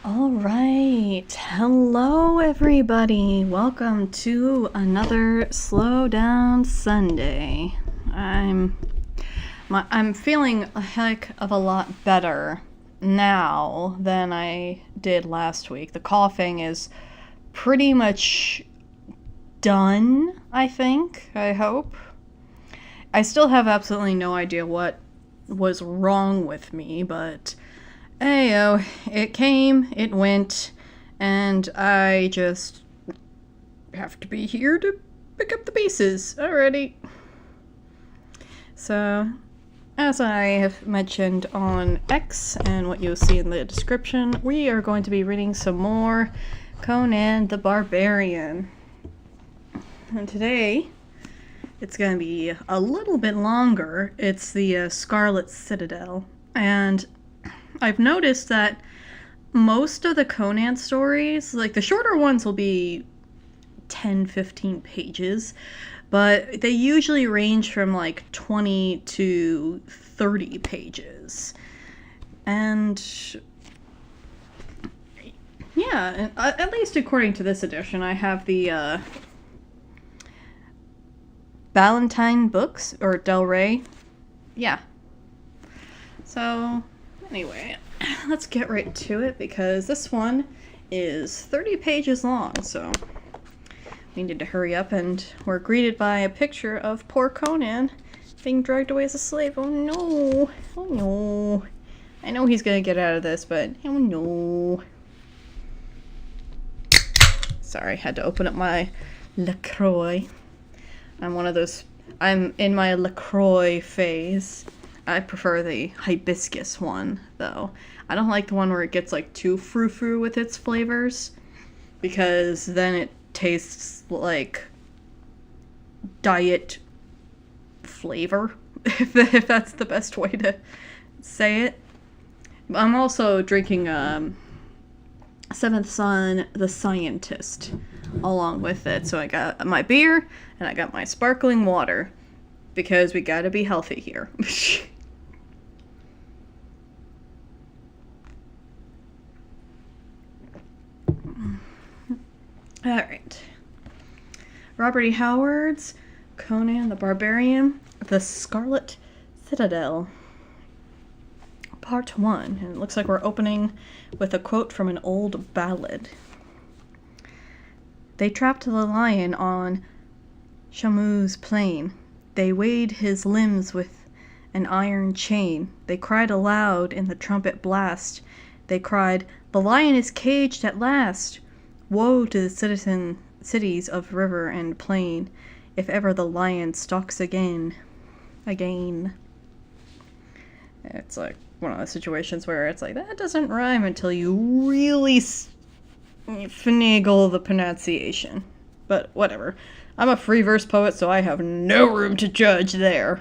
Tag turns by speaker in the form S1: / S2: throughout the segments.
S1: All right. Hello, everybody. Welcome to another Slow Down Sunday. I'm feeling a heck of a lot better now than I did last week. The coughing is pretty much done, I think. I hope. I still have absolutely no idea what was wrong with me, but Ayo, it came, it went, and I just have to be here to pick up the pieces already. So, as I have mentioned on X and what you'll see in the description, we are going to be reading some more Conan the Barbarian. And today, it's going to be a little bit longer. It's the Scarlet Citadel, and I've noticed that most of the Conan stories, like the shorter ones will be 10-15 pages, but they usually range from like 20 to 30 pages. And yeah, at least according to this edition, I have the Ballantine books, or Del Rey. Yeah. So anyway, let's get right to it because this one is 30 pages long, so we need to hurry up, and we're greeted by a picture of poor Conan being dragged away as a slave. Oh no! Oh no! I know he's gonna get out of this, but oh no. Sorry, I had to open up my LaCroix. I'm in my LaCroix phase. I prefer the hibiscus one, though. I don't like the one where it gets like too frou-frou with its flavors, because then it tastes like diet flavor, if that's the best way to say it. I'm also drinking Seventh Son the Scientist along with it. So I got my beer and I got my sparkling water, because we gotta be healthy here. Alright. Robert E. Howard's Conan the Barbarian, The Scarlet Citadel. Part 1. And it looks like we're opening with a quote from an old ballad. They trapped the lion on Shamu's plain. They weighed his limbs with an iron chain. They cried aloud in the trumpet blast. They cried, "The lion is caged at last!" Woe to the cities of river and plain, if ever the lion stalks again. It's like one of those situations where it's like, that doesn't rhyme until you really finagle the pronunciation. But whatever. I'm a free verse poet, so I have no room to judge there.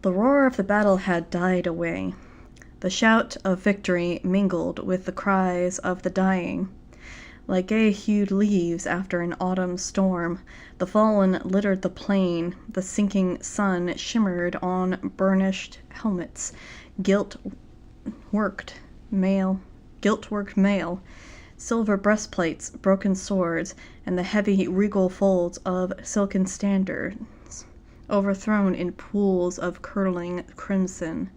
S1: The roar of the battle had died away. The shout of victory mingled with the cries of the dying. Like gay-hued leaves after an autumn storm, the fallen littered the plain. The sinking sun shimmered on burnished helmets, gilt-worked mail, silver breastplates, broken swords, and the heavy regal folds of silken standards, overthrown in pools of curdling crimson.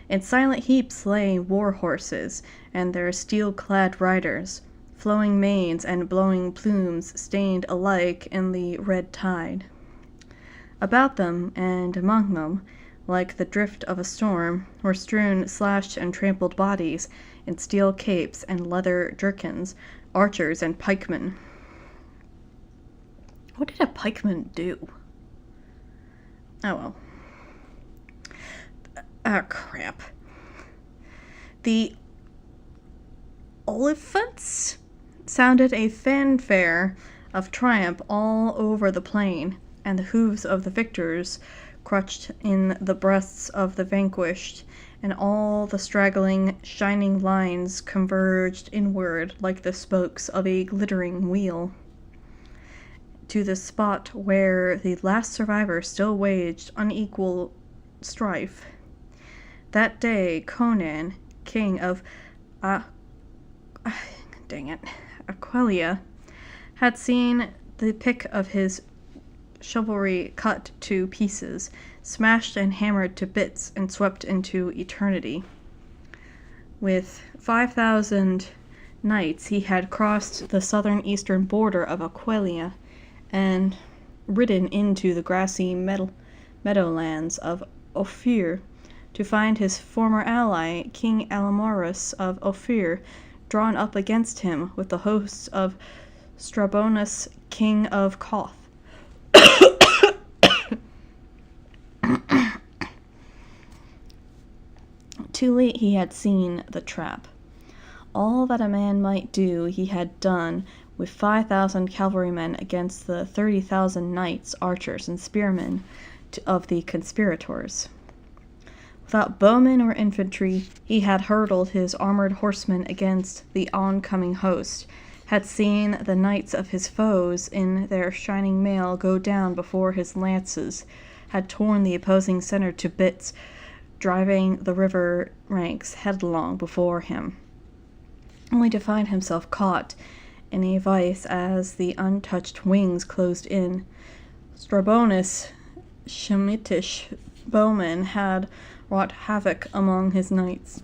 S1: In silent heaps lay war horses and their steel-clad riders, flowing manes and blowing plumes stained alike in the red tide. About them and among them, like the drift of a storm, were strewn slashed and trampled bodies in steel capes and leather jerkins, archers and pikemen. What did a pikeman do? Oh well. Ah, crap. The Oliphants sounded a fanfare of triumph all over the plain, and the hooves of the victors crutched in the breasts of the vanquished, and all the straggling, shining lines converged inward like the spokes of a glittering wheel, to the spot where the last survivor still waged unequal strife. That day, Conan, king of Aquileia, had seen the pick of his chivalry cut to pieces, smashed and hammered to bits, and swept into eternity. With 5,000 knights, he had crossed the southern-eastern border of Aquileia and ridden into the grassy meadowlands of Ophir to find his former ally, King Alamarus of Ophir, drawn up against him with the hosts of Strabonus, king of Koth. Too late he had seen the trap. All that a man might do he had done with 5,000 cavalrymen against the 30,000 knights, archers, and spearmen of the conspirators. Without bowmen or infantry, he had hurled his armored horsemen against the oncoming host, had seen the knights of his foes in their shining mail go down before his lances, had torn the opposing center to bits, driving the river ranks headlong before him, only to find himself caught in a vice as the untouched wings closed in. Strabonus, Shemitish bowman, had wrought havoc among his knights,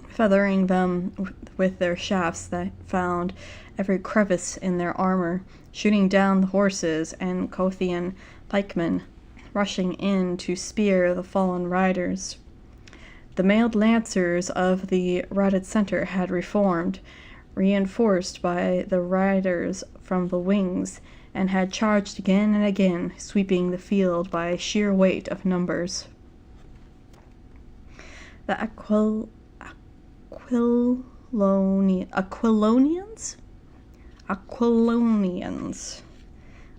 S1: feathering them with their shafts that found every crevice in their armor, shooting down the horses and Kothian pikemen, rushing in to spear the fallen riders. The mailed lancers of the routed center had reformed, reinforced by the riders from the wings, and had charged again and again, sweeping the field by sheer weight of numbers. The Aquilonians.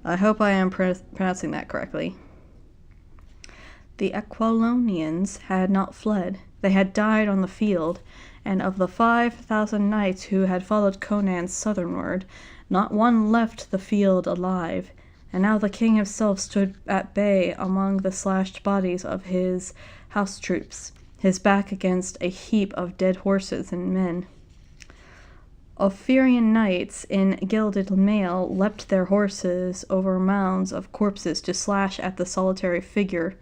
S1: I hope I am pronouncing that correctly. The Aquilonians had not fled. They had died on the field, and of the 5,000 knights who had followed Conan southernward, not one left the field alive, and now the king himself stood at bay among the slashed bodies of his house troops, his back against a heap of dead horses and men. Ophirian knights in gilded mail leapt their horses over mounds of corpses to slash at the solitary figure.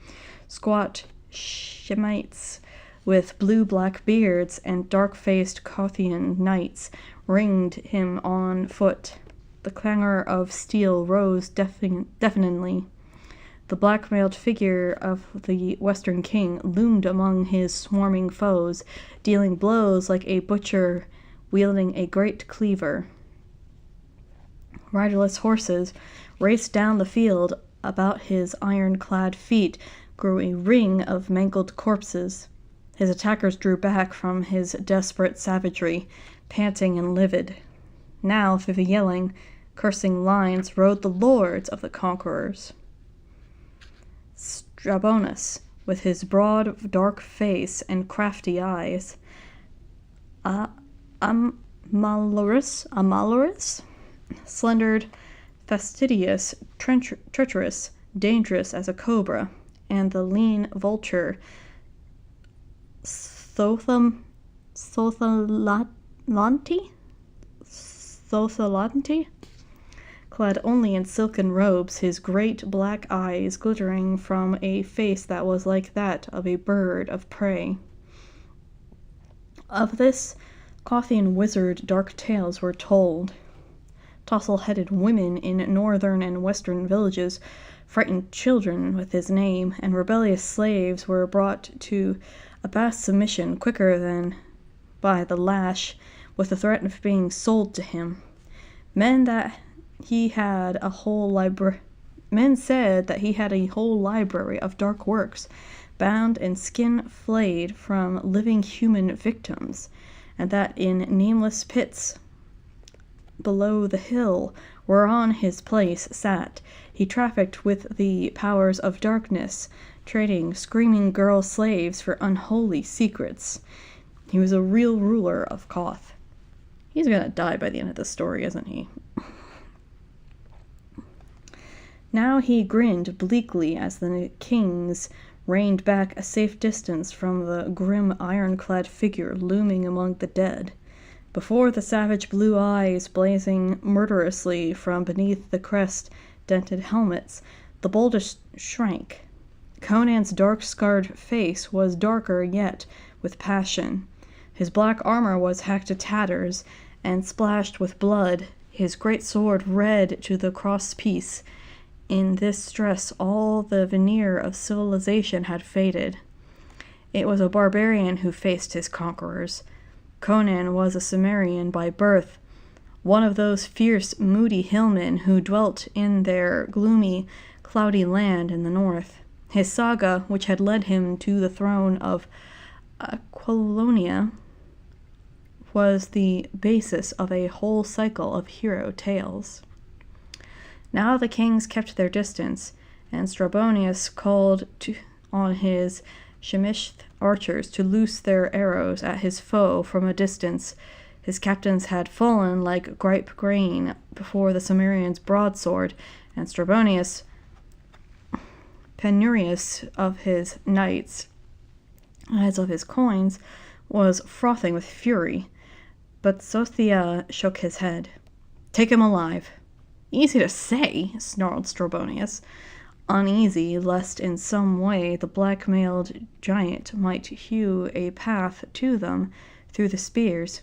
S1: Squat Shemites with blue-black beards and dark-faced Kothian knights ringed him on foot. The clangor of steel rose deafeningly. The black-mailed figure of the Western king loomed among his swarming foes, dealing blows like a butcher wielding a great cleaver. Riderless horses raced down the field. About his iron-clad feet grew a ring of mangled corpses. His attackers drew back from his desperate savagery, panting and livid. Now, through the yelling, cursing lines rode the lords of the conquerors. Strabonus, with his broad, dark face and crafty eyes. Amalurus, slendered, fastidious, treacherous, dangerous as a cobra, and the lean vulture, Thothalanti, clad only in silken robes, his great black eyes glittering from a face that was like that of a bird of prey. Of this Kothian wizard dark tales were told. Tousle-headed women in northern and western villages frightened children with his name, and rebellious slaves were brought to Abbas submission quicker than by the lash, with the threat of being sold to him. Men said that he had a whole library of dark works, bound and skin flayed from living human victims, and that in nameless pits below the hill whereon his place sat, he trafficked with the powers of darkness, trading screaming girl slaves for unholy secrets. He was a real ruler of Koth. He's gonna die by the end of this story, isn't he? Now he grinned bleakly as the kings reined back a safe distance from the grim ironclad figure looming among the dead. Before the savage blue eyes blazing murderously from beneath the crest-dented helmets, the boldest shrank. Conan's dark-scarred face was darker yet with passion. His black armor was hacked to tatters and splashed with blood, his great sword red to the cross-piece. In this stress all the veneer of civilization had faded. It was a barbarian who faced his conquerors. Conan was a Cimmerian by birth, one of those fierce, moody hillmen who dwelt in their gloomy, cloudy land in the north. His saga, which had led him to the throne of Aquilonia, was the basis of a whole cycle of hero tales. Now the kings kept their distance, and Strabonius called on his Shemishth archers to loose their arrows at his foe from a distance. His captains had fallen like ripe grain before the Cimmerian's broadsword, and Strabonius, penurious of his knights as of his coins, was frothing with fury. But Sothia shook his head. "Take him alive." "Easy to say," snarled Strabonius, uneasy lest in some way the black-mailed giant might hew a path to them through the spears.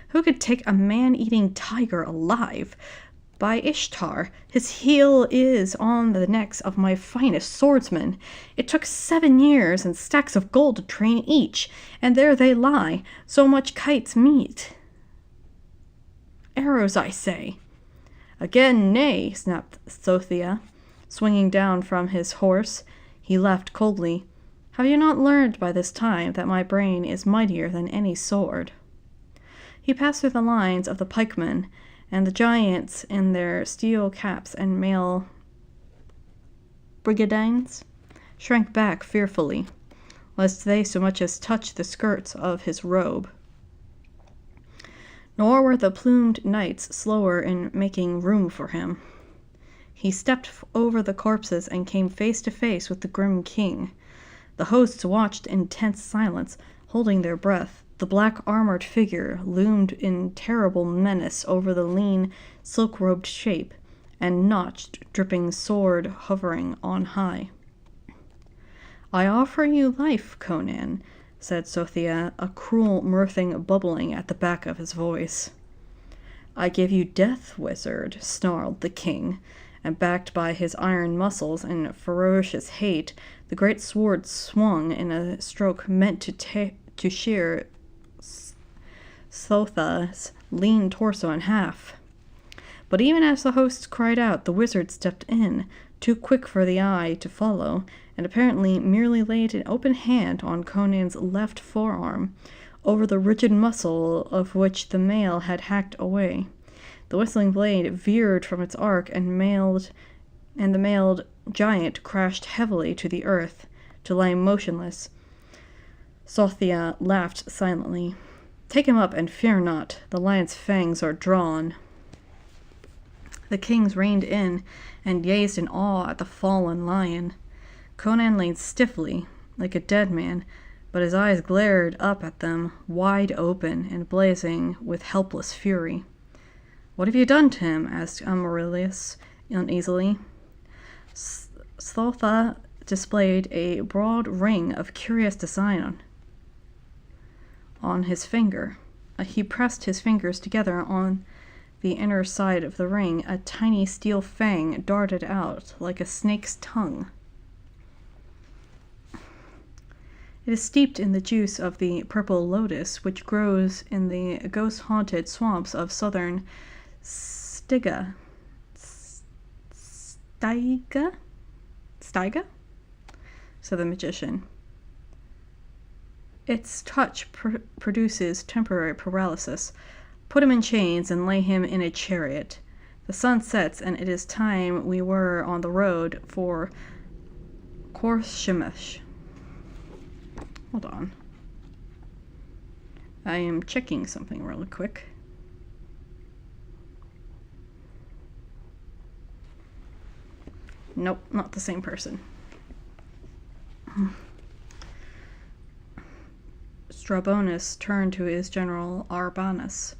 S1: "Who could take a man-eating tiger alive? By Ishtar, his heel is on the necks of my finest swordsmen. It took 7 years and stacks of gold to train each, and there they lie, so much kite's meat. Arrows, I say." "Again, nay," snapped Sothia, swinging down from his horse. He laughed coldly. "Have you not learned by this time that my brain is mightier than any sword?" He passed through the lines of the pikemen, and the giants in their steel caps and mail brigandines shrank back fearfully, lest they so much as touch the skirts of his robe. Nor were the plumed knights slower in making room for him. He stepped over the corpses and came face to face with the grim king. The hosts watched in tense silence, holding their breath. The black-armored figure loomed in terrible menace over the lean, silk-robed shape, and notched, dripping sword hovering on high. "I offer you life, Conan," said Sothia, a cruel mirthing bubbling at the back of his voice. "I give you death, wizard," snarled the king, and backed by his iron muscles and ferocious hate, the great sword swung in a stroke meant to shear Sotha's lean torso in half. But even as the hosts cried out, the wizard stepped in, too quick for the eye to follow, and apparently merely laid an open hand on Conan's left forearm, over the rigid muscle of which the mail had hacked away. The whistling blade veered from its arc, and the mailed giant crashed heavily to the earth, to lie motionless. Sothia laughed silently. "Take him up and fear not. The lion's fangs are drawn." The kings reined in and gazed in awe at the fallen lion. Conan lay stiffly, like a dead man, but his eyes glared up at them, wide open and blazing with helpless fury. "What have you done to him?" asked Amaryllis uneasily. Sotha displayed a broad ring of curious design on his finger. He pressed his fingers together on the inner side of the ring. A tiny steel fang darted out like a snake's tongue. It is steeped in the juice of the purple lotus, which grows in the ghost-haunted swamps of southern Styga? Said the magician. Its touch produces temporary paralysis. Put him in chains and lay him in a chariot. The sun sets, and it is time we were on the road for Korshemish. Hold on. I am checking something really quick. Nope, not the same person. Strabonus turned to his general Arbanus.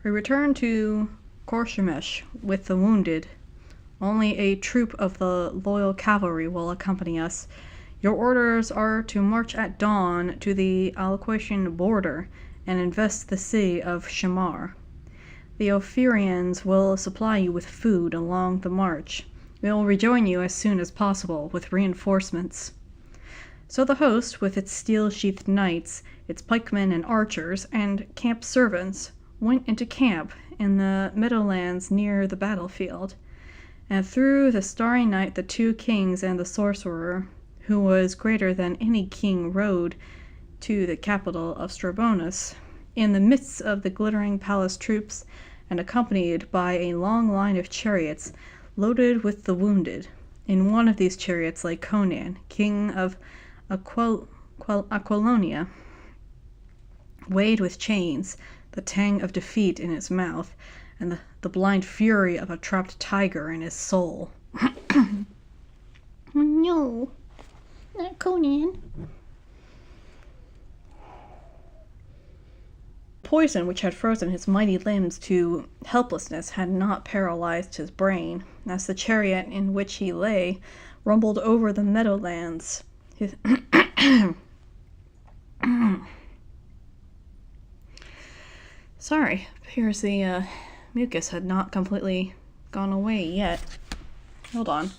S1: We return to Korshemesh with the wounded. Only a troop of the loyal cavalry will accompany us. Your orders are to march at dawn to the Alquatian border and invest the city of Shamar. The Ophirians will supply you with food along the march. We will rejoin you as soon as possible with reinforcements. So the host, with its steel-sheathed knights, its pikemen and archers, and camp servants, went into camp in the meadowlands near the battlefield. And through the starry night the 2 kings and the sorcerer, who was greater than any king, rode to the capital of Strabonus, in the midst of the glittering palace troops, and accompanied by a long line of chariots loaded with the wounded. In one of these chariots lay Conan, king of Aquilonia, weighed with chains, the tang of defeat in his mouth, and the blind fury of a trapped tiger in his soul.
S2: No, not Conan.
S1: Poison which had frozen his mighty limbs to helplessness had not paralyzed his brain, as the chariot in which he lay rumbled over the meadowlands. Sorry, appears the mucus had not completely gone away yet. Hold on.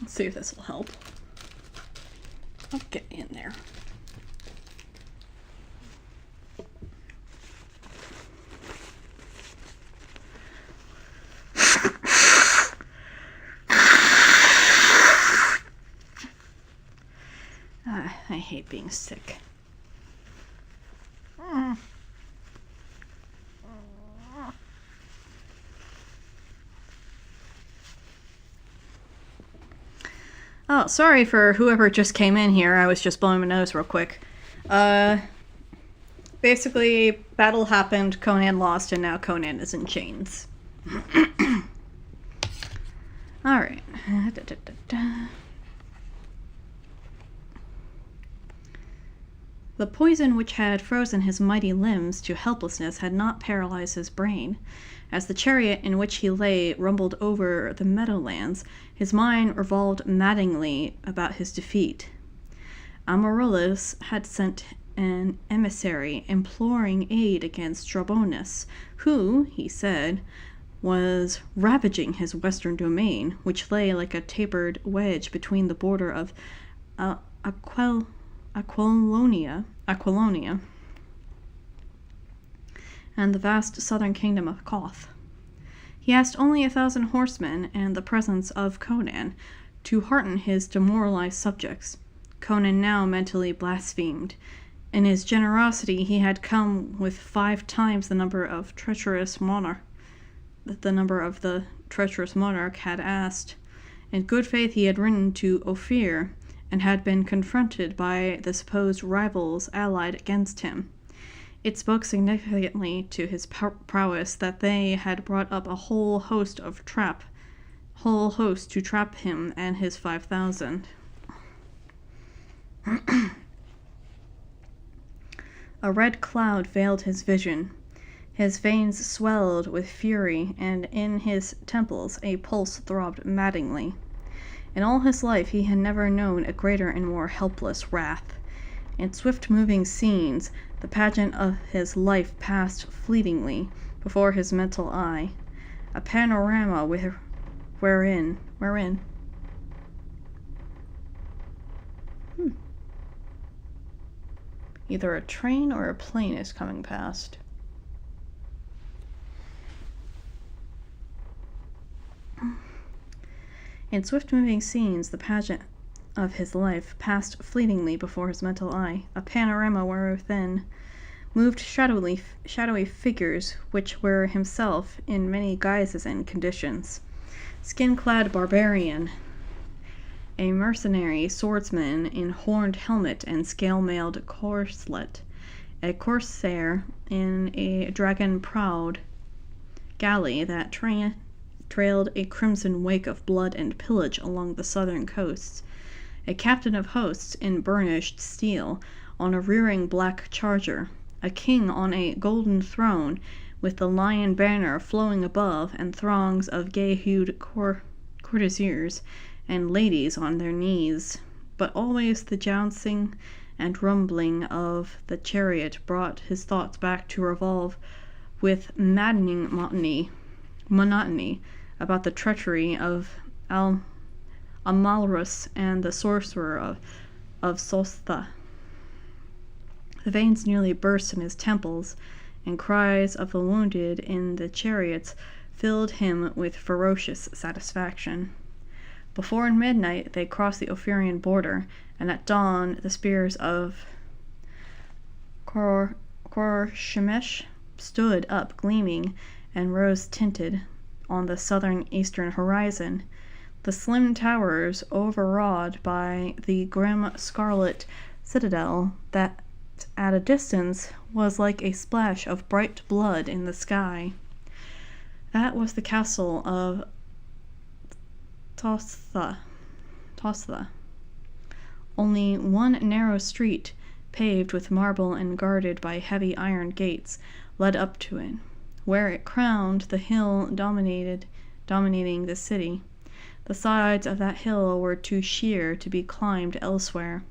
S1: Let's see if this will help. I'll get in there. I hate being sick. Oh, sorry for whoever just came in here. I was just blowing my nose real quick. Basically, battle happened, Conan lost, and now Conan is in chains. Alright. The poison which had frozen his mighty limbs to helplessness had not paralyzed his brain. As the chariot in which he lay rumbled over the meadowlands, his mind revolved maddeningly about his defeat. Amaryllis had sent an emissary imploring aid against Strabonus, who, he said, was ravaging his western domain, which lay like a tapered wedge between the border of Aquilonia and the vast southern kingdom of Koth. He asked only 1,000 horsemen and the presence of Conan to hearten his demoralized subjects. Conan now mentally blasphemed. In his generosity he had come with 5 times the number of the treacherous monarch had asked. In good faith he had ridden to Ophir, and had been confronted by the supposed rivals allied against him. It spoke significantly to his prowess that they had brought up a whole host to trap him and his 5,000. A red cloud veiled his vision. His veins swelled with fury, and in his temples a pulse throbbed maddeningly. In all his life he had never known a greater and more helpless wrath. In swift-moving scenes, the pageant of his life passed fleetingly before his mental eye, a panorama wherein either a train or a plane is coming past. In swift-moving scenes, the pageant of his life passed fleetingly before his mental eye, a panorama wherein moved shadowy figures which were himself in many guises and conditions. Skin-clad barbarian, a mercenary swordsman in horned helmet and scale-mailed corselet, a corsair in a dragon-prowed galley that trailed a crimson wake of blood and pillage along the southern coasts, a captain of hosts in burnished steel on a rearing black charger, a king on a golden throne with the lion banner flowing above and throngs of gay-hued courtiers and ladies on their knees. But always the jouncing and rumbling of the chariot brought his thoughts back to revolve with maddening monotony about the treachery of Amalrus and the sorcerer of Sostha. The veins nearly burst in his temples, and cries of the wounded in the chariots filled him with ferocious satisfaction. Before midnight they crossed the Ophirian border, and at dawn the spears of Khorshemesh stood up gleaming and rose-tinted on the southern-eastern horizon, the slim towers overawed by the grim Scarlet Citadel that at a distance was like a splash of bright blood in the sky. That was the castle of Tostha. Only one narrow street, paved with marble and guarded by heavy iron gates, led up to it, where it crowned the hill dominating the city. The sides of that hill were too sheer to be climbed elsewhere.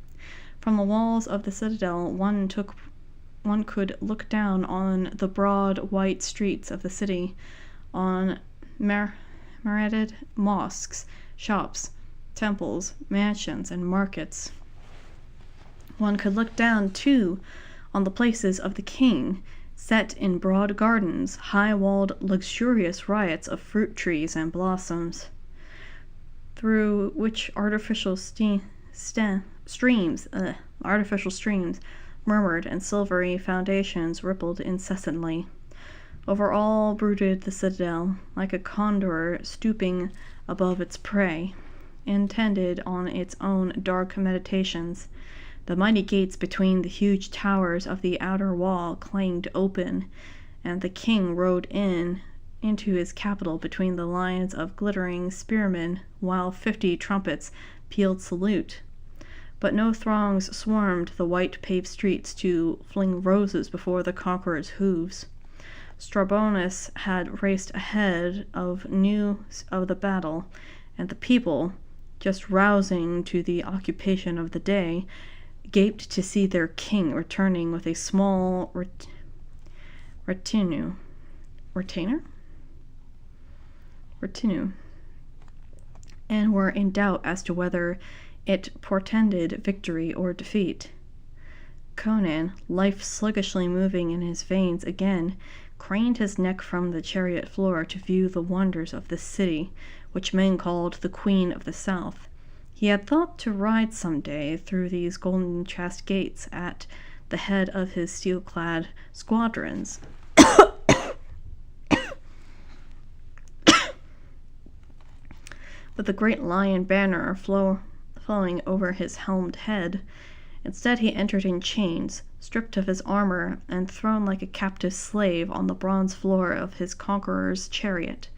S1: From the walls of the citadel one could look down on the broad white streets of the city, on mirated mosques, shops, temples, mansions, and markets. One could look down, too, on the places of the king, set in broad gardens, high-walled, luxurious riots of fruit trees and blossoms, through which artificial streams murmured and silvery foundations rippled incessantly. Over all brooded the citadel, like a condor stooping above its prey, intent on its own dark meditations. The mighty gates between the huge towers of the outer wall clanged open, and the king rode into his capital between the lines of glittering spearmen, while 50 trumpets pealed salute. But no throngs swarmed the white paved streets to fling roses before the conqueror's hooves. Strabonus had raced ahead of news of the battle, and the people, just rousing to the occupation of the day, gaped to see their king returning with a small retinue, and were in doubt as to whether it portended victory or defeat. Conan, life sluggishly moving in his veins again, craned his neck from the chariot floor to view the wonders of this city, which men called the Queen of the South. He had thought to ride some day through these golden chast gates at the head of his steel-clad squadrons. With the great lion banner flowing over his helmed head. Instead, he entered in chains, stripped of his armor, and thrown like a captive slave on the bronze floor of his conqueror's chariot.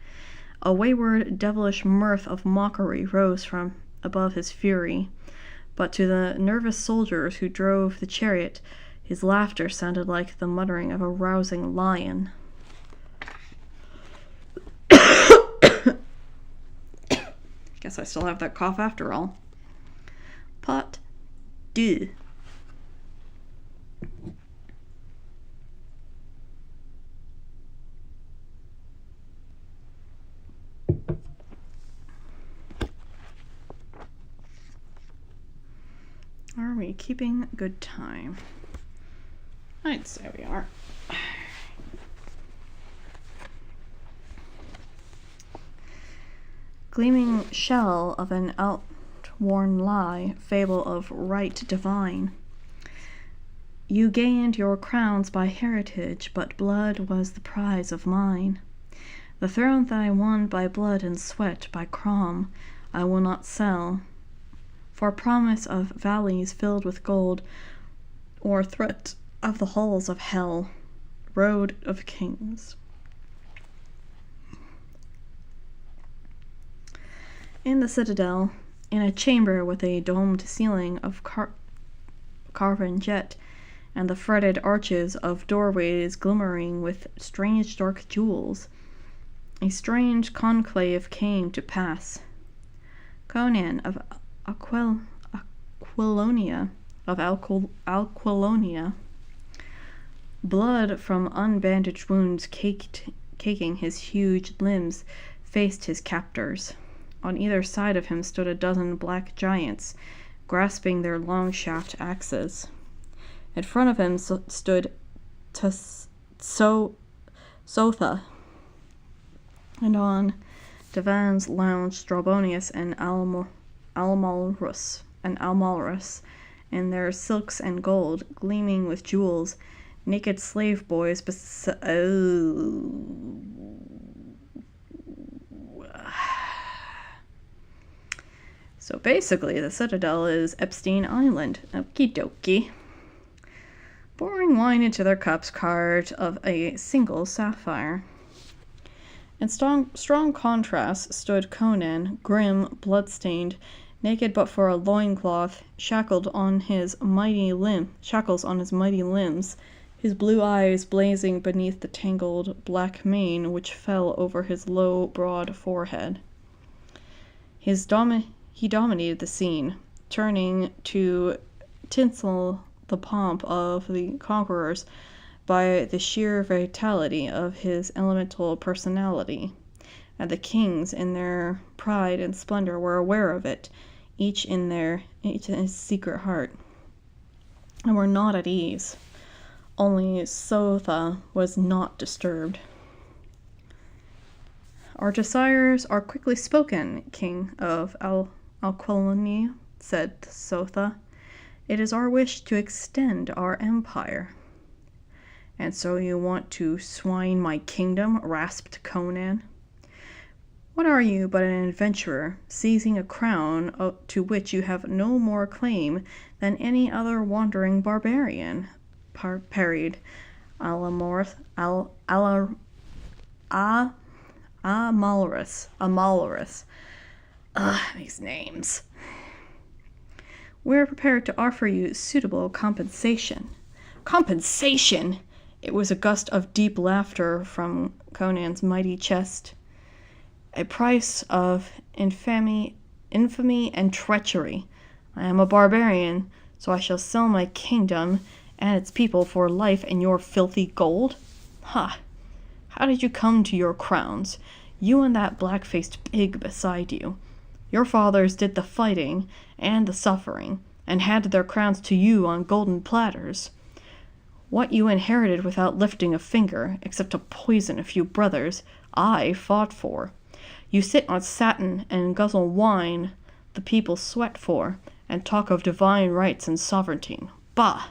S1: A wayward, devilish mirth of mockery rose from above his fury, but to the nervous soldiers who drove the chariot, his laughter sounded like the muttering of a rousing lion. Guess I still have that cough after all. Pot 2. Are we keeping good time? I'd say we are. Gleaming shell of an outworn lie, fable of right divine. You gained your crowns by heritage, but blood was the prize of mine. The throne that I won by blood and sweat, by Crom, I will not sell. for promise of valleys filled with gold, or threat of the halls of hell, road of kings. In the citadel, in a chamber with a domed ceiling of carven jet, and the fretted arches of doorways glimmering with strange dark jewels, a strange conclave came to pass. Conan of Aquilonia, blood from unbandaged wounds caking his huge limbs, faced his captors. On either side of him stood a dozen black giants, grasping their long shaft axes. In front of him stood Sotha, and on divans lounged Strabonius and Almalrus, in their silks and gold, gleaming with jewels, naked slave boys So basically, the Citadel is Epstein Island. Okie dokie. Pouring wine into their cups carved of a single sapphire. In strong contrast stood Conan, grim, blood-stained, naked but for a loincloth, shackles on his mighty limbs, his blue eyes blazing beneath the tangled black mane which fell over his low, broad forehead. He dominated the scene, turning to tinsel the pomp of the conquerors by the sheer vitality of his elemental personality, and the kings in their pride and splendor were aware of it, each in his secret heart, and were not at ease. Only Sotha was not disturbed. "Our desires are quickly spoken, King of Aquilonia," said Sotha. "It is our wish to extend our empire." "And so you want to swine my kingdom?" rasped Conan. "What are you but an adventurer, seizing a crown to which you have no more claim than any other wandering barbarian?" parried Amalrus. These names. "We're prepared to offer you suitable compensation." Compensation! It was a gust of deep laughter from Conan's mighty chest. "A price of infamy and treachery. I am a barbarian, so I shall sell my kingdom and its people for life and your filthy gold? Ha! How did you come to your crowns, you and that black-faced pig beside you? Your fathers did the fighting and the suffering, and handed their crowns to you on golden platters. What you inherited without lifting a finger, except to poison a few brothers, I fought for. You sit on satin and guzzle wine the people sweat for, and talk of divine rights and sovereignty. Bah!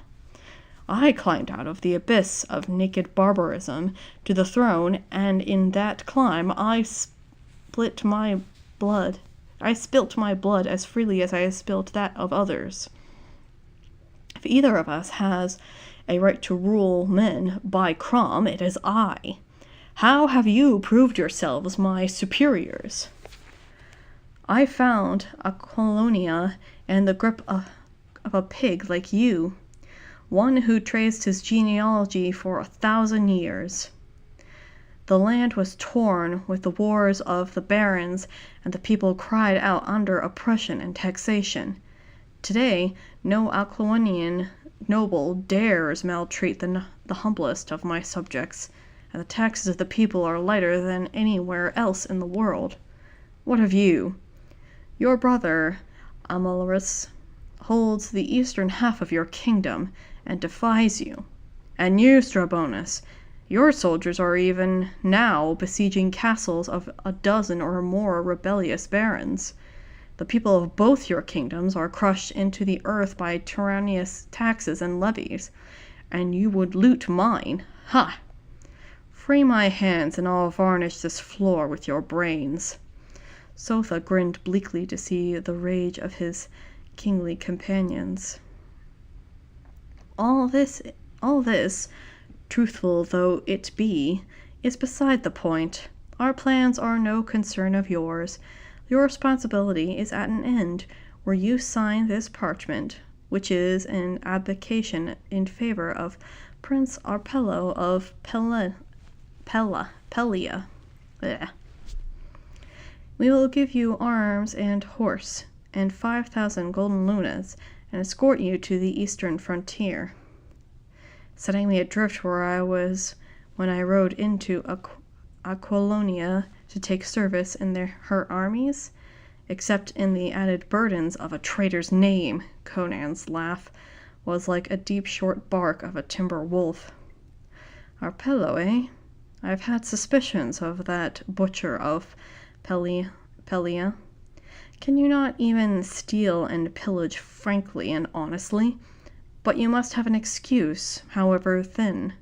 S1: I climbed out of the abyss of naked barbarism to the throne, and in that climb I spilt my blood as freely as I have spilt that of others. If either of us has a right to rule men by Crom, it is I. How have you proved yourselves my superiors? I found Aquilonia in the grip of a pig like you, one who traced his genealogy for 1,000 years. The land was torn with the wars of the barons, and the people cried out under oppression and taxation. Today, no Aquilonian noble dares maltreat the humblest of my subjects, and the taxes of the people are lighter than anywhere else in the world. What of you? Your brother, Amalrus, holds the eastern half of your kingdom, and defies you. And you, Strabonius, your soldiers are even now besieging castles of a dozen or more rebellious barons. The people of both your kingdoms are crushed into the earth by tyrannous taxes and levies, and you would loot mine. Ha! Free my hands, and I'll varnish this floor with your brains. Sotha grinned bleakly to see the rage of his kingly companions. All this, truthful though it be, is beside the point. Our plans are no concern of yours. Your responsibility is at an end, where you sign this parchment, which is an abdication in favor of Prince Arpello of Pelia. Blech. We will give you arms and horse, and 5,000 golden lunas, and escort you to the eastern frontier. Setting me adrift where I was when I rode into Aquilonia to take service in her armies, except in the added burdens of a traitor's name. Conan's laugh was like a deep short bark of a timber wolf. Arpello, eh? I've had suspicions of that butcher of Pelia. Can you not even steal and pillage frankly and honestly? But you must have an excuse, however thin.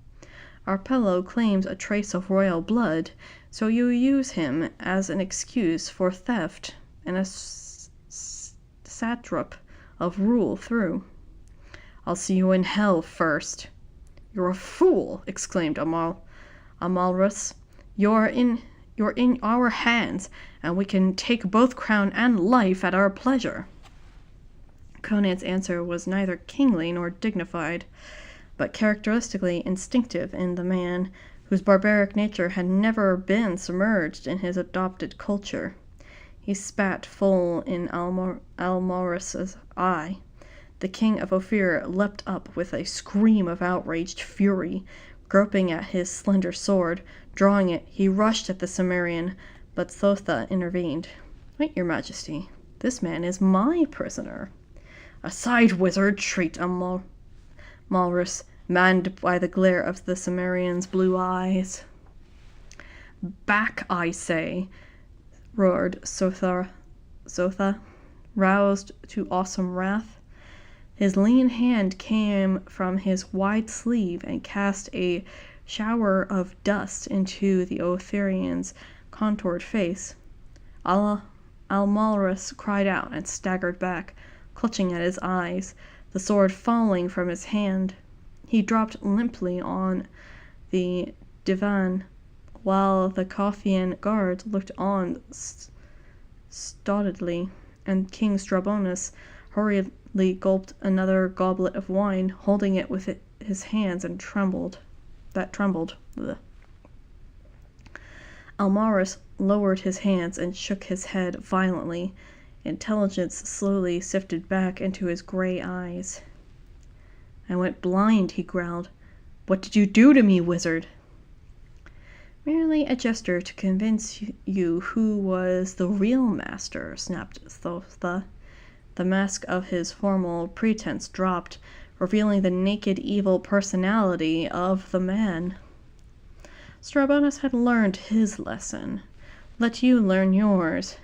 S1: Arpello claims a trace of royal blood, so you use him as an excuse for theft and a satrap of rule through. I'll see you in hell first. You're a fool, exclaimed Amalrus. You're in our hands, and we can take both crown and life at our pleasure. Conan's answer was neither kingly nor dignified, but characteristically instinctive in the man whose barbaric nature had never been submerged in his adopted culture. He spat full in Amalrus's eye. The king of Ophir leapt up with a scream of outraged fury. Groping at his slender sword, drawing it, he rushed at the Cimmerian, but Thotha intervened. Wait, your majesty, this man is my prisoner. Aside, wizard, shrieked Amalrus, manned by the glare of the Cimmerian's blue eyes. Back, I say, roared Sotha, roused to awesome wrath. His lean hand came from his wide sleeve and cast a shower of dust into the Othirian's contoured face. Amalrus cried out and staggered back, clutching at his eyes, the sword falling from his hand. He dropped limply on the divan, while the Cothian guards looked on stolidly, and King Strabonus hurriedly gulped another goblet of wine, holding it with his hands and trembled. Blech. Amalrus lowered his hands and shook his head violently. Intelligence slowly sifted back into his gray eyes. I went blind, he growled. What did you do to me, wizard? Merely a gesture to convince you who was the real master, snapped Thotha. The mask of his formal pretense dropped, revealing the naked evil personality of the man. Strabonus had learned his lesson. Let you learn yours.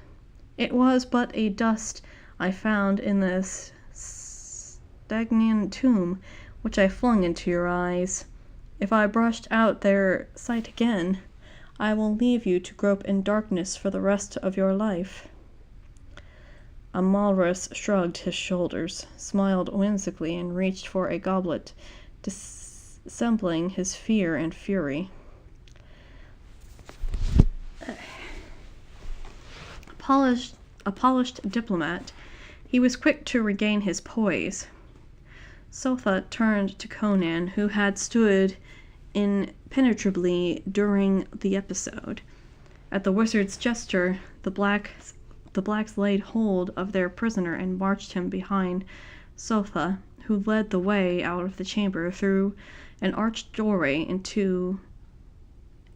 S1: It was but a dust I found in this Stygian tomb, which I flung into your eyes. If I brushed out their sight again, I will leave you to grope in darkness for the rest of your life. Amalrus shrugged his shoulders, smiled whimsically, and reached for a goblet, dissembling his fear and fury. A polished diplomat, he was quick to regain his poise. Sotha turned to Conan, who had stood impenetrably during the episode. At the wizard's gesture, the blacks laid hold of their prisoner and marched him behind Sotha, who led the way out of the chamber through an arched doorway into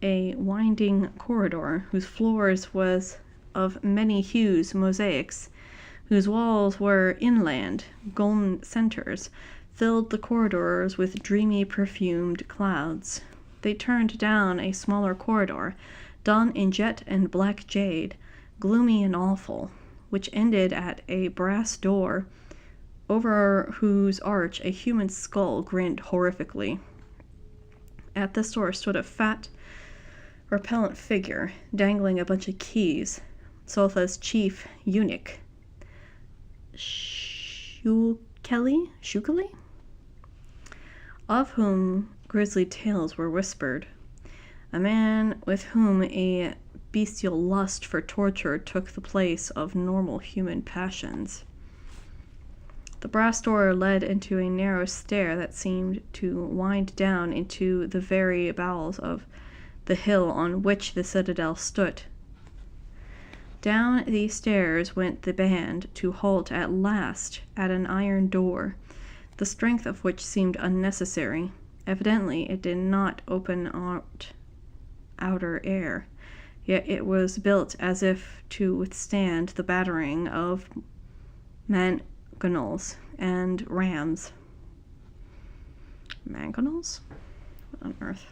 S1: a winding corridor whose floors was of many hues mosaics, whose walls were inland, golden centers, filled the corridors with dreamy perfumed clouds. They turned down a smaller corridor, done in jet and black jade, gloomy and awful, which ended at a brass door, over whose arch a human skull grinned horrifically. At this door stood a fat, repellent figure, dangling a bunch of keys, Sotha's chief eunuch. Shh. Shukeli, of whom grisly tales were whispered. A man with whom a bestial lust for torture took the place of normal human passions. The brass door led into a narrow stair that seemed to wind down into the very bowels of the hill on which the citadel stood. Down these stairs went the band, to halt at last at an iron door, the strength of which seemed unnecessary. Evidently it did not open out outer air, yet it was built as if to withstand the battering of mangonels and rams. Mangonels? What on earth?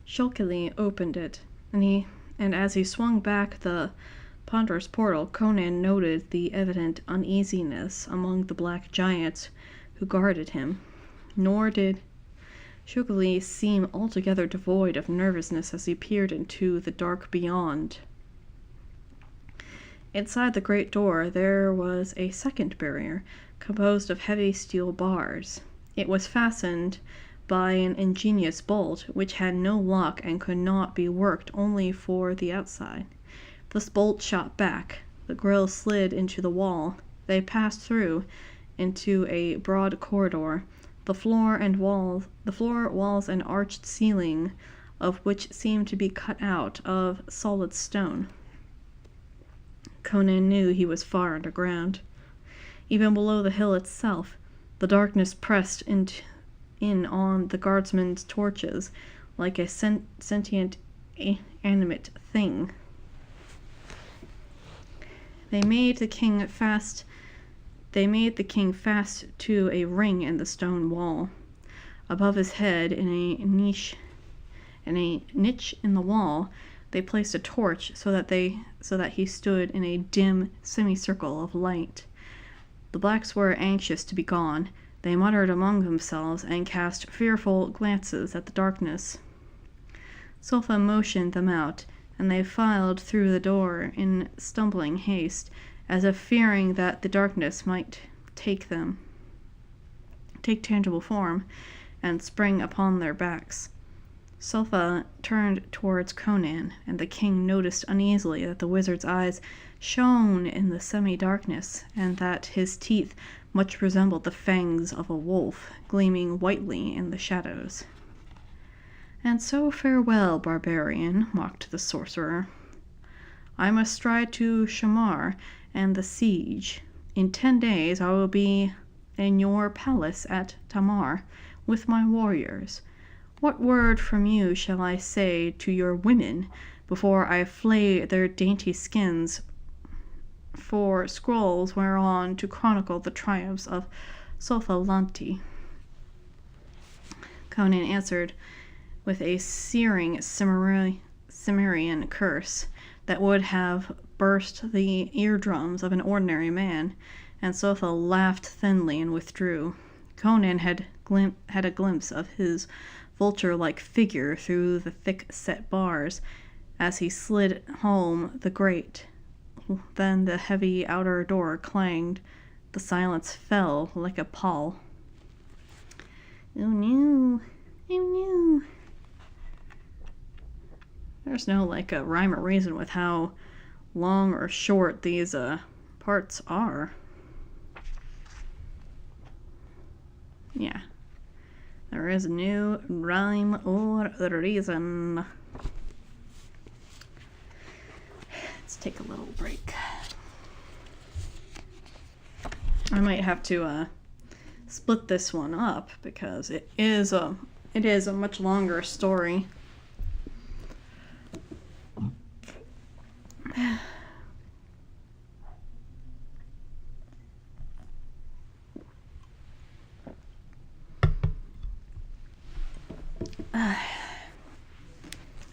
S1: Shulkily opened it, and as he swung back the ponderous portal, Conan noted the evident uneasiness among the black giants who guarded him. Nor did Shulkily seem altogether devoid of nervousness as he peered into the dark beyond. Inside the great door there was a second barrier, composed of heavy steel bars. It was fastened by an ingenious bolt, which had no lock and could not be worked only for the outside. This bolt shot back. The grill slid into the wall. They passed through into a broad corridor, the floor, walls, and arched ceiling of which seemed to be cut out of solid stone. Conan knew he was far underground. Even below the hill itself, the darkness pressed in on the guardsmen's torches like a sentient, animate thing. They made the king fast to a ring in the stone wall. Above his head, in a niche in the wall, they placed a torch so that he stood in a dim semicircle of light. The blacks were anxious to be gone. They muttered among themselves and cast fearful glances at the darkness. Sulfa motioned them out, and they filed through the door in stumbling haste, as if fearing that the darkness might take tangible form, and spring upon their backs. Sulfa turned towards Conan, and the king noticed uneasily that the wizard's eyes shone in the semi-darkness, and that his teeth much resembled the fangs of a wolf, gleaming whitely in the shadows. "And so farewell, barbarian," mocked the sorcerer. "I must stride to Shamar and the siege. In 10 days I will be in your palace at Tamar with my warriors. What word from you shall I say to your women before I flay their dainty skins for scrolls whereon to chronicle the triumphs of Sophalanti?" Conan answered with a searing Cimmerian curse that would have burst the eardrums of an ordinary man, and Sopha laughed thinly and withdrew. Conan had a glimpse of his vulture-like figure through the thick-set bars as he slid home the grate. Then the heavy outer door clanged. The silence fell like a pall. "Oh no, oh no." There's no a rhyme or reason with how long or short these parts are. Yeah. There is no rhyme or reason. Let's take a little break. I might have to split this one up because it is a much longer story.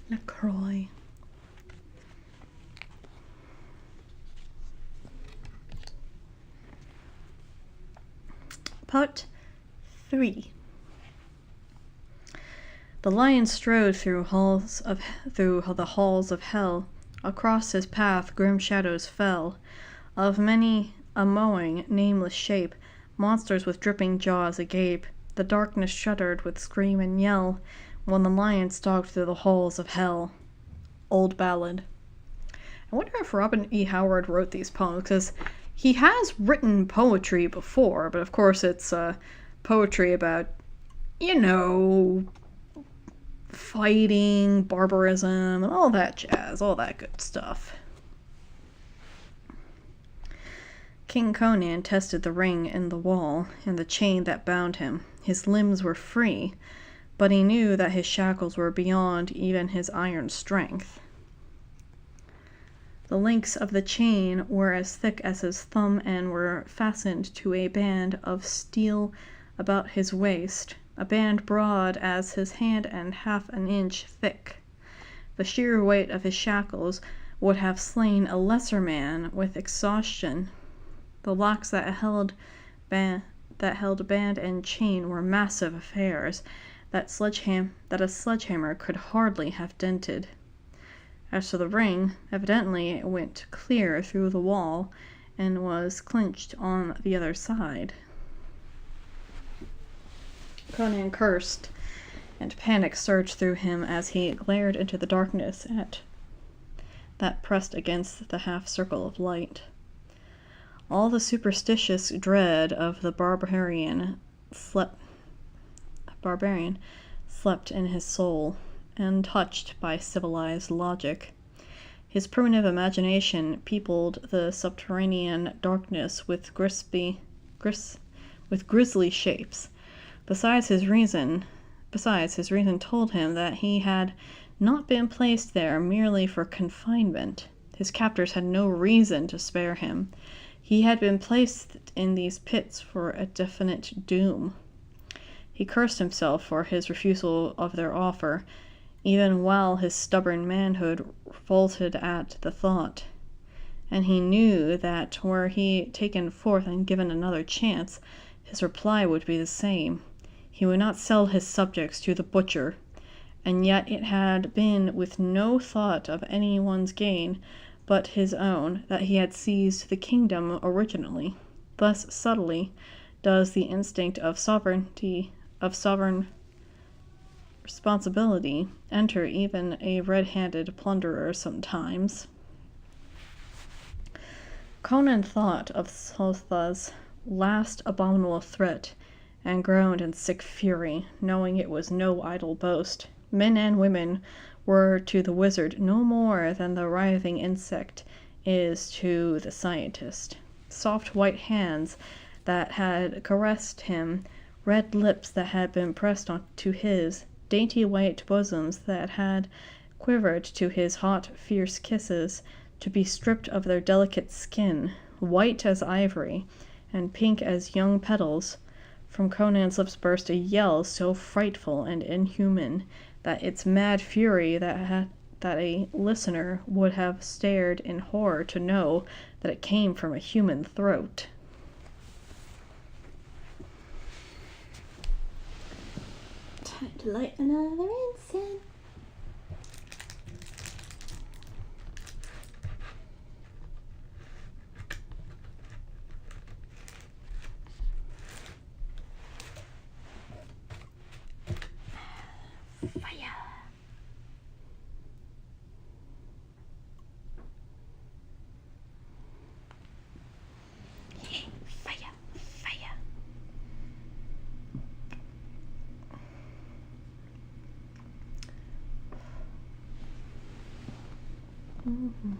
S1: LaCroix. Part 3. The lion strode through the halls of hell. Across his path grim shadows fell, of many a mowing, nameless shape, monsters with dripping jaws agape. The darkness shuddered with scream and yell when the lion stalked through the halls of hell. Old ballad. I wonder if Robin E. Howard wrote these poems, because he has written poetry before, but of course it's poetry about, fighting, barbarism, and all that jazz, all that good stuff. King Conan tested the ring in the wall and the chain that bound him. His limbs were free, but he knew that his shackles were beyond even his iron strength. The links of the chain were as thick as his thumb and were fastened to a band of steel about his waist, a band broad as his hand and half an inch thick. The sheer weight of his shackles would have slain a lesser man with exhaustion. The locks that held band and chain were massive affairs that a sledgehammer could hardly have dented. As to the ring, evidently it went clear through the wall and was clinched on the other side. Conan cursed, and panic surged through him as he glared into the darkness that pressed against the half-circle of light. All the superstitious dread of the barbarian slept in his soul, untouched by civilized logic. His primitive imagination peopled the subterranean darkness with grisly shapes. Besides, his reason told him that he had not been placed there merely for confinement. His captors had no reason to spare him. He had been placed in these pits for a definite doom. He cursed himself for his refusal of their offer, even while his stubborn manhood revolted at the thought. And he knew that were he taken forth and given another chance, his reply would be the same. He would not sell his subjects to the butcher, and yet it had been with no thought of anyone's gain but his own that he had seized the kingdom originally. Thus subtly does the instinct of sovereign responsibility enter even a red-handed plunderer sometimes. Conan thought of Sotha's last abominable threat and groaned in sick fury, knowing it was no idle boast. Men and women were to the wizard no more than the writhing insect is to the scientist. Soft white hands that had caressed him, red lips that had been pressed to his, dainty white bosoms that had quivered to his hot, fierce kisses, to be stripped of their delicate skin, white as ivory and pink as young petals. From Conan's lips burst a yell so frightful and inhuman that its mad fury that a listener would have stared in horror to know that it came from a human throat.
S2: Time to light another incense. Fire. Fire. Fire.
S1: Mm-hmm.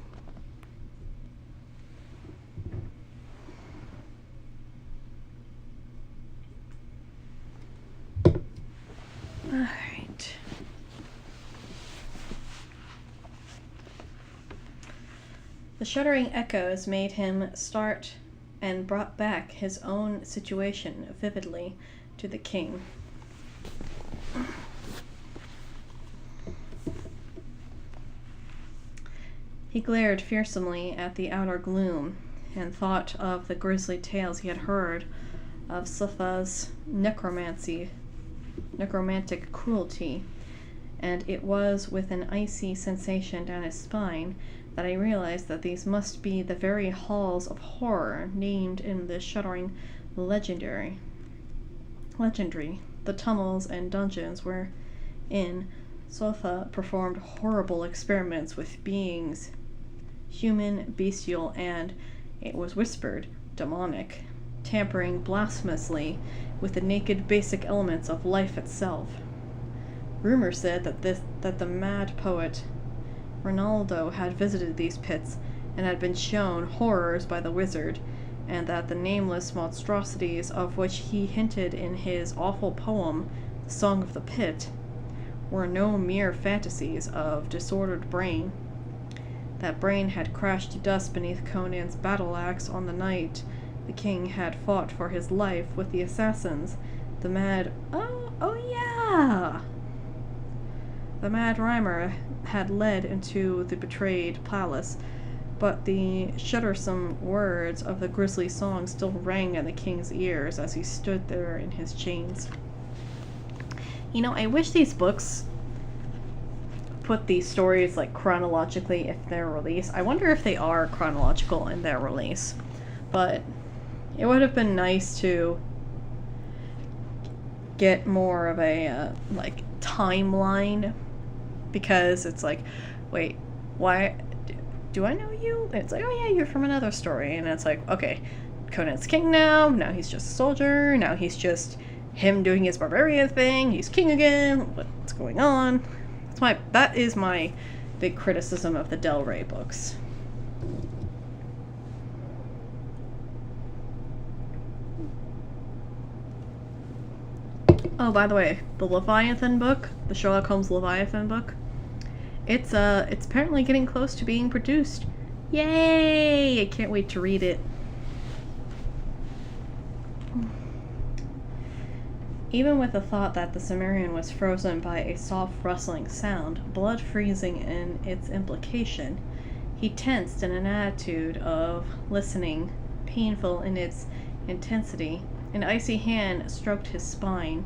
S1: All right. The shuddering echoes made him start and brought back his own situation vividly to the king. He glared fearsomely at the outer gloom and thought of the grisly tales he had heard of Slifa's necromantic cruelty, and it was with an icy sensation down his spine that I realized that these must be the very halls of horror named in the shuddering legendary, the tunnels and dungeons wherein Slifa performed horrible experiments with beings, human, bestial, and, it was whispered, demonic, tampering blasphemously with the naked basic elements of life itself. Rumor said that the mad poet Ronaldo had visited these pits and had been shown horrors by the wizard, and that the nameless monstrosities of which he hinted in his awful poem, The Song of the Pit, were no mere fantasies of disordered brain. That brain had crashed to dust beneath Conan's battle-axe on the night the king had fought for his life with the assassins, the mad rhymer had led into the betrayed palace, but the shuddersome words of the grisly song still rang in the king's ears as he stood there in his chains. You know, I wish these books put these stories like chronologically if they're released. I wonder if they are chronological in their release, but it would have been nice to get more of a like timeline, because it's like, wait, why do I know you? And it's like, oh yeah, you're from another story. And it's like, okay, Conan's king now he's just a soldier, now he's just him doing his barbarian thing, he's king again, what's going on? That is my big criticism of the Del Rey books. Oh, by the way, the Leviathan book, the Sherlock Holmes Leviathan book, it's apparently getting close to being produced. Yay! I can't wait to read it. Even with the thought that the Cimmerian was frozen by a soft rustling sound, blood freezing in its implication, he tensed in an attitude of listening, painful in its intensity. An icy hand stroked his spine.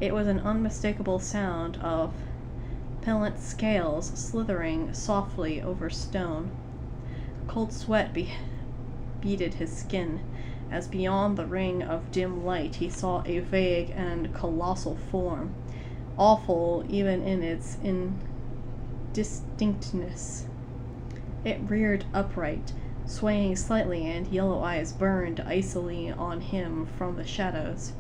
S1: It was an unmistakable sound of pellant scales slithering softly over stone. Cold sweat beaded his skin, as beyond the ring of dim light he saw a vague and colossal form, awful even in its indistinctness. It reared upright, swaying slightly, and yellow eyes burned icily on him from the shadows.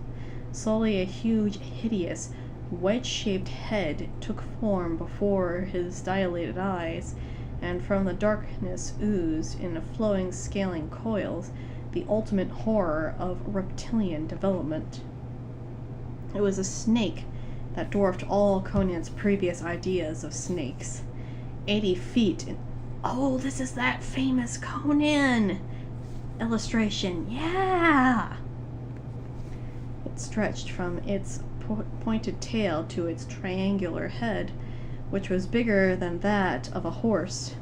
S1: Slowly a huge, hideous, wedge-shaped head took form before his dilated eyes, and from the darkness oozed, in flowing scaling coils, the ultimate horror of reptilian development. It was a snake that dwarfed all Conan's previous ideas of snakes. 80 feet in... Oh, this is that famous Conan illustration. Yeah! It stretched from its pointed tail to its triangular head, which was bigger than that of a horse.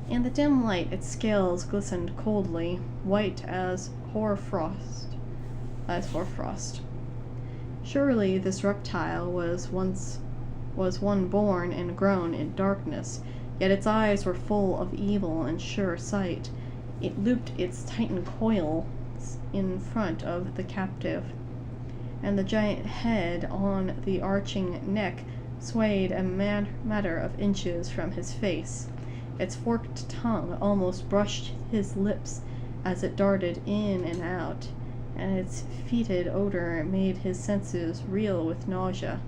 S1: In the dim light, its scales glistened coldly, white as hoarfrost. Surely this reptile was one born and grown in darkness, yet its eyes were full of evil and sure sight. It looped its tightened coils in front of the captive, and the giant head on the arching neck swayed a matter of inches from his face. Its forked tongue almost brushed his lips as it darted in and out, and its fetid odor made his senses reel with nausea.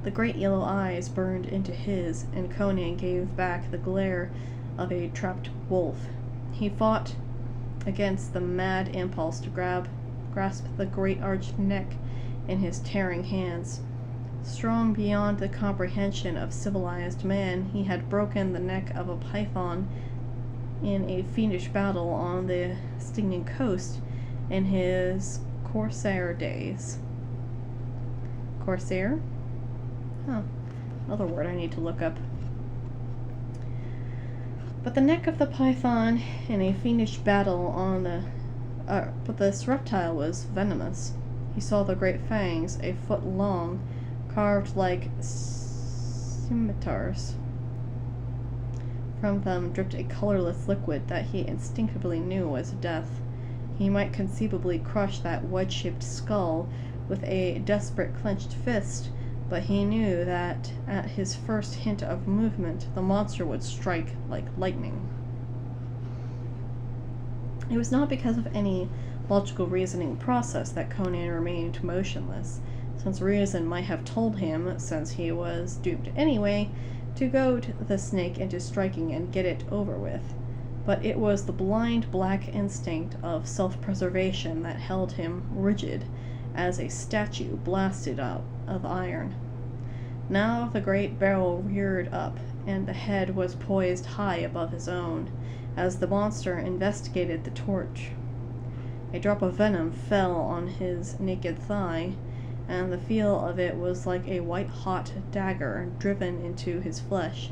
S1: The great yellow eyes burned into his, and Conan gave back the glare of a trapped wolf. He fought against the mad impulse to grasp the great arched neck in his tearing hands. Strong beyond the comprehension of civilized man, he had broken the neck of a python in a fiendish battle on the Stygian coast in his Corsair days. Corsair? Huh. Another word I need to look up. But the neck of the python in a fiendish battle on the But this reptile was venomous. He saw the great fangs, a foot long, carved like scimitars. From them dripped a colorless liquid that he instinctively knew was death. He might conceivably crush that wedge-shaped skull with a desperate clenched fist, but he knew that at his first hint of movement, the monster would strike like lightning. It was not because of any logical reasoning process that Conan remained motionless, since reason might have told him, since he was doomed anyway, to goad the snake into striking and get it over with. But it was the blind black instinct of self-preservation that held him rigid as a statue blasted out of iron. Now the great barrel reared up, and the head was poised high above his own, as the monster investigated the torch. A drop of venom fell on his naked thigh, and the feel of it was like a white-hot dagger driven into his flesh.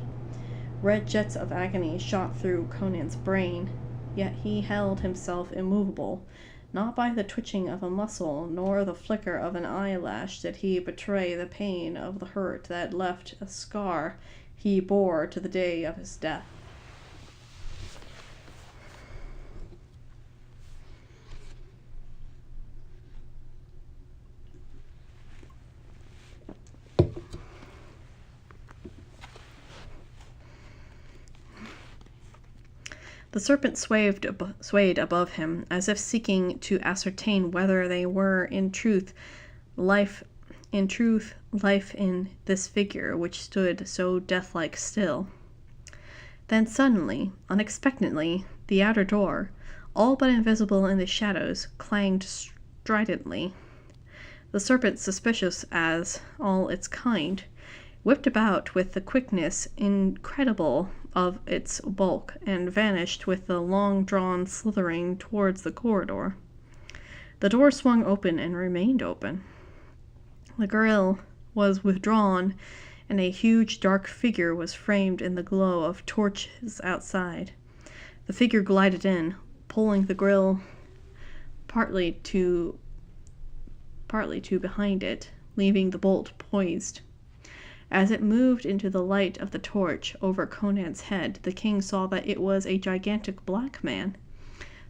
S1: Red jets of agony shot through Conan's brain, yet he held himself immovable. Not by the twitching of a muscle, nor the flicker of an eyelash did he betray the pain of the hurt that left a scar he bore to the day of his death. The serpent swayed above him, as if seeking to ascertain whether they were in truth life in this figure which stood so deathlike still. Then suddenly, unexpectedly, the outer door, all but invisible in the shadows, clanged stridently. The serpent, suspicious as all its kind, whipped about with the quickness incredible of its bulk, and vanished with the long-drawn slithering towards the corridor. The door swung open and remained open. The grille was withdrawn, and a huge dark figure was framed in the glow of torches outside. The figure glided in, pulling the grille partly to behind it, leaving the bolt poised. As it moved into the light of the torch over Conan's head, the king saw that it was a gigantic black man,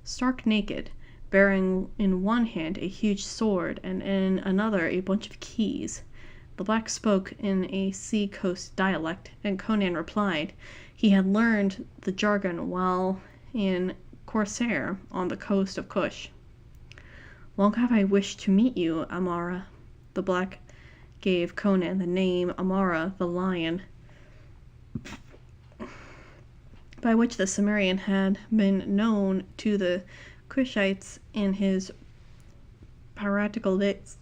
S1: stark naked, bearing in one hand a huge sword and in another a bunch of keys. The black spoke in a sea-coast dialect, and Conan replied. He had learned the jargon while in Corsair on the coast of Kush. "Long have I wished to meet you, Amara." The black gave Conan the name Amara the Lion, by which the Cimmerian had been known to the Kushites in his piratical days.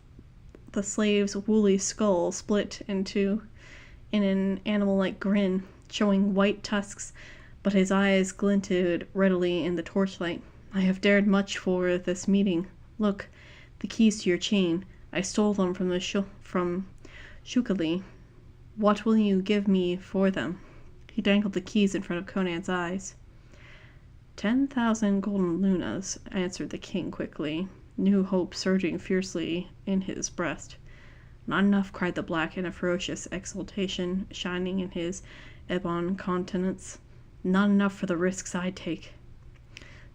S1: The slave's woolly skull split in an animal-like grin, showing white tusks, but his eyes glinted readily in the torchlight. "I have dared much for this meeting. Look, the keys to your chain. I stole them from Shukali. What will you give me for them?" He dangled the keys in front of Conan's eyes. 10,000 golden lunas, answered the king quickly, new hope surging fiercely in his breast. "Not enough," cried the black in a ferocious exultation shining in his ebon countenance. "Not enough for the risks I'd take.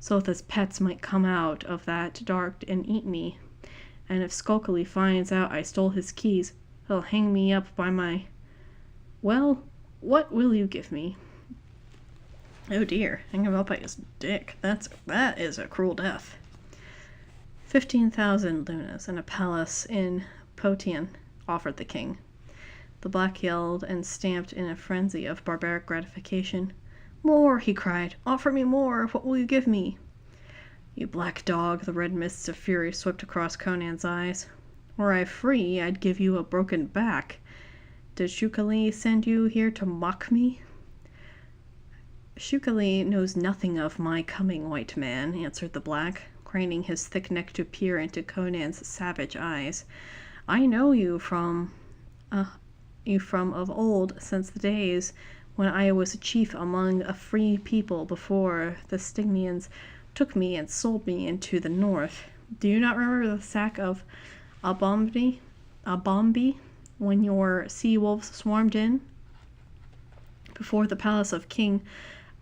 S1: Sotha's pets might come out of that dark and eat me. And if Skulkily finds out I stole his keys, he'll hang me up by my... Well, what will you give me?" "Oh dear, hang him up by his dick. That is a cruel death." 15,000 lunas and a palace in Potian, offered the king. The black yelled and stamped in a frenzy of barbaric gratification. "More!" he cried. "Offer me more! What will you give me?" "You black dog!" The red mists of fury swept across Conan's eyes. "Were I free, I'd give you a broken back. Did Shukali send you here to mock me?" "Shukali knows nothing of my coming, white man," answered the black, craning his thick neck to peer into Conan's savage eyes. "I know you from of old, since the days when I was a chief among a free people before the Stygians took me and sold me into the north. Do you not remember the sack of Abombi, when your sea wolves swarmed in? Before the palace of King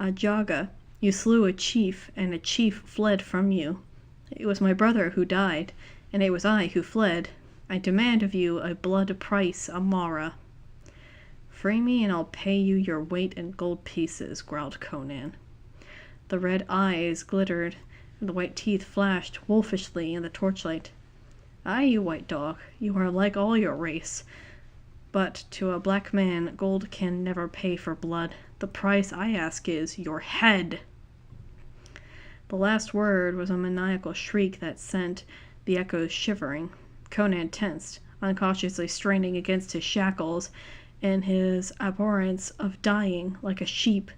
S1: Ajaga, you slew a chief, and a chief fled from you. It was my brother who died, and it was I who fled. I demand of you a blood price, Amara. Free me, and I'll pay you your weight in gold pieces, growled Conan. The red eyes glittered, and the white teeth flashed wolfishly in the torchlight. Aye, you white dog, you are like all your race. But to a black man, gold can never pay for blood. The price I ask is your head. The last word was a maniacal shriek that sent the echoes shivering. Conan tensed, unconsciously straining against his shackles in his abhorrence of dying like a sheep.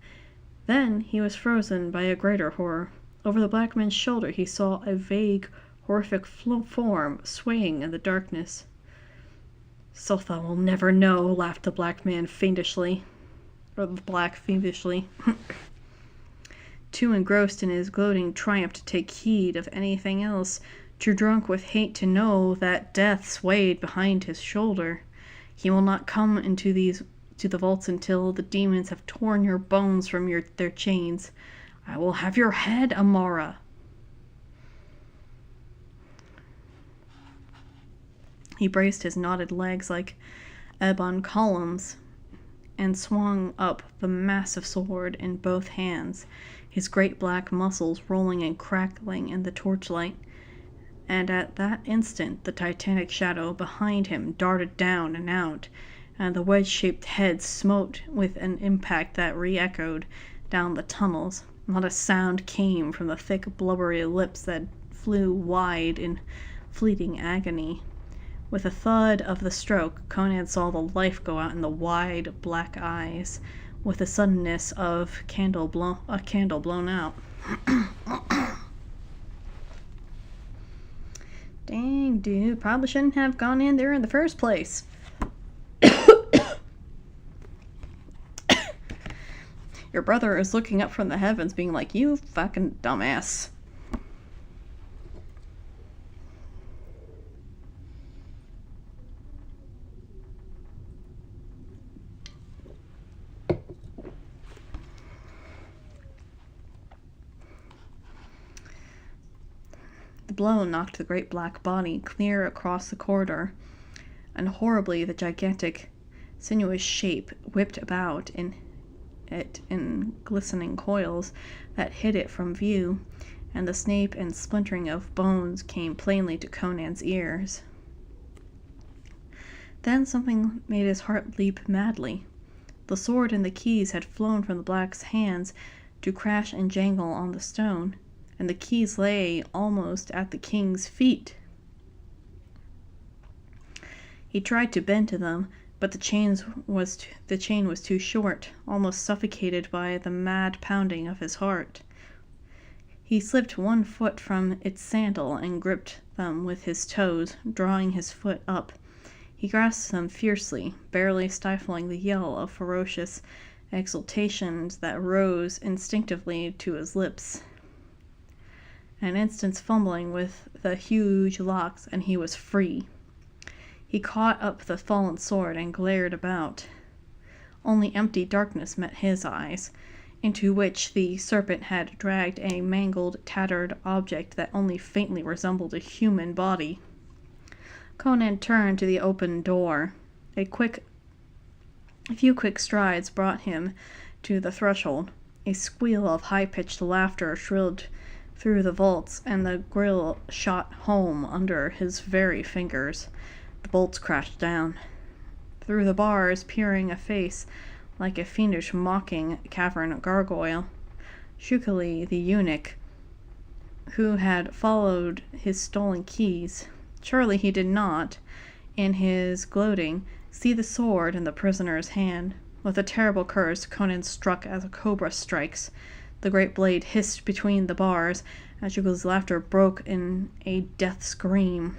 S1: Then he was frozen by a greater horror. Over the black man's shoulder he saw a vague, horrific form swaying in the darkness. So thou will never know, laughed the black man fiendishly. Or the black fiendishly. Too engrossed in his gloating triumph to take heed of anything else, too drunk with hate to know that death swayed behind his shoulder. He will not come into the vaults until the demons have torn your bones from their chains. I will have your head, Amara. He braced his knotted legs like ebon columns and swung up the massive sword in both hands, his great black muscles rolling and crackling in the torchlight. And at that instant the titanic shadow behind him darted down and out, and the wedge-shaped head smote with an impact that re-echoed down the tunnels. Not a sound came from the thick, blubbery lips that flew wide in fleeting agony. With a thud of the stroke, Conan saw the life go out in the wide, black eyes, with the suddenness of a candle blown out. Dang, dude, probably shouldn't have gone in there in the first place. Your brother is looking up from the heavens being like, you fucking dumbass. The blow knocked the great black body clear across the corridor, and horribly the gigantic, sinuous shape whipped about in glistening coils that hid it from view, and the snape and splintering of bones came plainly to Conan's ears. Then something made his heart leap madly. The sword and the keys had flown from the black's hands to crash and jangle on the stone, and the keys lay almost at the king's feet. He tried to bend to them, but the chain was too short, almost suffocated by the mad pounding of his heart. He slipped one foot from its sandal and gripped them with his toes, drawing his foot up. He grasped them fiercely, barely stifling the yell of ferocious exultation that rose instinctively to his lips. An instant's fumbling with the huge locks, and he was free. He caught up the fallen sword and glared about. Only empty darkness met his eyes, into which the serpent had dragged a mangled, tattered object that only faintly resembled a human body. Conan turned to the open door. A few quick strides brought him to the threshold. A squeal of high-pitched laughter shrilled through the vaults, and the grill shot home under his very fingers. The bolts crashed down. Through the bars, peering a face like a fiendish mocking cavern gargoyle, Shukali the eunuch, who had followed his stolen keys. Surely he did not, in his gloating, see the sword in the prisoner's hand. With a terrible curse, Conan struck as a cobra strikes. The great blade hissed between the bars, and Shukali's laughter broke in a death scream.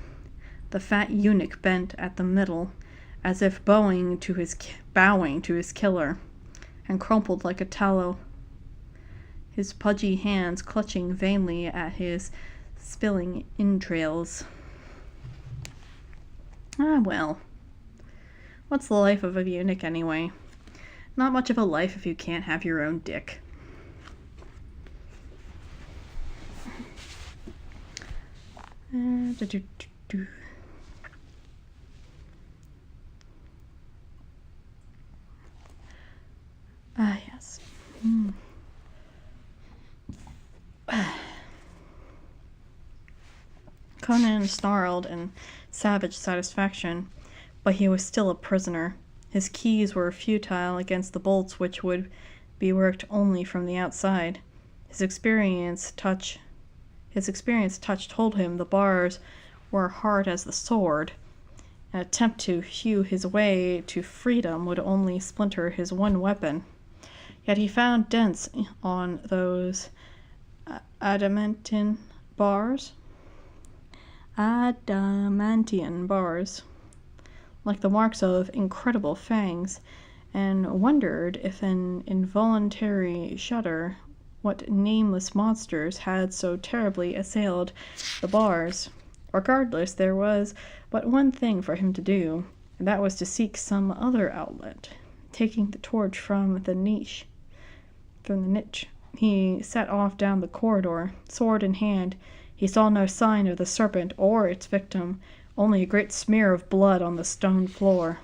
S1: The fat eunuch bent at the middle, as if bowing to his killer, and crumpled like a tallow. his pudgy hands clutching vainly at his spilling entrails. Ah, well. What's the life of a eunuch anyway? Not much of a life if you can't have your own dick. Ah, yes. Conan snarled in savage satisfaction, but he was still a prisoner. His keys were futile against the bolts which would be worked only from the outside. His experience touch told him the bars were hard as the sword. An attempt to hew his way to freedom would only splinter his one weapon. Yet he found dents on those adamantian bars, like the marks of incredible fangs, and wondered if an involuntary shudder what nameless monsters had so terribly assailed the bars. Regardless, there was but one thing for him to do, and that was to seek some other outlet. Taking the torch from the niche, he set off down the corridor, sword in hand. He saw no sign of the serpent or its victim, only a great smear of blood on the stone floor.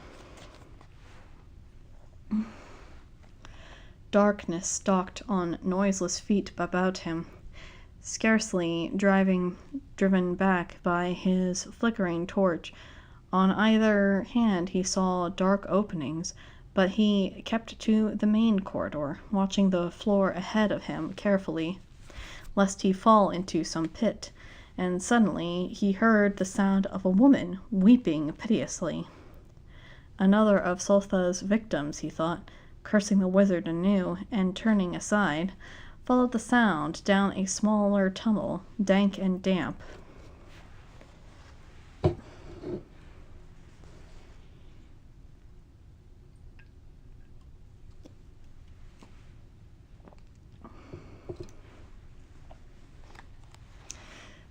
S1: Darkness stalked on noiseless feet about him, scarcely driven back by his flickering torch. On either hand he saw dark openings, but he kept to the main corridor, watching the floor ahead of him carefully, lest he fall into some pit. And suddenly he heard the sound of a woman weeping piteously. Another of Sultha's victims, he thought, cursing the wizard anew, and turning aside, followed the sound down a smaller tunnel, dank and damp.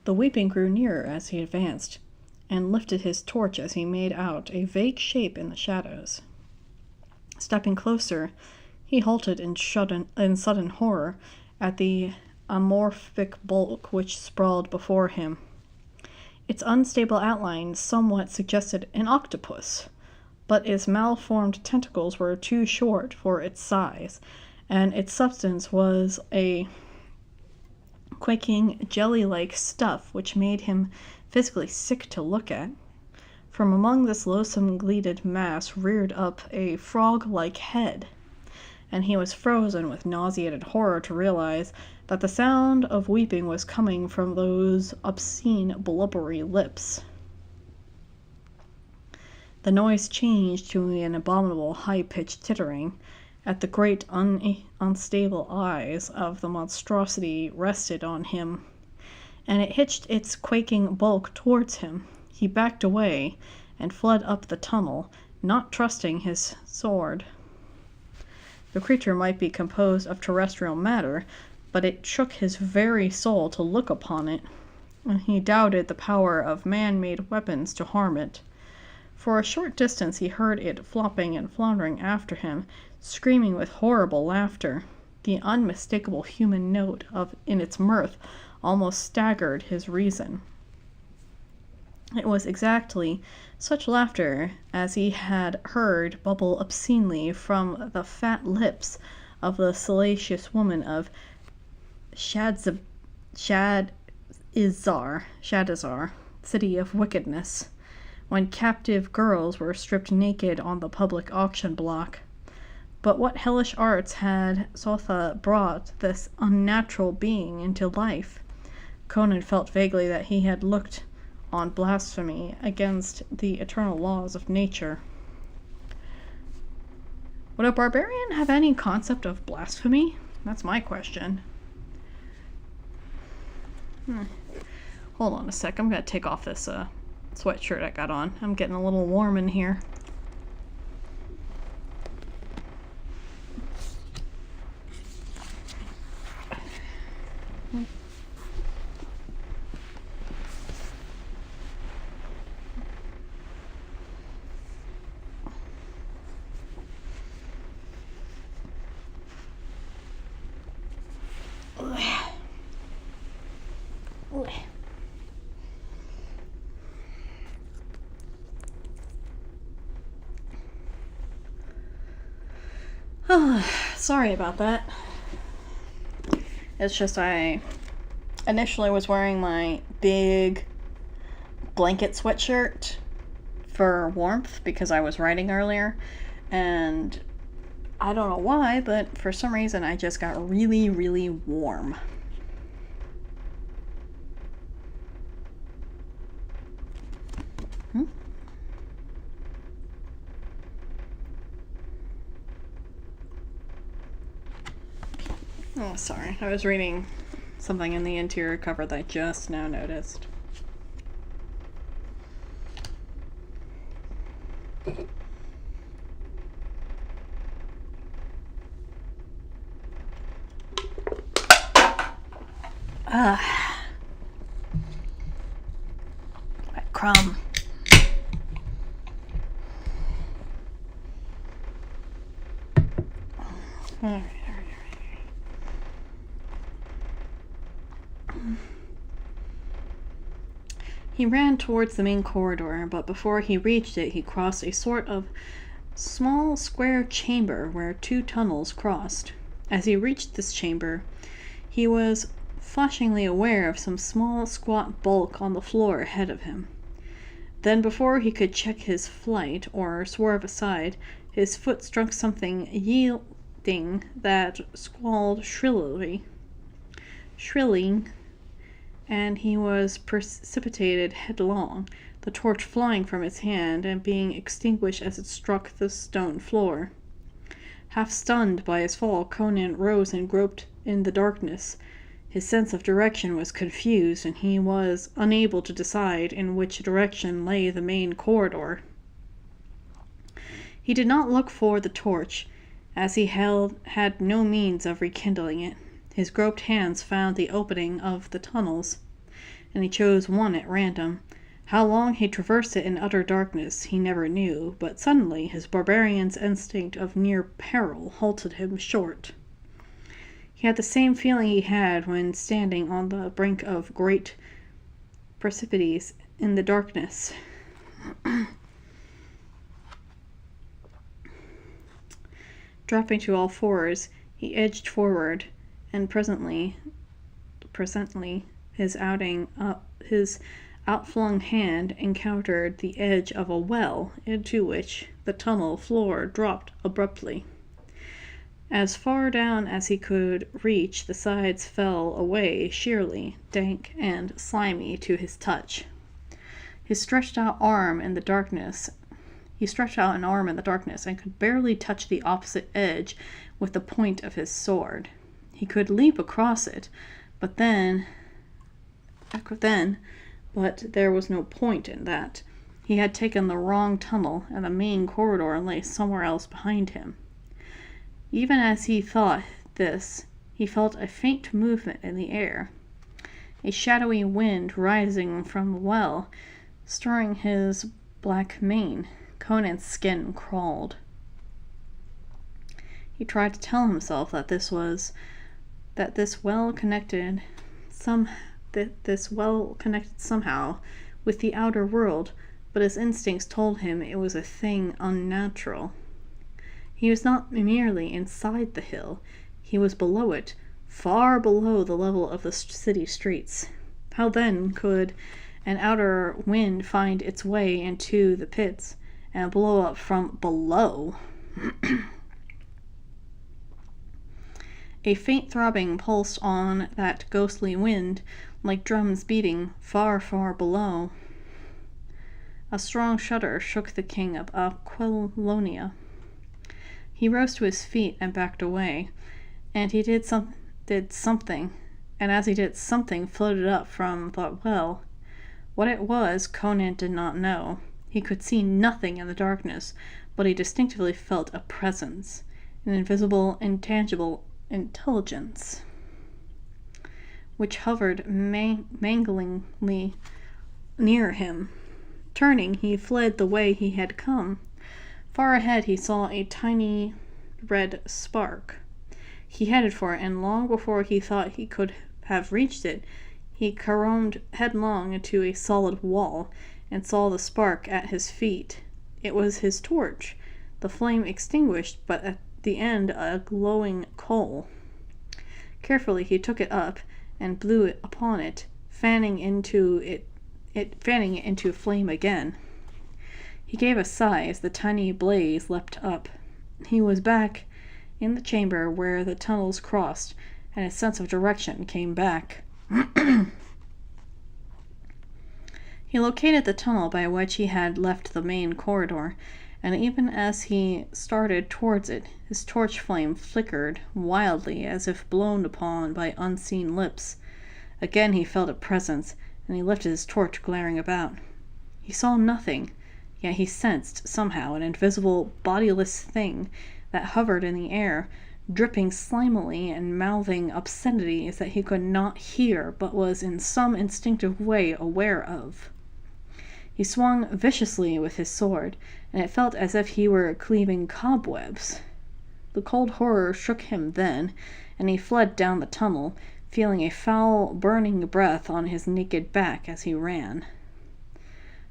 S1: The weeping grew nearer as he advanced, and lifted his torch as he made out a vague shape in the shadows. Stepping closer, he halted in sudden horror at the amorphic bulk which sprawled before him. Its unstable outline somewhat suggested an octopus, but its malformed tentacles were too short for its size, and its substance was a quaking, jelly-like stuff which made him physically sick to look at. From among this loathsome gleeded mass reared up a frog-like head, and he was frozen with nauseated horror to realize that the sound of weeping was coming from those obscene, blubbery lips. The noise changed to an abominable, high-pitched tittering, at the great unstable eyes of the monstrosity rested on him, and it hitched its quaking bulk towards him. He backed away and fled up the tunnel, not trusting his sword. The creature might be composed of terrestrial matter, but it shook his very soul to look upon it, and he doubted the power of man-made weapons to harm it. For a short distance he heard it flopping and floundering after him, screaming with horrible laughter. The unmistakable human note in its mirth almost staggered his reason. It was exactly such laughter as he had heard bubble obscenely from the fat lips of the salacious woman of Shadizar, city of wickedness, when captive girls were stripped naked on the public auction block. But what hellish arts had Sotha brought this unnatural being into life? Conan felt vaguely that he had looked on blasphemy against the eternal laws of nature. Would a barbarian have any concept of blasphemy? That's my question. Hold on a sec. I'm going to take off this sweatshirt I got on. I'm getting a little warm in here. Sorry about that. It's just I initially was wearing my big blanket sweatshirt for warmth because I was writing earlier, and I don't know why, but for some reason I just got really, really warm. Oh, sorry. I was reading something in the interior cover that I just now noticed. That crumb. Alright. He ran towards the main corridor, but before he reached it, he crossed a sort of small square chamber where two tunnels crossed. As he reached this chamber, he was flashingly aware of some small, squat bulk on the floor ahead of him. Then, before he could check his flight or swerve aside, his foot struck something yielding that squalled shrilly, and he was precipitated headlong, the torch flying from his hand and being extinguished as it struck the stone floor. Half stunned by his fall, Conan rose and groped in the darkness. His sense of direction was confused, and he was unable to decide in which direction lay the main corridor. He did not look for the torch, as he had no means of rekindling it. His groped hands found the opening of the tunnels, and he chose one at random. How long he traversed it in utter darkness he never knew, but suddenly his barbarian's instinct of near peril halted him short. He had the same feeling he had when standing on the brink of great precipices in the darkness. Dropping to all fours, he edged forward, and presently his outflung hand encountered the edge of a well into which the tunnel floor dropped abruptly. As far down as he could reach, the sides fell away sheerly, dank and slimy to his touch. He stretched out an arm in the darkness and could barely touch the opposite edge with the point of his sword. He could leap across it, but there was no point in that. He had taken the wrong tunnel, and the main corridor lay somewhere else behind him. Even as he thought this, he felt a faint movement in the air. A shadowy wind rising from the well, stirring his black mane. Conan's skin crawled. He tried to tell himself that this well connected somehow with the outer world, but his instincts told him it was a thing unnatural. He was not merely inside the hill, he was below it, far below the level of the city streets. How then could an outer wind find its way into the pits and blow up from below? A faint throbbing pulsed on that ghostly wind, like drums beating far, far below. A strong shudder shook the king of Aquilonia. He rose to his feet and backed away, and he did something, and as he did, something floated up from the well. What it was, Conan did not know. He could see nothing in the darkness, but he distinctly felt a presence, an invisible, intangible intelligence, which hovered manglingly near him. Turning, he fled the way he had come. Far ahead he saw a tiny red spark. He headed for it, and long before he thought he could have reached it, he caromed headlong into a solid wall, and saw the spark at his feet. It was his torch. The flame extinguished, but the end a glowing coal. Carefully he took it up and blew it upon it, fanning it into flame again. He gave a sigh as the tiny blaze leapt up. He was back in the chamber where the tunnels crossed, and his sense of direction came back. He located the tunnel by which he had left the main corridor, and even as he started towards it, his torch flame flickered wildly as if blown upon by unseen lips. Again he felt a presence, and he lifted his torch, glaring about. He saw nothing, yet he sensed somehow an invisible, bodiless thing that hovered in the air, dripping slimily and mouthing obscenities that he could not hear but was in some instinctive way aware of. He swung viciously with his sword, and it felt as if he were cleaving cobwebs. The cold horror shook him then, and he fled down the tunnel, feeling a foul, burning breath on his naked back as he ran.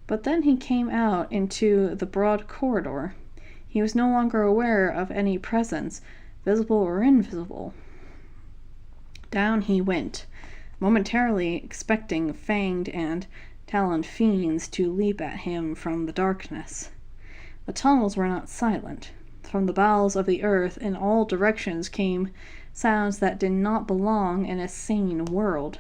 S1: But then he came out into the broad corridor. He was no longer aware of any presence, visible or invisible. Down he went, momentarily expecting fanged and taloned fiends to leap at him from the darkness. The tunnels were not silent. From the bowels of the earth in all directions came sounds that did not belong in a sane world.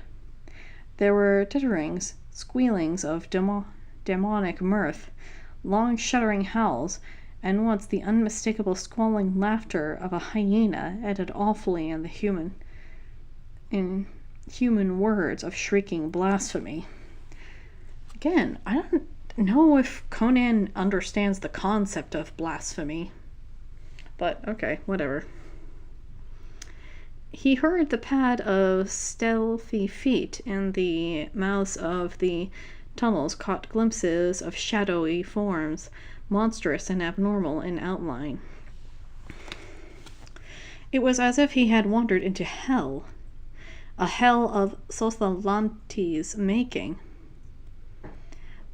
S1: There were titterings, squealings of demonic mirth, long shuddering howls, and once the unmistakable squalling laughter of a hyena ended awfully in human words of shrieking blasphemy. Again, I don't know if Conan understands the concept of blasphemy, but okay, whatever. He heard the pad of stealthy feet in the mouths of the tunnels, caught glimpses of shadowy forms, monstrous and abnormal in outline. It was as if he had wandered into hell, a hell of Sosalante's making.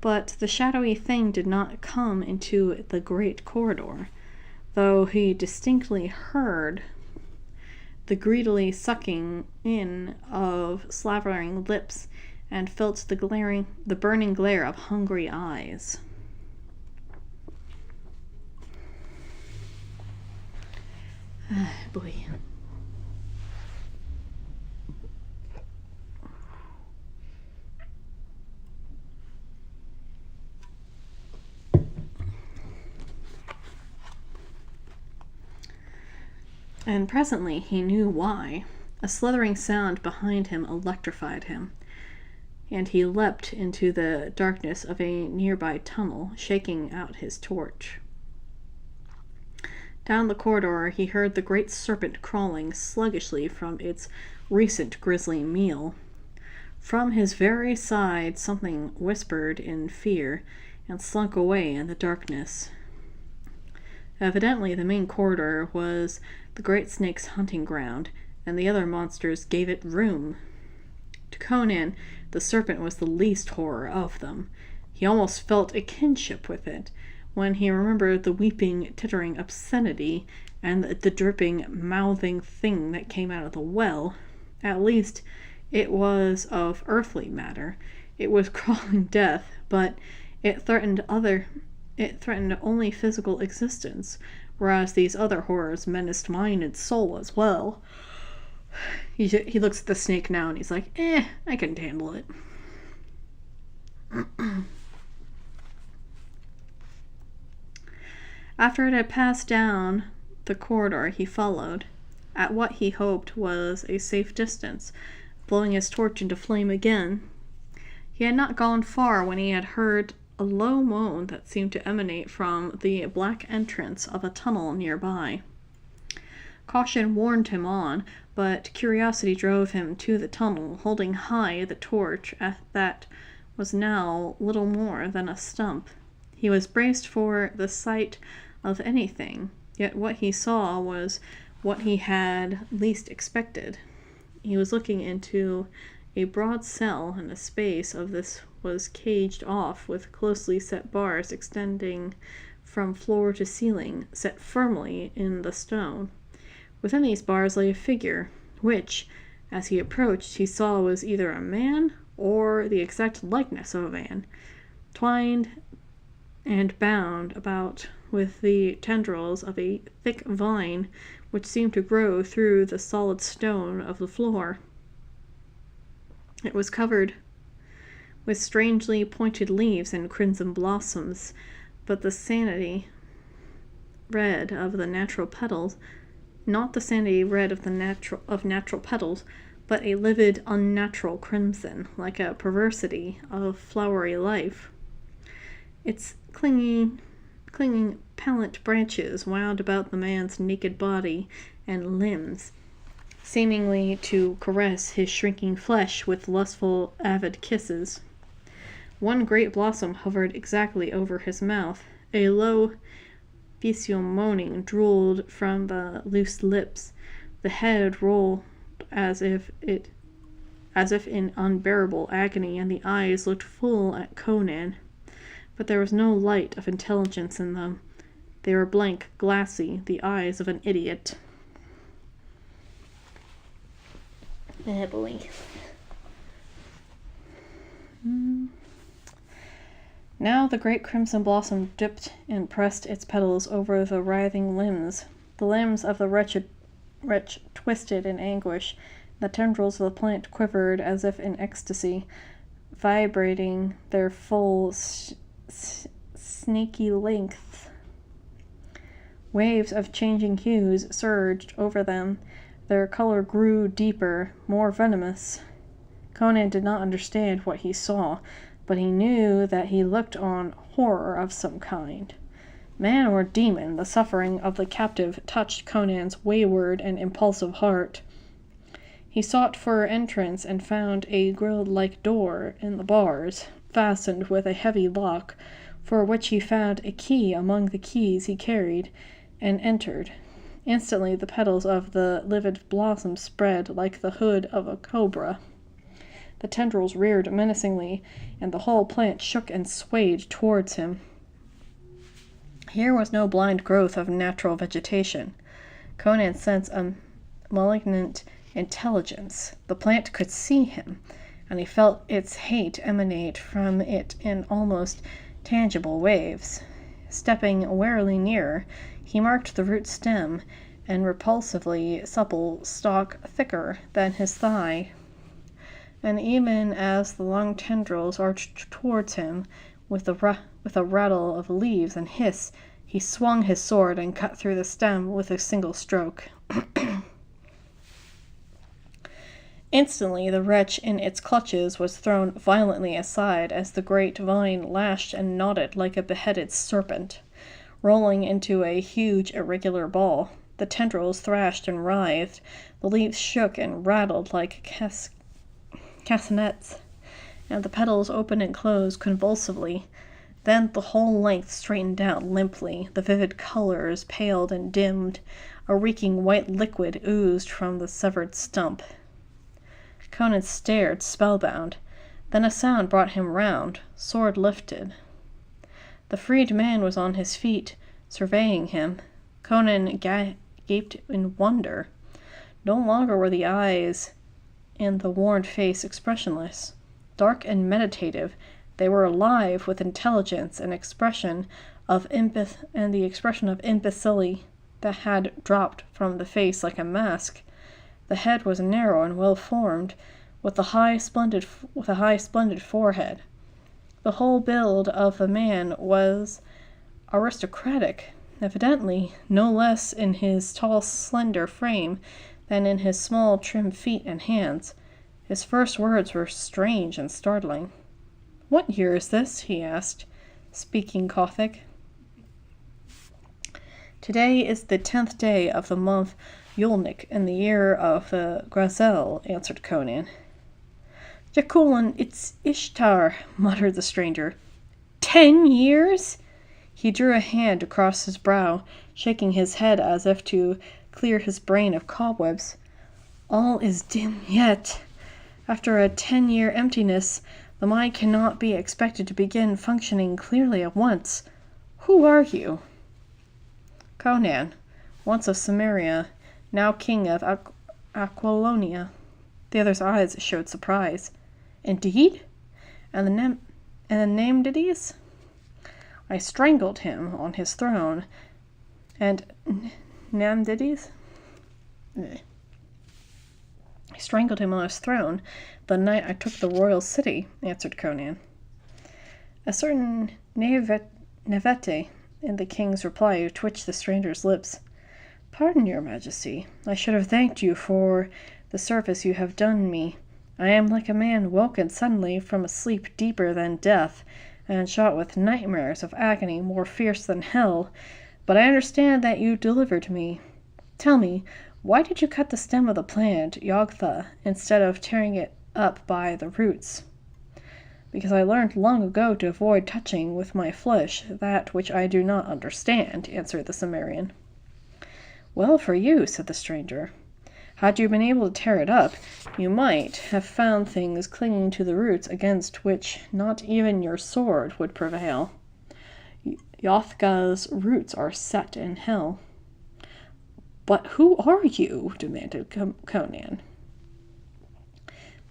S1: But the shadowy thing did not come into the great corridor, though he distinctly heard the greedily sucking in of slavering lips and felt the burning glare of hungry eyes. Boy. And presently he knew why. A slithering sound behind him electrified him, and he leapt into the darkness of a nearby tunnel, shaking out his torch. Down the corridor he heard the great serpent crawling sluggishly from its recent grisly meal. From his very side something whispered in fear and slunk away in the darkness. Evidently the main corridor was the great snake's hunting ground, and the other monsters gave it room. To Conan, the serpent was the least horror of them. He almost felt a kinship with it, when he remembered the weeping, tittering obscenity and the dripping, mouthing thing that came out of the well. At least it was of earthly matter. It was crawling death, but it threatened only physical existence, whereas these other horrors menaced mind and soul as well. He looks at the snake now and he's like, I can handle it. After it had passed down the corridor, he followed, at what he hoped was a safe distance, blowing his torch into flame again. He had not gone far when he had heard a low moan that seemed to emanate from the black entrance of a tunnel nearby. Caution warned him on, but curiosity drove him to the tunnel, holding high the torch that was now little more than a stump. He was braced for the sight of anything, yet what he saw was what he had least expected. He was looking into a broad cell, and the space of this was caged off with closely set bars extending from floor to ceiling, set firmly in the stone. Within these bars lay a figure, which, as he approached, he saw was either a man or the exact likeness of a man, twined and bound about with the tendrils of a thick vine which seemed to grow through the solid stone of the floor. It was covered with strangely pointed leaves and crimson blossoms, but the sandy red of the natural petals, not the sandy red of natural petals, but a livid, unnatural crimson, like a perversity of flowery life. Its clinging pallid branches wound about the man's naked body and limbs, seemingly to caress his shrinking flesh with lustful, avid kisses. One great blossom hovered exactly over his mouth. A low, bestial moaning drooled from the loose lips. The head rolled as if in unbearable agony, and the eyes looked full at Conan. But there was no light of intelligence in them. They were blank, glassy, the eyes of an idiot.
S2: Oh boy.
S1: Now the great crimson blossom dipped and pressed its petals over the writhing limbs. The limbs of the wretch twisted in anguish. The tendrils of the plant quivered as if in ecstasy, vibrating their full, snaky length. Waves of changing hues surged over them. Their color grew deeper, more venomous. Conan did not understand what he saw, but he knew that he looked on horror of some kind. Man or demon, the suffering of the captive touched Conan's wayward and impulsive heart. He sought for entrance and found a grille-like door in the bars, fastened with a heavy lock, for which he found a key among the keys he carried, and entered. Instantly the petals of the livid blossom spread like the hood of a cobra. The tendrils reared menacingly, and the whole plant shook and swayed towards him. Here was no blind growth of natural vegetation. Conan sensed a malignant intelligence. The plant could see him, and he felt its hate emanate from it in almost tangible waves. Stepping warily nearer, he marked the root stem and repulsively supple stalk thicker than his thigh. And even as the long tendrils arched towards him with a rattle of leaves and hiss, he swung his sword and cut through the stem with a single stroke. Instantly the wretch in its clutches was thrown violently aside as the great vine lashed and knotted like a beheaded serpent, rolling into a huge irregular ball. The tendrils thrashed and writhed, the leaves shook and rattled like castanets, and the petals opened and closed convulsively. Then the whole length straightened out limply, the vivid colors paled and dimmed, a reeking white liquid oozed from the severed stump. Conan stared, spellbound. Then a sound brought him round, sword lifted. The freed man was on his feet, surveying him. Conan gaped in wonder. No longer were the eyes in the worn face expressionless. Dark and meditative, they were alive with intelligence and the expression of imbecility that had dropped from the face like a mask. The head was narrow and well-formed, with a high, splendid forehead. The whole build of the man was aristocratic, evidently no less in his tall, slender frame than in his small, trim feet and hands. His first words were strange and startling. "What year is this?" he asked, speaking Gothic. "Today is the 10th day of the month Yulnik in the year of the Gazelle," answered Conan. "Jaculin, it's Ishtar," muttered the stranger. 10 years? He drew a hand across his brow, shaking his head as if to clear his brain of cobwebs. "All is dim yet. After a 10-year emptiness, the mind cannot be expected to begin functioning clearly at once. Who are you? Conan, once of Samaria, now king of Aquilonia. The other's eyes showed surprise. Indeed? And the Namdides? I strangled him on his throne. And Namdides? I strangled him on his throne the night I took the royal city, answered Conan. A certain Nevete, in the king's reply, twitched the stranger's lips. Pardon, your majesty. I should have thanked you for the service you have done me. I am like a man woken suddenly from a sleep deeper than death, and shot with nightmares of agony more fierce than hell, but I understand that you delivered me. Tell me, why did you cut the stem of the plant, Yogtha, instead of tearing it up by the roots? Because I learned long ago to avoid touching with my flesh that which I do not understand, answered the Cimmerian. Well for you, said the stranger. Had you been able to tear it up, you might have found things clinging to the roots against which not even your sword would prevail. Yothga's roots are set in hell. But who are you? Demanded Conan.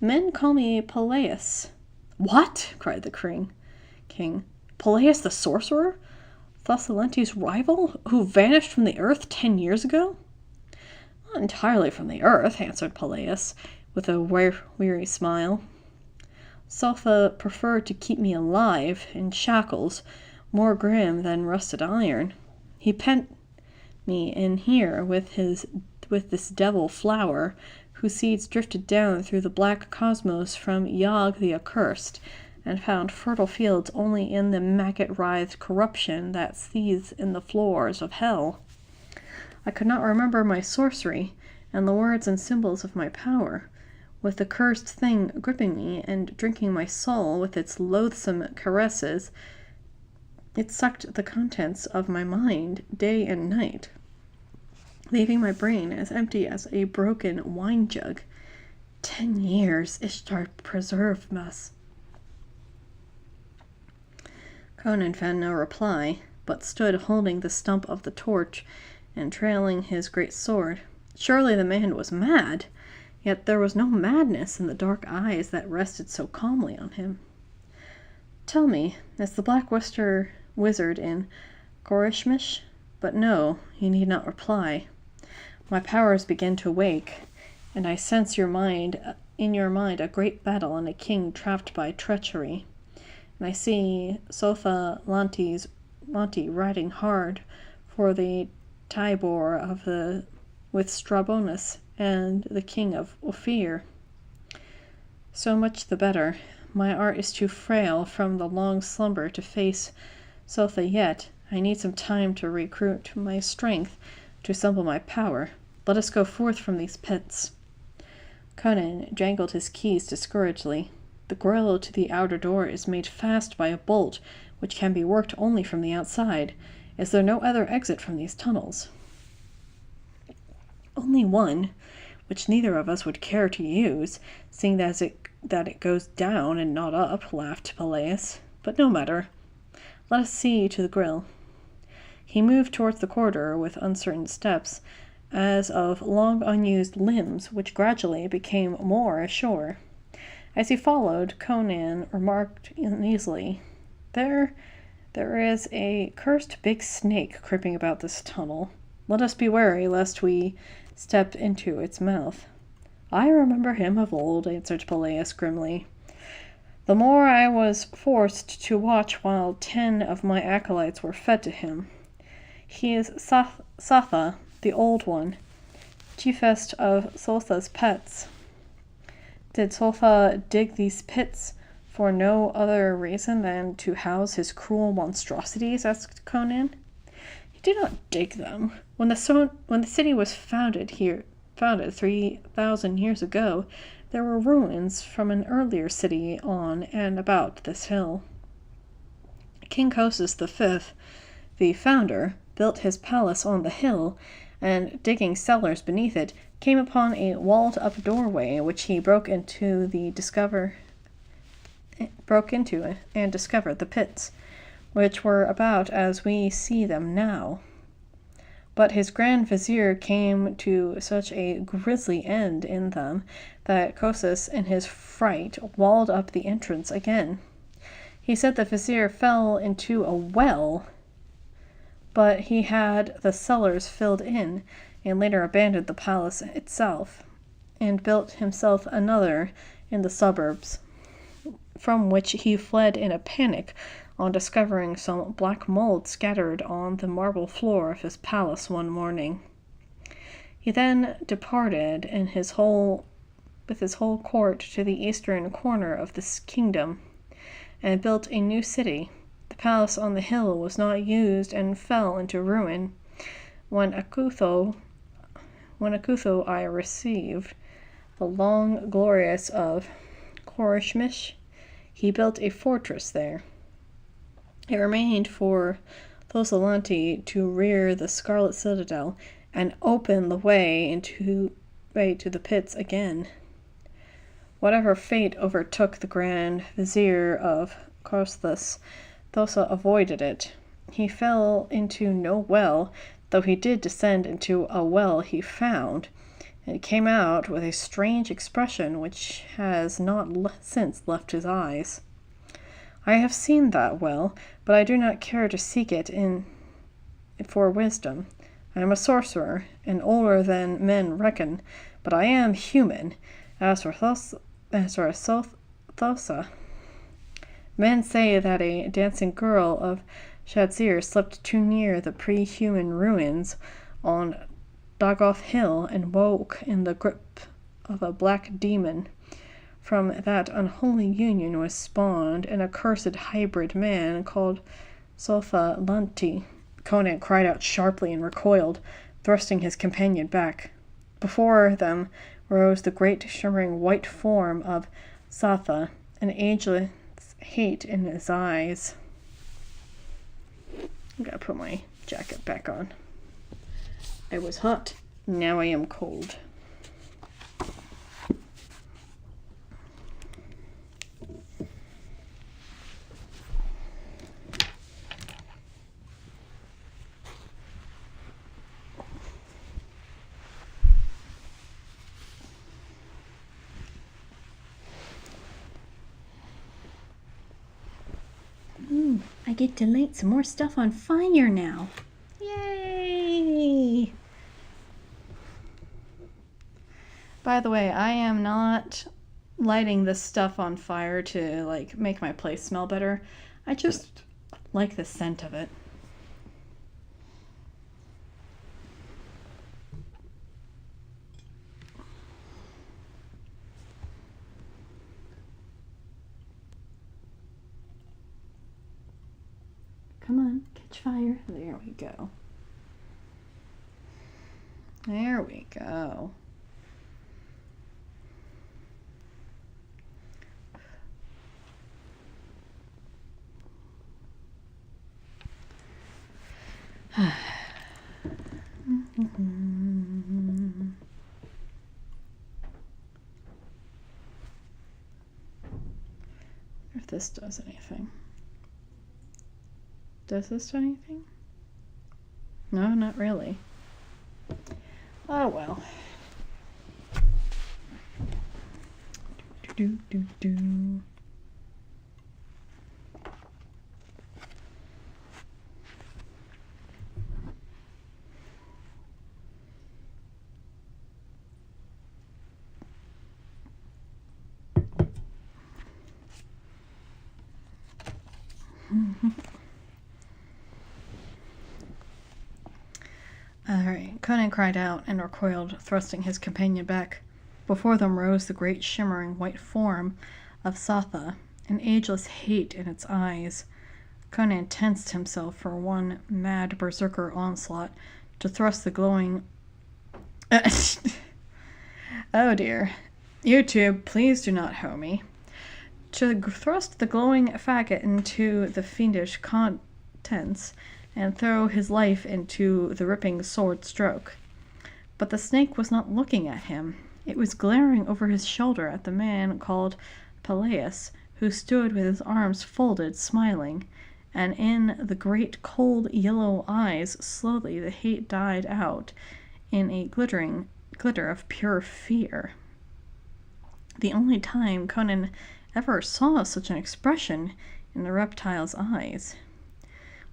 S1: Men call me Peleus. What? Cried the king. Peleus the sorcerer? Thessalonti's rival, who vanished from the earth 10 years ago? Not entirely from the earth, answered Peleus, with a weary smile. Sotha preferred to keep me alive in shackles more grim than rusted iron. He pent me in here with this devil flower, whose seeds drifted down through the black cosmos from Yog the Accursed, and found fertile fields only in the maggot-writhed corruption that seethes in the floors of hell. I could not remember my sorcery, and the words and symbols of my power, with the cursed thing gripping me and drinking my soul with its loathsome caresses. It sucked the contents of my mind day and night, leaving my brain as empty as a broken wine jug. 10 years Ishtar preserved us. Conan found no reply, but stood holding the stump of the torch and trailing his great sword. Surely the man was mad, yet there was no madness in the dark eyes that rested so calmly on him. Tell me, is the Black Wizard in Gorishmish? But no, you need not reply. My powers begin to wake, and I sense in your mind a great battle and a king trapped by treachery. And I see Sotha Lanti riding hard for the Tibor with Strabonus and the king of Ophir. So much the better. My art is too frail from the long slumber to face Sotha yet. I need some time to recruit my strength, to assemble my power. Let us go forth from these pits. Conan jangled his keys discouragedly. The grille to the outer door is made fast by a bolt which can be worked only from the outside. Is there no other exit from these tunnels? Only one, which neither of us would care to use, seeing that it goes down and not up, laughed Peleus. But no matter. Let us see to the grille. He moved towards the corridor with uncertain steps, as of long unused limbs, which gradually became more assured. As he followed, Conan remarked uneasily, There is a cursed big snake creeping about this tunnel. Let us be wary lest we step into its mouth. I remember him of old, answered Peleus grimly. The more I was forced to watch while 10 of my acolytes were fed to him. He is Satha, the Old One, chiefest of Sotha's pets. Did Sotha dig these pits for no other reason than to house his cruel monstrosities? Asked Conan. He did not dig them. When the city was founded 3,000 years ago, there were ruins from an earlier city on and about this hill. King Khosus V, the founder, built his palace on the hill, and digging cellars beneath it, came upon a walled-up doorway which he broke into and discovered the pits, which were about as we see them now. But his Grand Vizier came to such a grisly end in them that Croesus, in his fright, walled up the entrance again. He said the Vizier fell into a well, but he had the cellars filled in, and later abandoned the palace itself, and built himself another in the suburbs, from which he fled in a panic on discovering some black mold scattered on the marble floor of his palace one morning. He then departed with his whole court to the eastern corner of this kingdom, and built a new city. The palace on the hill was not used and fell into ruin. When Acutho I received the long glorious of Korishmish, he built a fortress there. It remained for Thosalanti to rear the Scarlet Citadel and open the way to the pits again. Whatever fate overtook the Grand Vizier of Kosthus, Thosa avoided it. He fell into no well, though he did descend into a well he found, and came out with a strange expression which has not since left his eyes. I have seen that well, but I do not care to seek it for wisdom. I am a sorcerer, and older than men reckon, but I am human. As for Thosa, men say that a dancing girl of Shadzir slipped too near the pre-human ruins on Dagoth Hill and woke in the grip of a black demon. From that unholy union was spawned an accursed hybrid man called Thosalanti. Conan cried out sharply and recoiled, thrusting his companion back. Before them rose the great shimmering white form of Satha, an ageless hate in his eyes. I gotta put my jacket back on. I was hot, now I am cold.
S2: I get to light some more stuff on fire now.
S1: Yay! By the way, I am not lighting this stuff on fire to make my place smell better. I just like the scent of it.
S2: Come on, catch fire.
S1: There we go. There we go. If this does anything. Does this do anything? No, not really. Oh well. Do do do do. Alright, Conan cried out and recoiled, thrusting his companion back. Before them rose the great shimmering white form of Satha, an ageless hate in its eyes. Conan tensed himself for one mad berserker onslaught to thrust the glowing... Oh dear. YouTube, please do not hoe me. To thrust the glowing faggot into the fiendish contents and throw his life into the ripping sword stroke. But the snake was not looking at him. It was glaring over his shoulder at the man called Peleus, who stood with his arms folded, smiling, and in the great cold yellow eyes slowly the hate died out in a glitter of pure fear. The only time Conan ever saw such an expression in the reptile's eyes.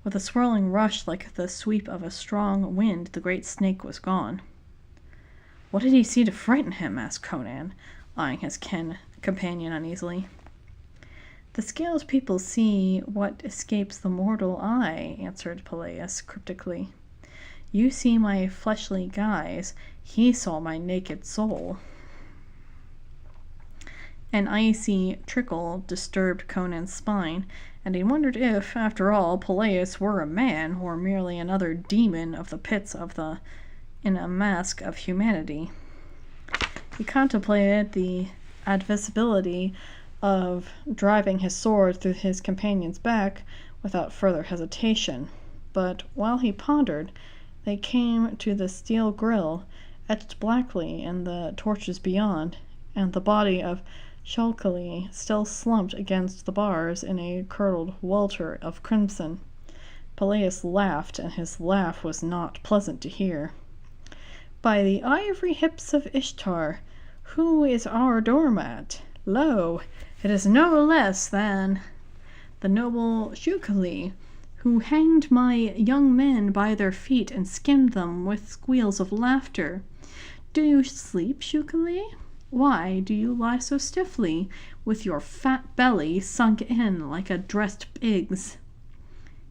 S1: With a swirling rush like the sweep of a strong wind, the great snake was gone. "What did he see to frighten him?" asked Conan, eyeing his companion uneasily. "The Scales people see what escapes the mortal eye," answered Peleus cryptically. "You see my fleshly guise, he saw my naked soul." An icy trickle disturbed Conan's spine, and he wondered if, after all, Peleus were a man, or merely another demon of the pits in a mask of humanity. He contemplated the advisability of driving his sword through his companion's back without further hesitation, but while he pondered, they came to the steel grille, etched blackly in the torches beyond, and the body of Shulkily still slumped against the bars in a curdled welter of crimson. Peleus laughed, and his laugh was not pleasant to hear. "By the ivory hips of Ishtar, who is our doormat? Lo, it is no less than the noble Shukali, who hanged my young men by their feet and skinned them with squeals of laughter. Do you sleep, Shukali? Why do you lie so stiffly, with your fat belly sunk in like a dressed pig's?"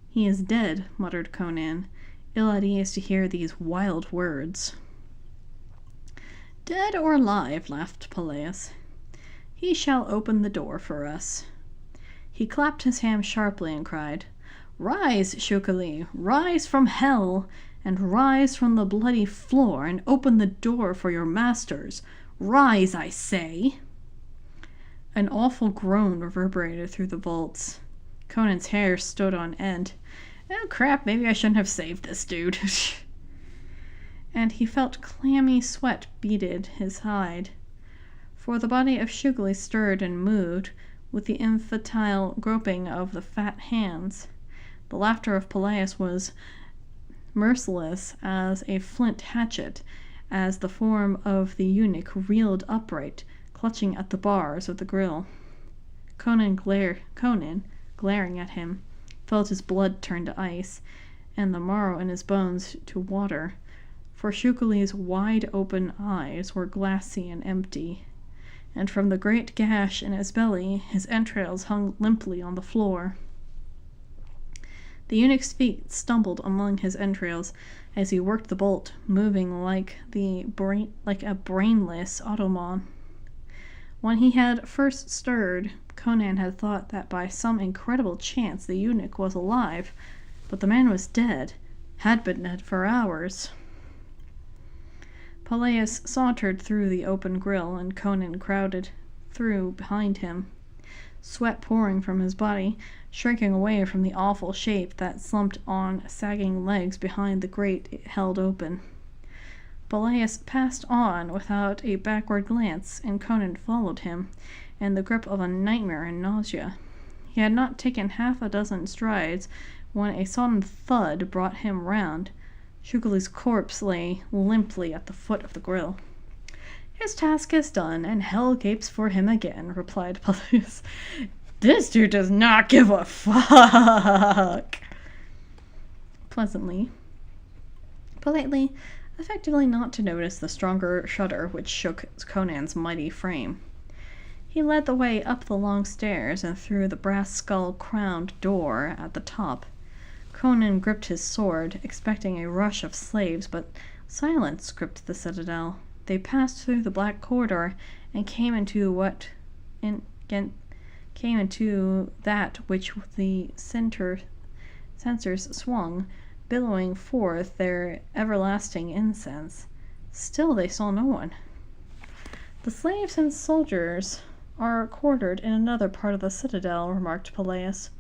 S1: "He is dead," muttered Conan, ill at ease to hear these wild words. "Dead or alive," laughed Peleus, "he shall open the door for us." He clapped his hands sharply and cried, "Rise, Shukali, rise from hell, and rise from the bloody floor, and open the door for your masters. Rise, I say!" An awful groan reverberated through the vaults. Conan's hair stood on end. "Oh crap, maybe I shouldn't have saved this dude." And he felt clammy sweat beaded his hide. For the body of Shukali stirred and moved with the infantile groping of the fat hands. The laughter of Peleus was merciless as a flint hatchet, as the form of the eunuch reeled upright, clutching at the bars of the grille. Conan, glaring at him, felt his blood turn to ice, and the marrow in his bones to water, for Shukali's wide-open eyes were glassy and empty, and from the great gash in his belly his entrails hung limply on the floor. The eunuch's feet stumbled among his entrails as he worked the bolt, moving like a brainless automaton. When he had first stirred, Conan had thought that by some incredible chance the eunuch was alive, but the man was dead, had been dead for hours. Peleus sauntered through the open grille, and Conan crowded through behind him, sweat pouring from his body, shrinking away from the awful shape that slumped on sagging legs behind the grate it held open. Peleus passed on without a backward glance, and Conan followed him, in the grip of a nightmare and nausea. He had not taken half a dozen strides when a sudden thud brought him round. Shukali's corpse lay limply at the foot of the grille. "His task is done, and hell gapes for him again," replied Peleus. "This dude does not give a fuck." Politely, effectively not to notice the stronger shudder which shook Conan's mighty frame. He led the way up the long stairs and through the brass skull-crowned door at the top. Conan gripped his sword, expecting a rush of slaves, but silence gripped the citadel. They passed through the black corridor and came into that which the censers swung, billowing forth their everlasting incense. Still they saw no one. "The slaves and soldiers are quartered in another part of the citadel," remarked Peleus.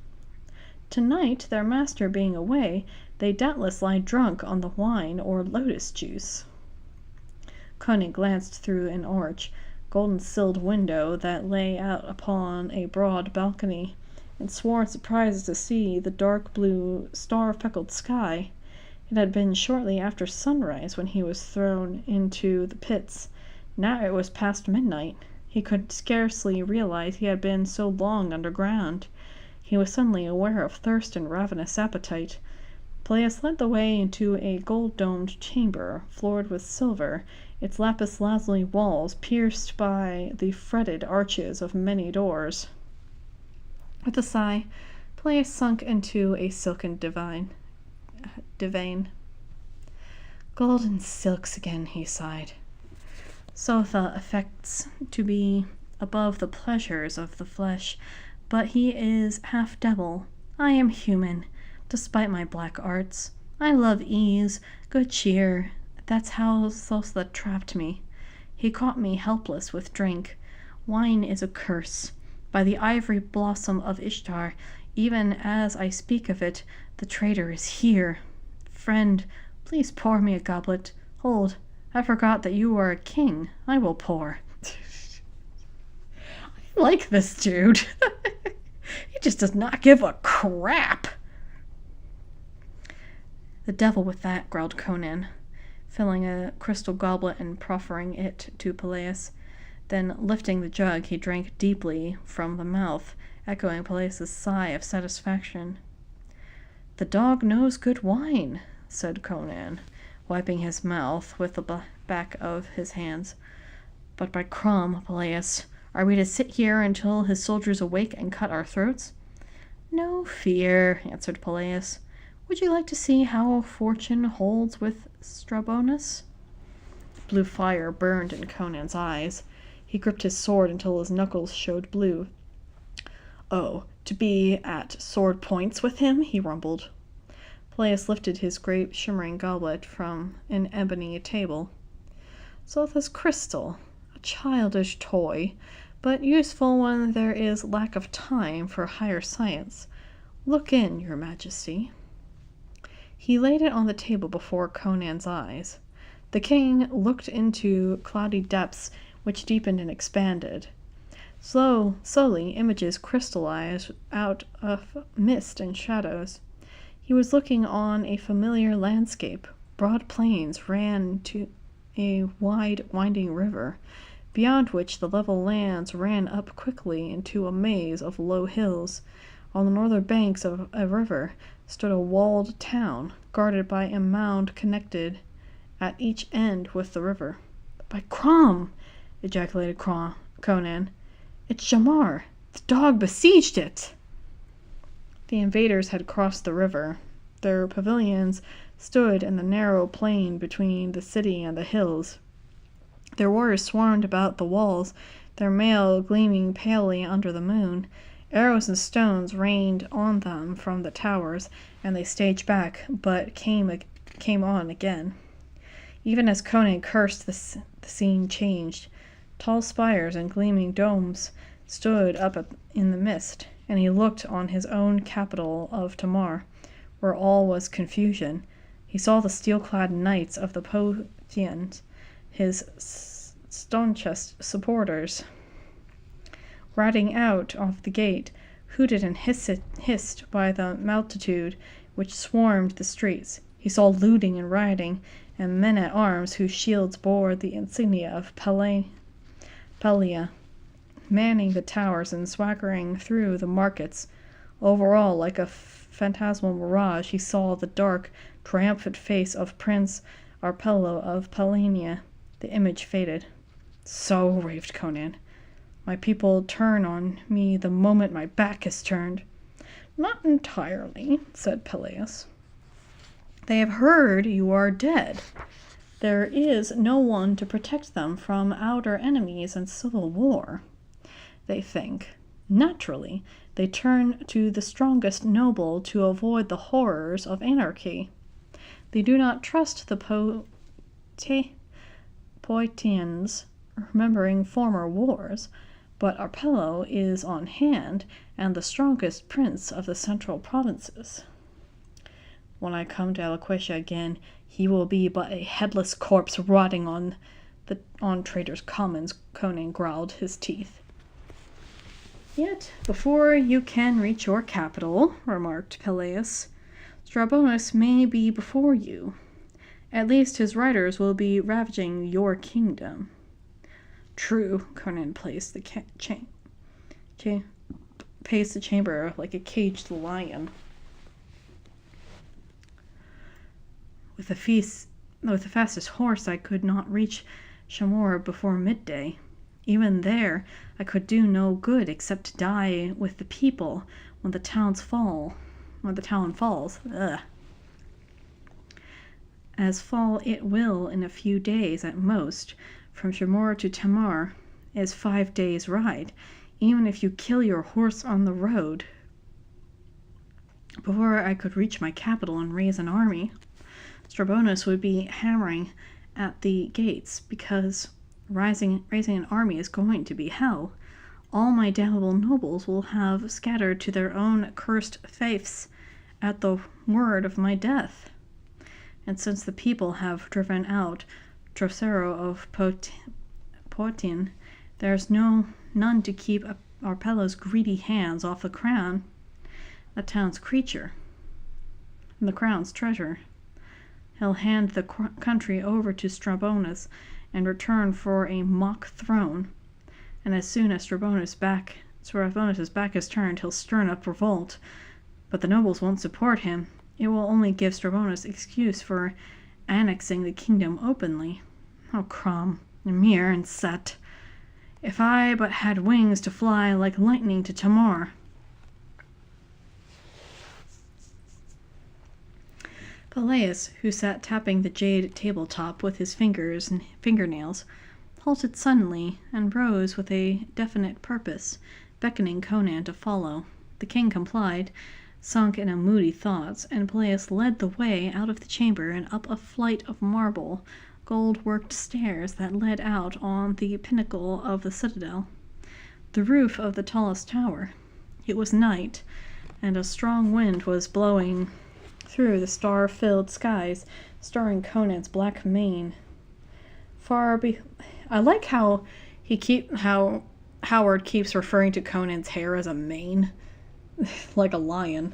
S1: "Tonight, their master being away, they doubtless lie drunk on the wine or lotus juice." Conan glanced through an arch, golden-silled window that lay out upon a broad balcony, and swore in surprise to see the dark blue, star-feckled sky. It had been shortly after sunrise when he was thrown into the pits. Now it was past midnight. He could scarcely realize he had been so long underground. He was suddenly aware of thirst and ravenous appetite. Peleus led the way into a gold-domed chamber, floored with silver, its lapis lazuli walls pierced by the fretted arches of many doors. With a sigh, Peleus sunk into a silken divan. Golden silks again, he sighed. So the effects to be above the pleasures of the flesh, but he is half devil. I am human, despite my black arts. I love ease, good cheer. That's how Thotha trapped me. He caught me helpless with drink. Wine is a curse. By the ivory blossom of Ishtar, even as I speak of it, the traitor is here. Friend, please pour me a goblet. Hold, I forgot that you are a king. I will pour. I like this dude. He just does not give a crap. The devil with that, growled Conan, filling a crystal goblet and proffering it to Peleus. Then, lifting the jug, he drank deeply from the mouth, echoing Peleus' sigh of satisfaction. The dog knows good wine, said Conan, wiping his mouth with the back of his hands. But by Crom, Peleus, are we to sit here until his soldiers awake and cut our throats? No fear, answered Peleus. Would you like to see how fortune holds with Strabonus? Blue fire burned in Conan's eyes. He gripped his sword until his knuckles showed blue. Oh, to be at sword points with him, he rumbled. Peleus lifted his great shimmering goblet from an ebony table. Thotha's crystal, a childish toy, but useful when there is lack of time for higher science. Look in, your majesty. He laid it on the table before Conan's eyes. The king looked into cloudy depths which deepened and expanded. Slowly, images crystallized out of mist and shadows. He was looking on a familiar landscape. Broad plains ran to a wide, winding river, beyond which the level lands ran up quickly into a maze of low hills. On the northern banks of a river stood a walled town, guarded by a mound connected at each end with the river. By Crom! Ejaculated Conan. It's Shamar! The dog besieged it! The invaders had crossed the river. Their pavilions stood in the narrow plain between the city and the hills. Their warriors swarmed about the walls, their mail gleaming palely under the moon. Arrows and stones rained on them from the towers, and they staged back, but came on again. Even as Conan cursed, the scene changed. Tall spires and gleaming domes stood up in the mist, and he looked on his own capital of Tamar, where all was confusion. He saw the steel-clad knights of the Pothians, his staunchest supporters, riding out of the gate, hooted and hissed by the multitude which swarmed the streets. He saw looting and rioting, and men-at-arms whose shields bore the insignia of Pelia, manning the towers and swaggering through the markets. Overall, like a phantasmal mirage, he saw the dark, triumphant face of Prince Arpello of Pallania. The image faded. So, raved Conan, my people turn on me the moment my back is turned. Not entirely, said Peleus. They have heard you are dead. There is no one to protect them from outer enemies and civil war. They think. Naturally, they turn to the strongest noble to avoid the horrors of anarchy. They do not trust the Pothians, remembering former wars, but Arpello is on hand, and the strongest prince of the central provinces. When I come to Aloquatia again, he will be but a headless corpse rotting on Traitors' Commons, Conan growled his teeth. Yet, before you can reach your capital, remarked Peleus, Strabonus may be before you. At least his riders will be ravaging your kingdom. True, Conan paced the chamber like a caged lion. With the fastest horse, I could not reach Shamor before midday. Even there, I could do no good except die with the people when the town falls. Ugh. As fall it will in a few days at most. From Shamor to Tamar is 5 days' ride, even if you kill your horse on the road. Before I could reach my capital and raise an army, Strabonus would be hammering at the gates, because raising an army is going to be hell. All my damnable nobles will have scattered to their own cursed faiths at the word of my death. And since the people have driven out Drosero of Poitin, there's none to keep Arpello's greedy hands off the crown, the town's creature, and the crown's treasure. He'll hand the country over to Strabonus in return for a mock throne, and as soon as Strabonus' back is turned, he'll stir up revolt. But the nobles won't support him. It will only give Strabonus excuse for annexing the kingdom openly. Oh, Crom, Ymir, and Set, if I but had wings to fly like lightning to Tamar. Peleus, who sat tapping the jade tabletop with his fingers and fingernails, halted suddenly and rose with a definite purpose, beckoning Conan to follow. The king complied, sunk in a moody thoughts, and Peleus led the way out of the chamber and up a flight of marble, gold-worked stairs that led out on the pinnacle of the citadel, the roof of the tallest tower. It was night, and a strong wind was blowing through the star-filled skies, stirring Conan's black mane. I like how Howard keeps referring to Conan's hair as a mane, like a lion.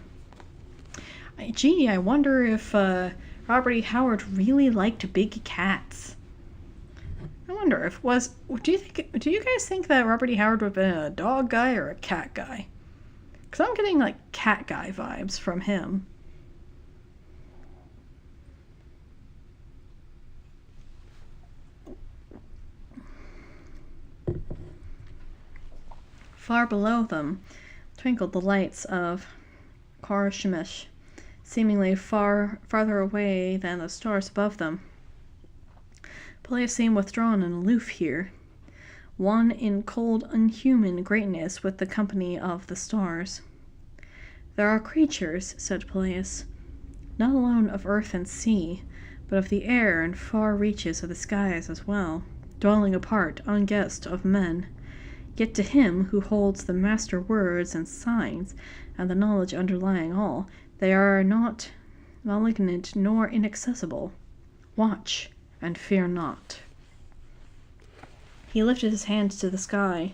S1: Gee, I wonder if Robert E. Howard really liked big cats. I wonder if do you guys think that Robert E. Howard would have been a dog guy or a cat guy? Because I'm getting like cat guy vibes from him. Far below them twinkled the lights of Karshemish, seemingly farther away than the stars above them. Peleus seemed withdrawn and aloof here, one in cold, unhuman greatness with the company of the stars. There are creatures, said Peleus, not alone of earth and sea, but of the air and far reaches of the skies as well, dwelling apart, unguessed of men. Yet to him who holds the master words and signs and the knowledge underlying all, they are not malignant nor inaccessible. Watch and fear not. He lifted his hands to the sky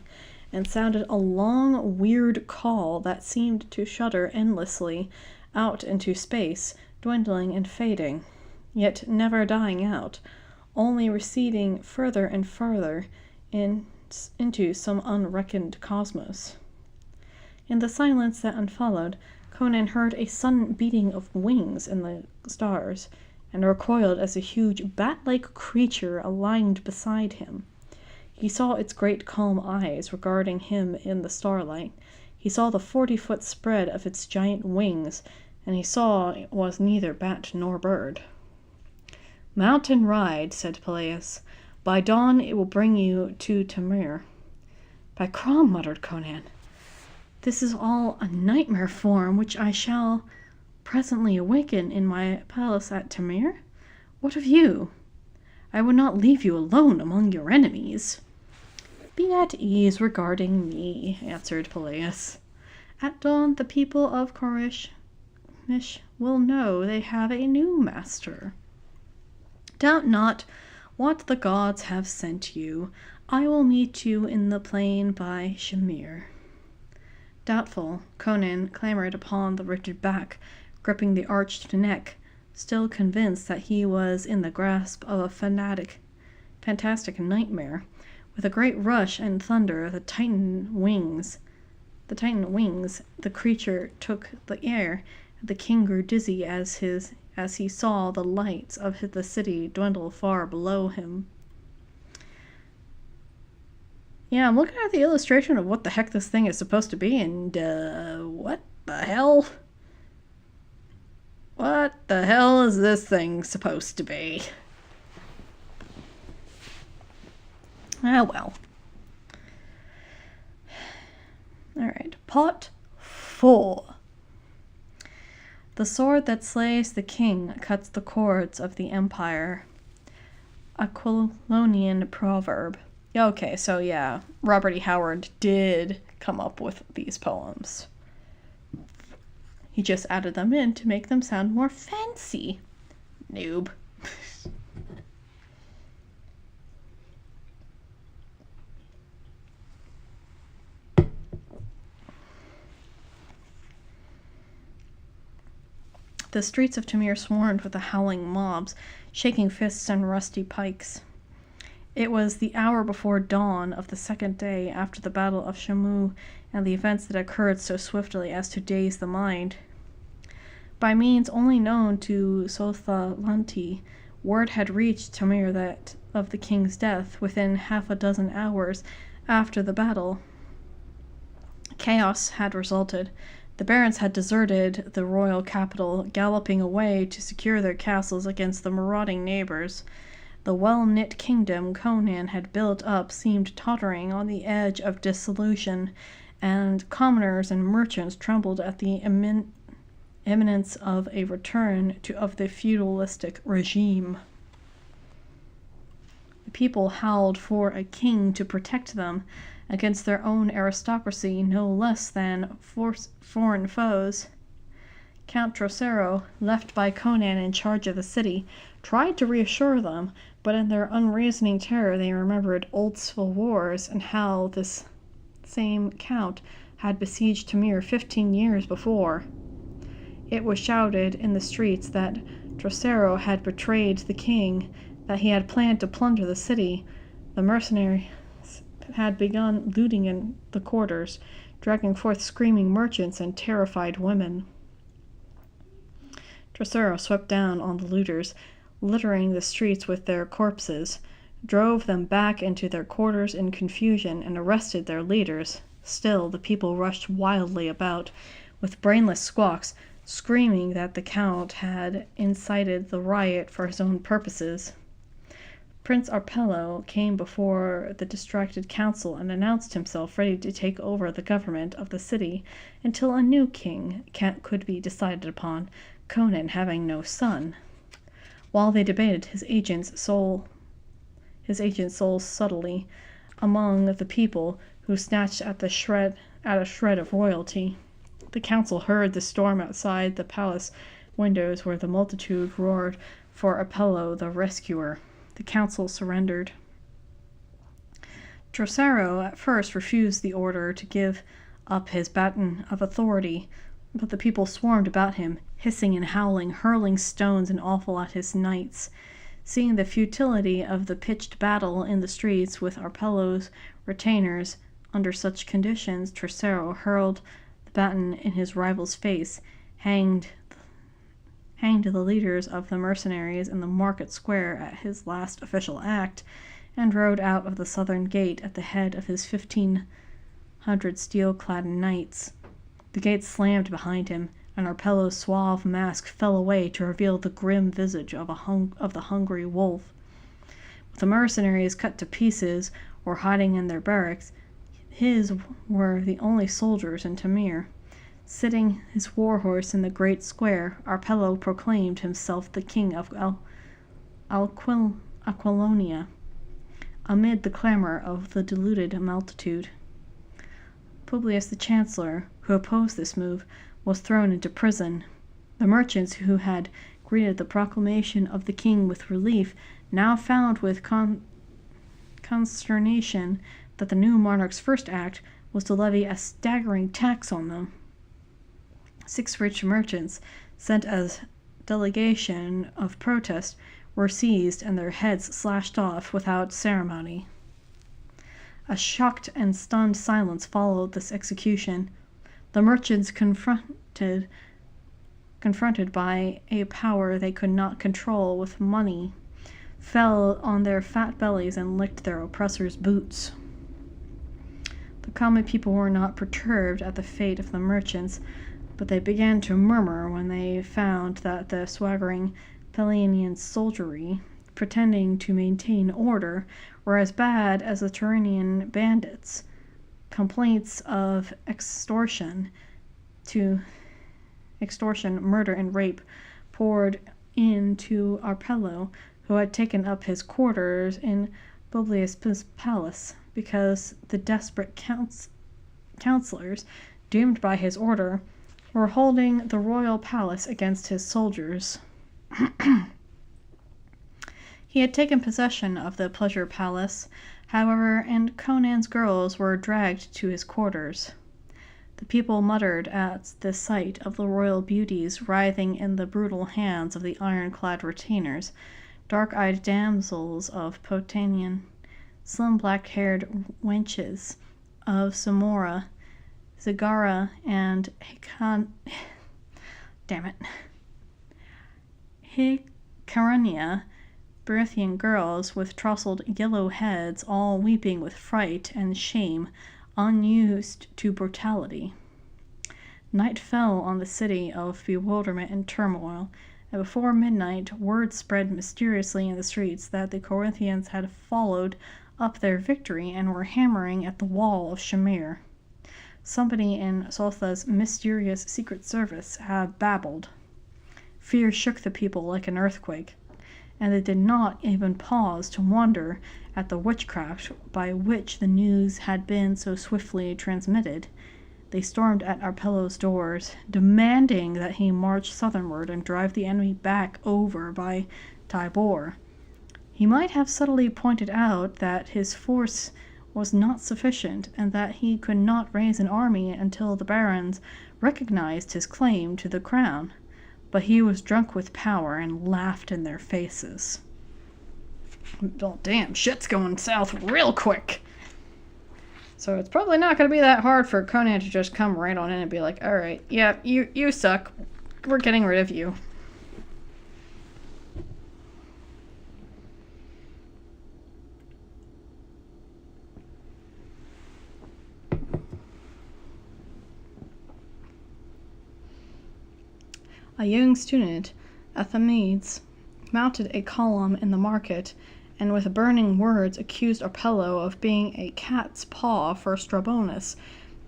S1: and sounded a long, weird call that seemed to shudder endlessly out into space, dwindling and fading, yet never dying out, only receding further and further into some unreckoned cosmos. In the silence that unfollowed, Conan heard a sudden beating of wings in the stars, and recoiled as a huge bat-like creature aligned beside him. He saw its great calm eyes regarding him in the starlight. He saw the 40-foot spread of its giant wings, and he saw it was neither bat nor bird. "Mount and ride," said Peleus. "By dawn it will bring you to Tamir." "By Crom," muttered Conan, "this is all a nightmare form which I shall presently awaken in my palace at Tamir? What of you? I would not leave you alone among your enemies." "Be at ease regarding me," answered Peleus. "At dawn the people of Karshemish will know they have a new master. Doubt not what the gods have sent you. I will meet you in the plain by Shamir." Doubtful, Conan clambered upon the rigid back, gripping the arched neck, still convinced that he was in the grasp of a fantastic nightmare. With a great rush and thunder, the tightened wings, the creature took the air. The king grew dizzy as he saw the lights of the city dwindle far below him. Yeah, I'm looking at the illustration of what the heck this thing is supposed to be, and what the hell? What the hell is this thing supposed to be? Ah, well. Alright, Part 4. The sword that slays the king cuts the cords of the empire. Aquilonian proverb. Okay, so yeah, Robert E. Howard did come up with these poems. He just added them in to make them sound more fancy. Noob. The streets of Tamir swarmed with the howling mobs, shaking fists and rusty pikes. It was the hour before dawn of the second day after the Battle of Shamu and the events that occurred so swiftly as to daze the mind. By means only known to Sothalanti, word had reached Tamir that of the king's death within half a dozen hours after the battle. Chaos had resulted. The barons had deserted the royal capital, galloping away to secure their castles against the marauding neighbors. The well-knit kingdom Conan had built up seemed tottering on the edge of dissolution, and commoners and merchants trembled at the imminence of a return of the feudalistic regime. The people howled for a king to protect them against their own aristocracy no less than foreign foes. Count Drosero, left by Conan in charge of the city, tried to reassure them, but in their unreasoning terror they remembered old civil wars and how this same count had besieged Tamir 15 years before. It was shouted in the streets that Drosero had betrayed the king, that he had planned to plunder the city. The mercenaries had begun looting in the quarters, dragging forth screaming merchants and terrified women. Drosero swept down on the looters, littering the streets with their corpses, drove them back into their quarters in confusion, and arrested their leaders. Still, the people rushed wildly about, with brainless squawks, screaming that the count had incited the riot for his own purposes. Prince Arpello came before the distracted council and announced himself ready to take over the government of the city until a new king could be decided upon, Conan having no son. While they debated, his agents sold subtly among the people, who snatched at a shred of royalty. The council heard the storm outside the palace windows where the multitude roared for Apollo the rescuer. The council surrendered. Drosero at first refused the order to give up his baton of authority, but the people swarmed about him, hissing and howling, hurling stones and offal at his knights. Seeing the futility of the pitched battle in the streets with Arpello's retainers under such conditions, Drosero hurled the baton in his rival's face, hanged the leaders of the mercenaries in the market square at his last official act, and rode out of the southern gate at the head of his 1,500 steel-clad knights. The gate slammed behind him, and Arpello's suave mask fell away to reveal the grim visage of the hungry wolf. With the mercenaries cut to pieces or hiding in their barracks, his were the only soldiers in Tamir. Sitting his war-horse in the great square, Arpello proclaimed himself the king of Aquilonia, amid the clamor of the deluded multitude. Publius the chancellor, who opposed this move, was thrown into prison. The merchants who had greeted the proclamation of the king with relief now found with consternation that the new monarch's first act was to levy a staggering tax on them. 6 rich merchants, sent as delegation of protest, were seized and their heads slashed off without ceremony. A shocked and stunned silence followed this execution. The merchants, confronted by a power they could not control with money, fell on their fat bellies and licked their oppressors' boots. The common people were not perturbed at the fate of the merchants, but they began to murmur when they found that the swaggering Pellenian soldiery, pretending to maintain order, were as bad as the Tyrrhenian bandits. Complaints of extortion, murder, and rape poured into Arpello, who had taken up his quarters in Publius's palace, because the desperate counselors, doomed by his order, were holding the royal palace against his soldiers. He had taken possession of the pleasure palace, however, and Conan's girls were dragged to his quarters. The people muttered at the sight of the royal beauties writhing in the brutal hands of the iron-clad retainers, dark-eyed damsels of Potanian, slim black-haired wenches of Samora, Zigara, and Hicarania, Brithian girls with tousled yellow heads, all weeping with fright and shame, unused to brutality. Night fell on the city of bewilderment and turmoil, and before midnight word spread mysteriously in the streets that the Corinthians had followed up their victory and were hammering at the wall of Shamir. Somebody in Sotha's mysterious secret service had babbled. Fear shook the people like an earthquake, and they did not even pause to wonder at the witchcraft by which the news had been so swiftly transmitted. They stormed at Arpello's doors, demanding that he march southernward and drive the enemy back over by Tibur. He might have subtly pointed out that his force was not sufficient, and that he could not raise an army until the barons recognized his claim to the crown, but he was drunk with power and laughed in their faces. Oh, damn, shit's going south real quick. So it's probably not going to be that hard for Conan to just come right on in and be like, alright, yeah, you suck. We're getting rid of you. A young student, Athamedes, mounted a column in the market, and with burning words accused Arpello of being a cat's paw for Strabonus,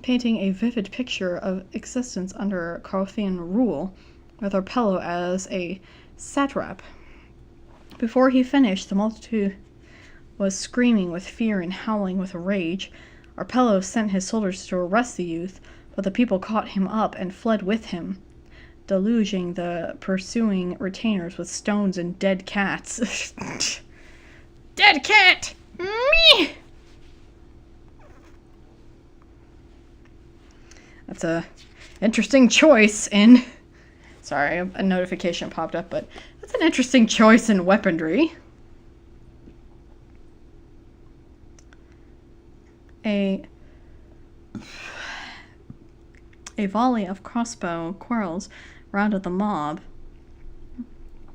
S1: painting a vivid picture of existence under Carthian rule, with Arpello as a satrap. Before he finished, the multitude was screaming with fear and howling with rage. Arpello sent his soldiers to arrest the youth, but the people caught him up and fled with him, deluging the pursuing retainers with stones and dead cats. Dead cat! Me! That's a interesting choice in... Sorry, a notification popped up, but that's an interesting choice in weaponry. A volley of crossbow quarrels rounded the mob,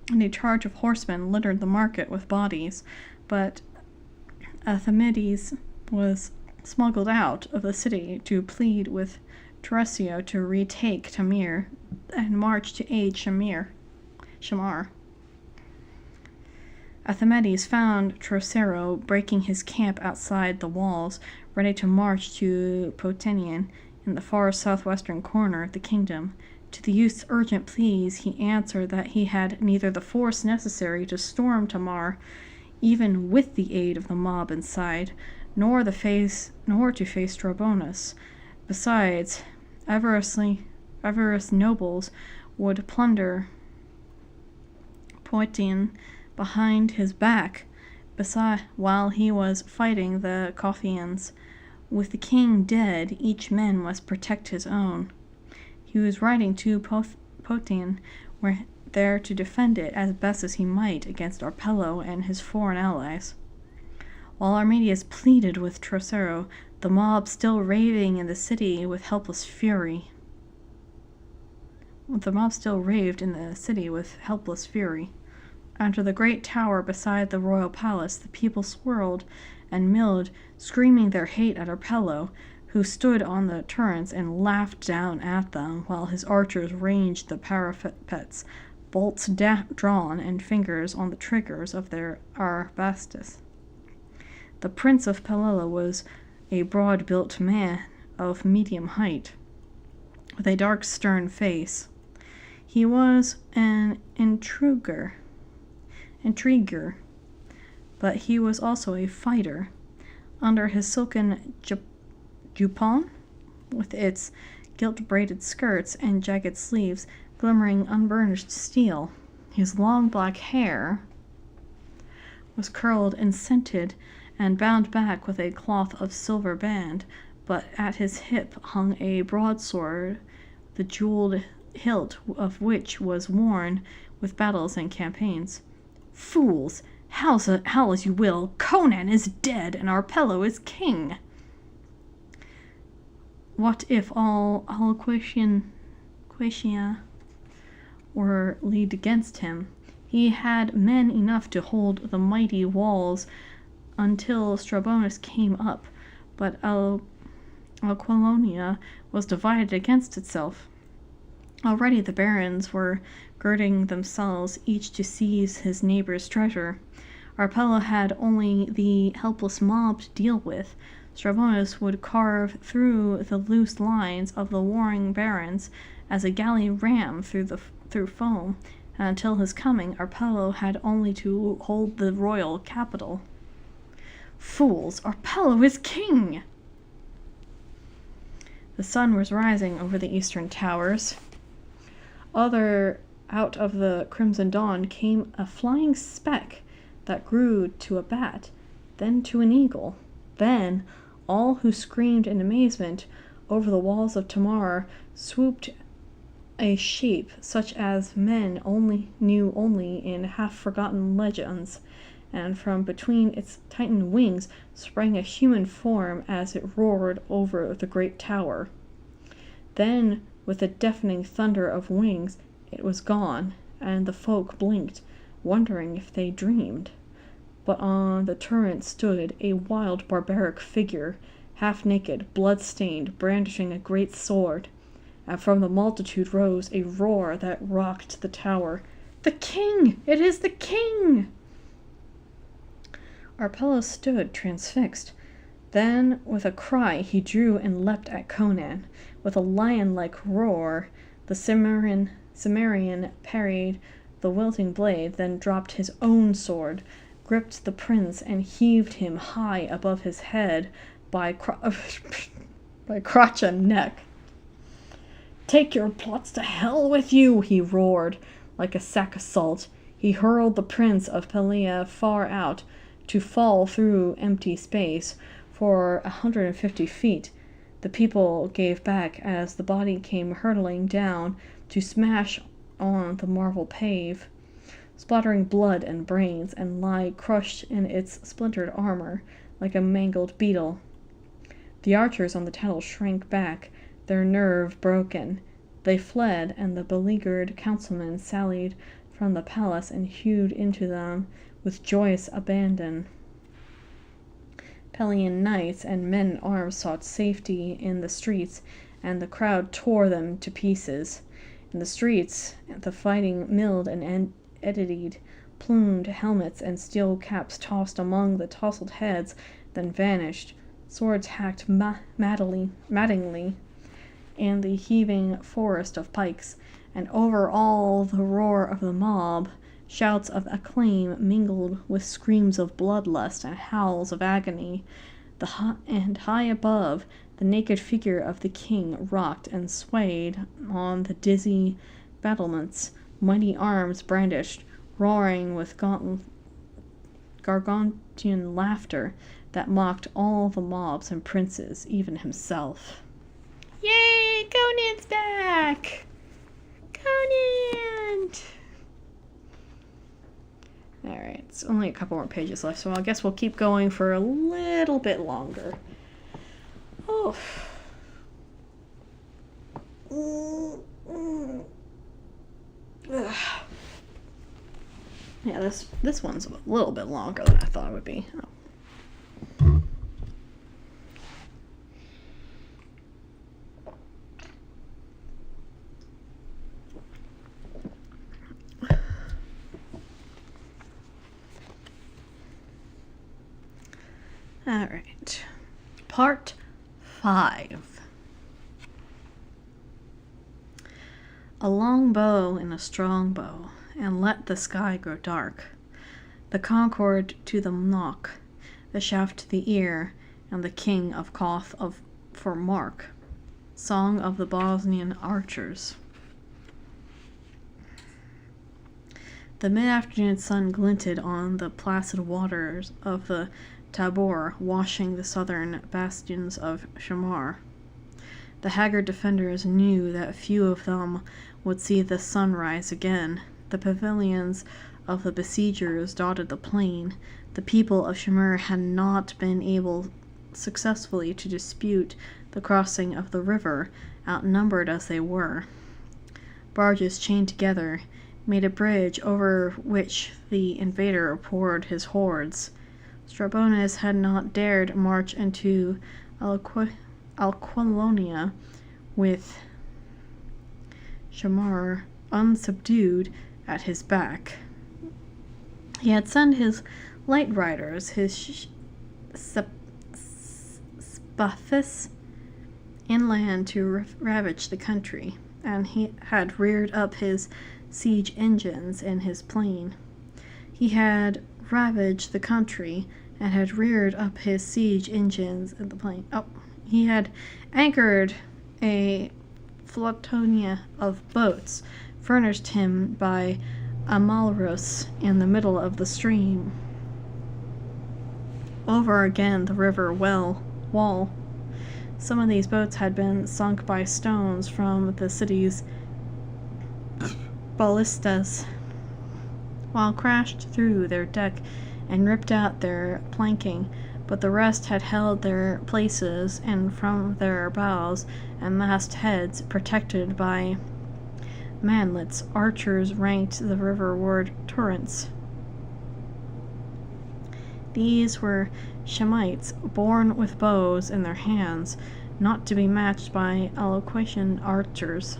S1: and a charge of horsemen littered the market with bodies, but Athamedes was smuggled out of the city to plead with Teressio to retake Tamir and march to aid Shamar. Athamedes found Teressio breaking his camp outside the walls, ready to march to Potanian in the far southwestern corner of the kingdom. To the youth's urgent pleas, he answered that he had neither the force necessary to storm Tamar, even with the aid of the mob inside, nor to face Strabonus. Besides, avaricious nobles would plunder Poitian behind his back, while he was fighting the Cothians with the king dead, each man must protect his own. He was riding to Potian, there to defend it as best as he might against Arpello and his foreign allies. While Arminius pleaded with Trocero, the mob still raving in the city with helpless fury. Under the great tower beside the royal palace, the people swirled and milled, screaming their hate at Arpello, who stood on the turrets and laughed down at them, while his archers ranged the parapets, bolts drawn and fingers on the triggers of their arquebuses. The prince of Palella was a broad-built man of medium height, with a dark, stern face. He was an intriguer, but he was also a fighter. Under his silken jupon, with its gilt-braided skirts and jagged sleeves glimmering unburnished steel, his long black hair was curled and scented and bound back with a cloth of silver band, but at his hip hung a broadsword, the jeweled hilt of which was worn with battles and campaigns. "Fools! Howl as you will, Conan is dead and Arpello is king. What if all Quatia were leagued against him? He had men enough to hold the mighty walls until Strabonus came up, but Aquilonia was divided against itself. Already the barons were girding themselves, each to seize his neighbor's treasure. Arpello had only the helpless mob to deal with. Strabonus would carve through the loose lines of the warring barons as a galley ram through foam, and until his coming, Arpello had only to hold the royal capital. Fools! Arpello is king! The sun was rising over the eastern towers. Out of the crimson dawn came a flying speck that grew to a bat, then to an eagle. Then all who screamed in amazement over the walls of Tamar swooped a shape such as men knew only in half-forgotten legends, and from between its tightened wings sprang a human form as it roared over the great tower. Then, with a deafening thunder of wings, it was gone, and the folk blinked, wondering if they dreamed. But on the turret stood a wild barbaric figure, half-naked, blood-stained, brandishing a great sword, and from the multitude rose a roar that rocked the tower. "The king! It is the king!" Arpello stood transfixed. Then, with a cry, he drew and leapt at Conan. With a lion-like roar, the Cimmerian parried the wilting blade, then dropped his own sword, gripped the prince, and heaved him high above his head by crotch and neck. "Take your plots to hell with you," he roared, like a sack of salt. He hurled the prince of Pelia far out, to fall through empty space for 150 feet. The people gave back as the body came hurtling down to smash on the marble pave, splattering blood and brains, and lie crushed in its splintered armor like a mangled beetle. The archers on the tower shrank back, their nerve broken. They fled, and the beleaguered councilmen sallied from the palace and hewed into them with joyous abandon. Pelian knights and men-at-arms sought safety in the streets, and the crowd tore them to pieces. In the streets, the fighting milled and eddied. Plumed helmets and steel caps tossed among the tousled heads, then vanished. Swords hacked maddeningly in the heaving forest of pikes, and over all the roar of the mob, shouts of acclaim mingled with screams of bloodlust and howls of agony. And high above, the naked figure of the king rocked and swayed on the dizzy battlements, mighty arms brandished, roaring with gargantuan laughter that mocked all the mobs and princes, even himself. Yay! Conan's back! Conan! Alright, it's only a couple more pages left, so I guess we'll keep going for a little bit longer. Oh. Ugh. Yeah, this one's a little bit longer than I thought it would be. Oh. All right, part 5. A long bow and a strong bow, and let the sky grow dark. The concord to the knock, the shaft to the ear, and the king of Koth for mark. Song of the Bosnian archers. The mid-afternoon sun glinted on the placid waters of the Tabor, washing the southern bastions of Shamar. The haggard defenders knew that few of them would see the sun rise again. The pavilions of the besiegers dotted the plain. The people of Shamar had not been able successfully to dispute the crossing of the river, outnumbered as they were. Barges chained together made a bridge over which the invader poured his hordes. Strabonus had not dared march into Alquilonia with Shamar unsubdued at his back. He had sent his light riders, his spathis, inland to ravage the country, and he had reared up his siege engines in his plain. He had ravaged the country and had reared up his siege engines in the plain. He had anchored a flotilla of boats furnished him by Amalrus in the middle of the stream. Over again the river wall. Some of these boats had been sunk by stones from the city's ballistas, while crashed through their deck and ripped out their planking, but the rest had held their places, and from their bows and mastheads, protected by mantlets, archers ranked the riverward turrets. These were Shemites, born with bows in their hands, not to be matched by eloquent archers.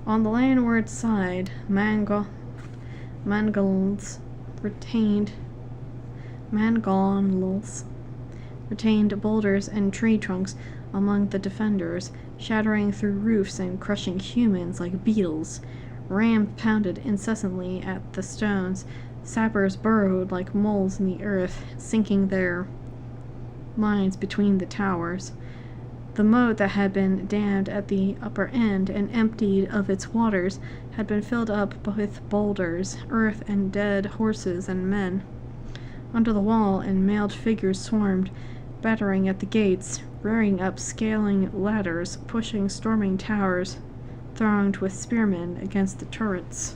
S1: On the landward side, Mangals retained boulders and tree trunks among the defenders, shattering through roofs and crushing humans like beetles. Rams pounded incessantly at the stones. Sappers burrowed like moles in the earth, sinking their mines between the towers. The moat that had been dammed at the upper end and emptied of its waters had been filled up with boulders, earth, and dead horses and men. Under the wall, and mailed figures swarmed, battering at the gates, rearing up scaling ladders, pushing storming towers, thronged with spearmen against the turrets.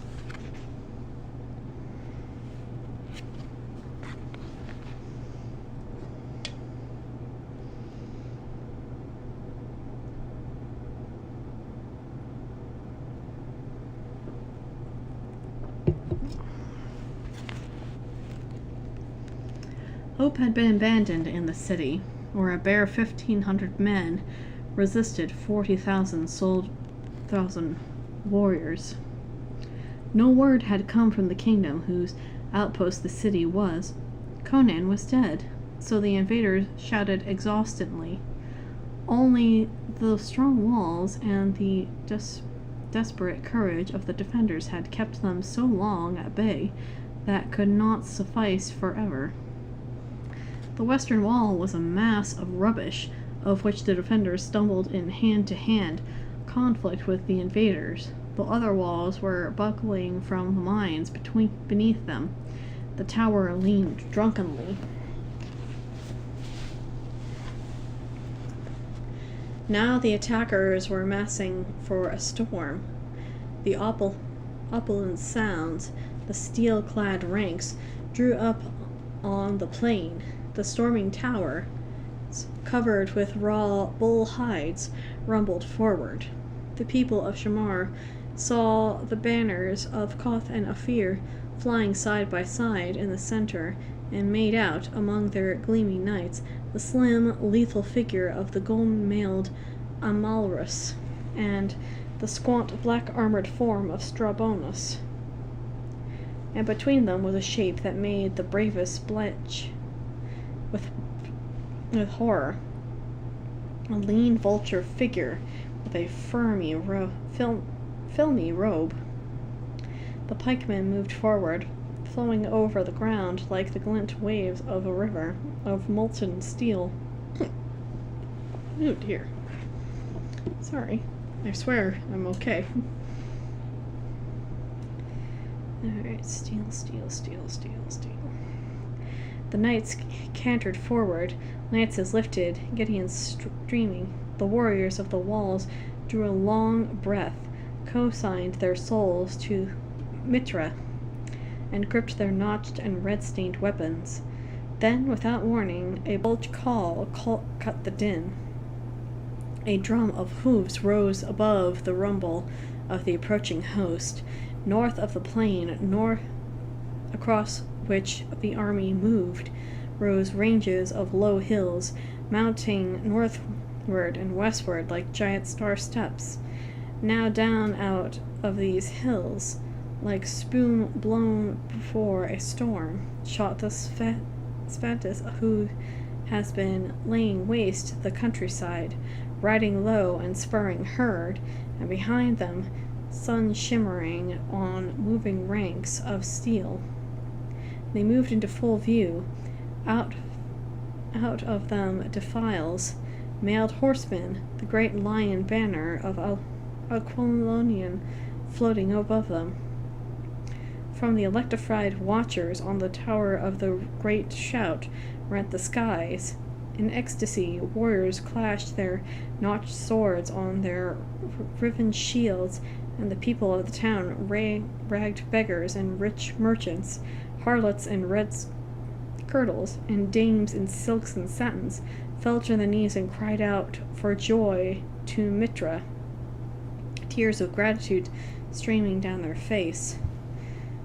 S1: Hope had been abandoned in the city, where a bare 1,500 men resisted 40,000 warriors. No word had come from the kingdom whose outpost the city was. Conan was dead, so the invaders shouted exhaustedly. Only the strong walls and the desperate courage of the defenders had kept them so long at bay that could not suffice forever. The western wall was a mass of rubbish, of which the defenders stumbled in hand-to-hand conflict with the invaders. The other walls were buckling from mines beneath them. The tower leaned drunkenly. Now the attackers were massing for a storm. The opulent sounds, the steel-clad ranks, drew up on the plain. The storming tower, covered with raw bull hides, rumbled forward. The people of Shamar saw the banners of Koth and Ophir flying side by side in the center, and made out, among their gleaming knights, the slim, lethal figure of the golden-mailed Amalrus, and the squat, black-armored form of Strabonus. And between them was a shape that made the bravest blench with horror. A lean vulture figure with a filmy robe. The pikemen moved forward, flowing over the ground like the glint waves of a river of molten steel. Oh dear. Sorry. I swear I'm okay. Alright, steel. The knights cantered forward, lances lifted, Gideons streaming. The warriors of the walls drew a long breath, co-signed their souls to Mitra, and gripped their notched and red-stained weapons. Then, without warning, a bulge call cut the din. A drum of hooves rose above the rumble of the approaching host. North of the plain, across which the army moved, rose ranges of low hills, mounting northward and westward like giant star steps. Now down out of these hills, like spume blown before a storm, shot the Svatus who has been laying waste the countryside, riding low and spurring herd, and behind them, sun shimmering on moving ranks of steel. They moved into full view. Out of them defiles, mailed horsemen, the great lion banner of Aquilonian floating above them. From the electrified watchers on the tower of the great shout rent the skies. In ecstasy, warriors clashed their notched swords on their riven shields, and the people of the town, ragged beggars and rich merchants, harlots in red kirtles, and dames in silks and satins, fell to their knees and cried out for joy to Mitra, tears of gratitude streaming down their face.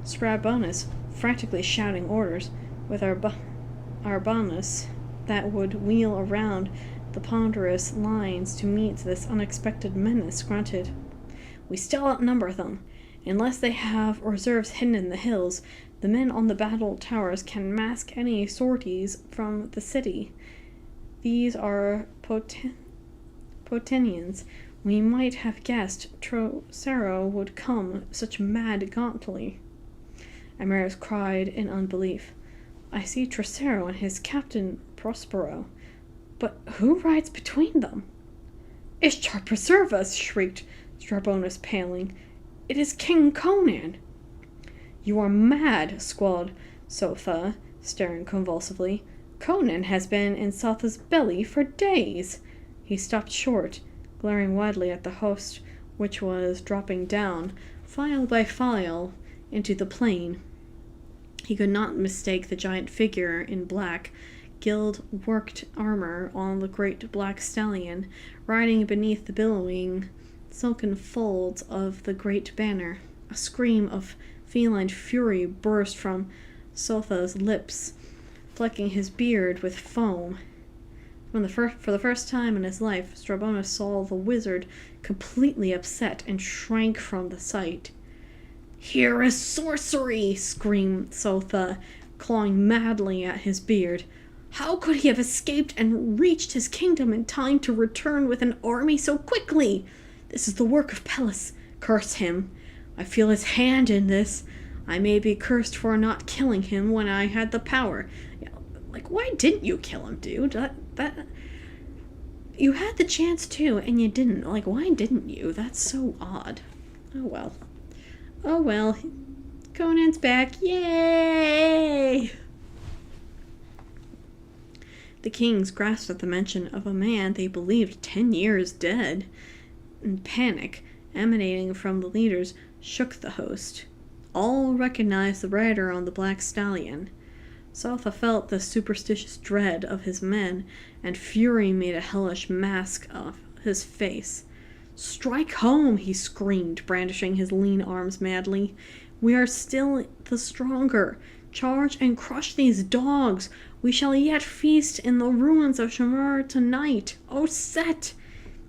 S1: Strabonus, frantically shouting orders, with Arbanus, that would wheel around the ponderous lines to meet this unexpected menace, grunted, "We still outnumber them. Unless they have reserves hidden in the hills, the men on the battle towers can mask any sorties from the city. These are Potenians. We might have guessed Trocero would come such mad gauntly." Amaris cried in unbelief. "I see Trocero and his captain Prospero, but who rides between them?" "Ishtar preserve us!" shrieked Strabonus, paling. "It is King Conan!" "You are mad!" squalled Sotha, staring convulsively. "Conan has been in Sotha's belly for days!" He stopped short, glaring widely at the host, which was dropping down, file by file, into the plain. He could not mistake the giant figure in black, gild-worked armor on the great black stallion, riding beneath the billowing, silken folds of the great banner. A scream of feline fury burst from Sotha's lips, flecking his beard with foam. For the first time in his life, Strabonus saw the wizard completely upset and shrank from the sight. "Here is sorcery!" screamed Sotha, clawing madly at his beard. "How could he have escaped and reached his kingdom in time to return with an army so quickly? This is the work of Pelus. Curse him. I feel his hand in this. I may be cursed for not killing him when I had the power." Like, why didn't you kill him, dude? That you had the chance to, and you didn't. Like, why didn't you? That's so odd. Oh well. Oh well. Conan's back. Yay! The kings grasped at the mention of a man they believed 10 years dead, and panic, emanating from the leaders, shook the host. All recognized the rider on the black stallion. Sotha felt the superstitious dread of his men, and fury made a hellish mask of his face. "Strike home!" he screamed, brandishing his lean arms madly. "We are still the stronger. Charge and crush these dogs! We shall yet feast in the ruins of Shamar tonight! O Set!"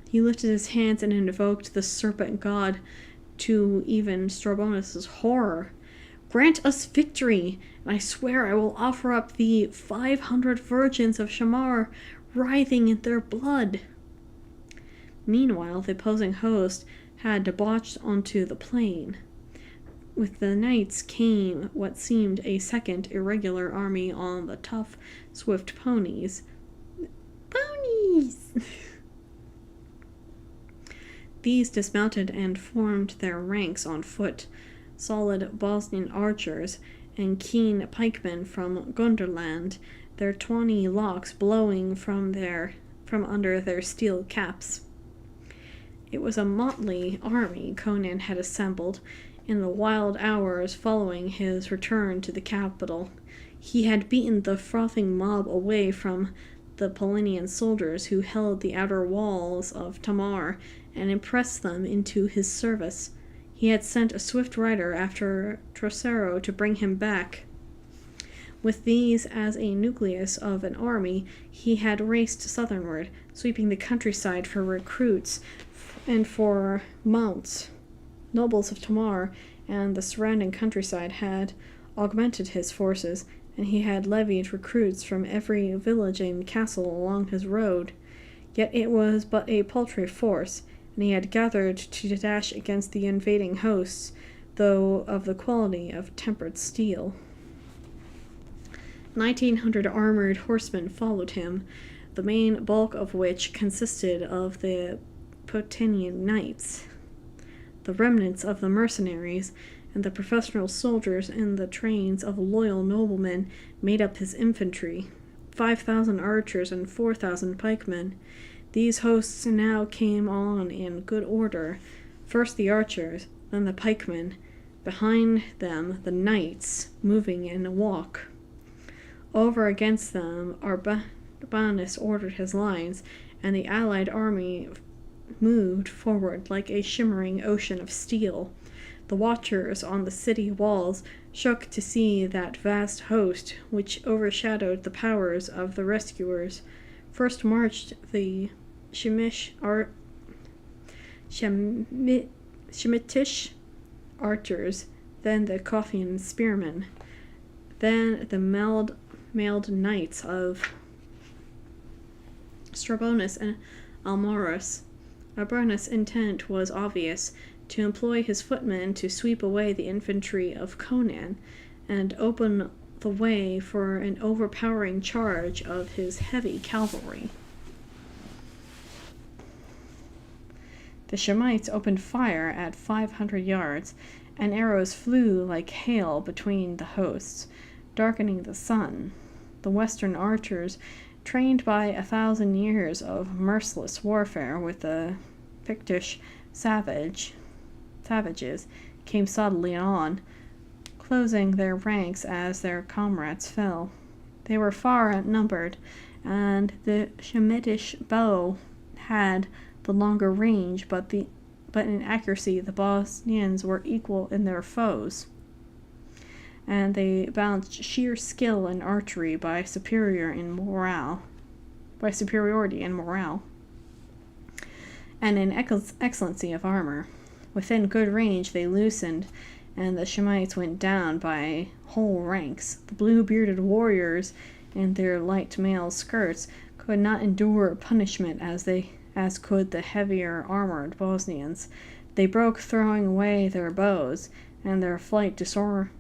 S1: He lifted his hands and invoked the serpent god, to even Strabonus' horror. "Grant us victory, and I swear I will offer up the 500 virgins of Shamar, writhing in their blood." Meanwhile, the opposing host had debauched onto the plain. With the knights came what seemed a second irregular army on the tough, swift ponies. Ponies! These dismounted and formed their ranks on foot, solid Bosnian archers and keen pikemen from Gunderland, their tawny locks blowing from under their steel caps. It was a motley army Conan had assembled in the wild hours following his return to the capital. He had beaten the frothing mob away from the Polinian soldiers who held the outer walls of Tamar and impressed them into his service. He had sent a swift rider after Trocero to bring him back. With these as a nucleus of an army, he had raced southernward, sweeping the countryside for recruits and for mounts. Nobles of Tamar and the surrounding countryside had augmented his forces, and he had levied recruits from every village and castle along his road. Yet it was but a paltry force, and he had gathered to dash against the invading hosts, though of the quality of tempered steel. 1,900 armored horsemen followed him, the main bulk of which consisted of the Potenian knights. The remnants of the mercenaries and the professional soldiers in the trains of loyal noblemen made up his infantry, 5,000 archers and 4,000 pikemen. These hosts now came on in good order, first the archers, then the pikemen, behind them the knights, moving in a walk. Over against them Arbanus ordered his lines, and the allied army moved forward like a shimmering ocean of steel. The watchers on the city walls shook to see that vast host, which overshadowed the powers of the rescuers. First marched the Shemitish archers, then the Kothian spearmen, then the mailed knights of Strabonus and Almaris. Arbanus' intent was obvious, to employ his footmen to sweep away the infantry of Conan, and open the way for an overpowering charge of his heavy cavalry. The Shemites opened fire at 500 yards, and arrows flew like hail between the hosts, darkening the sun. The western archers, trained by 1,000 years of merciless warfare with the Pictish savages, came subtly on, closing their ranks as their comrades fell. They were far outnumbered, and the Shemitish bow had the longer range, but in accuracy the Bosnians were equal in their foes, and they balanced sheer skill in archery by superiority in morale, and in excellency of armor. Within good range they loosened, and the Shemites went down by whole ranks. The blue-bearded warriors, in their light mail skirts, could not endure punishment as could the heavier armored Bosnians. They broke, throwing away their bows, and their flight disordered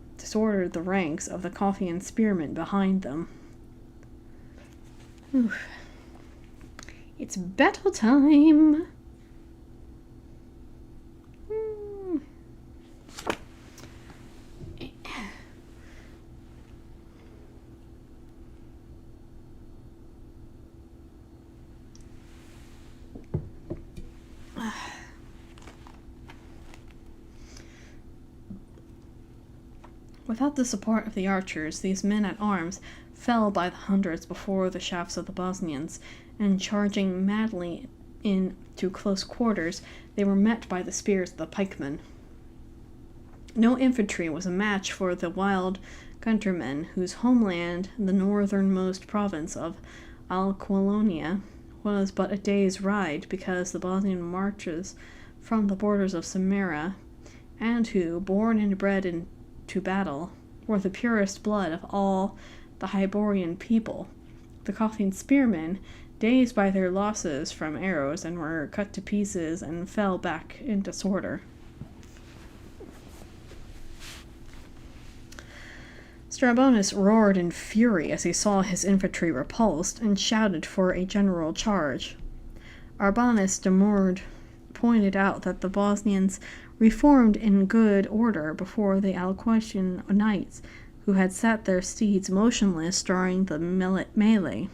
S1: the ranks of the Kothian spearmen behind them. Oof. It's battle time! Without the support of the archers, these men-at-arms fell by the hundreds before the shafts of the Bosnians, and charging madly into close quarters, they were met by the spears of the pikemen. No infantry was a match for the wild countrymen, whose homeland, the northernmost province of Alqualonia, was but a day's ride, because the Bosnian marches from the borders of Samara, and who, born and bred into battle, were the purest blood of all the Hyborian people. The Cothian spearmen, dazed by their losses from arrows, and were cut to pieces and fell back in disorder. Strabonus roared in fury as he saw his infantry repulsed, and shouted for a general charge. Arbanus demurred, pointed out that the Bosnians reformed in good order before the Alquatian knights, who had sat their steeds motionless during the melee.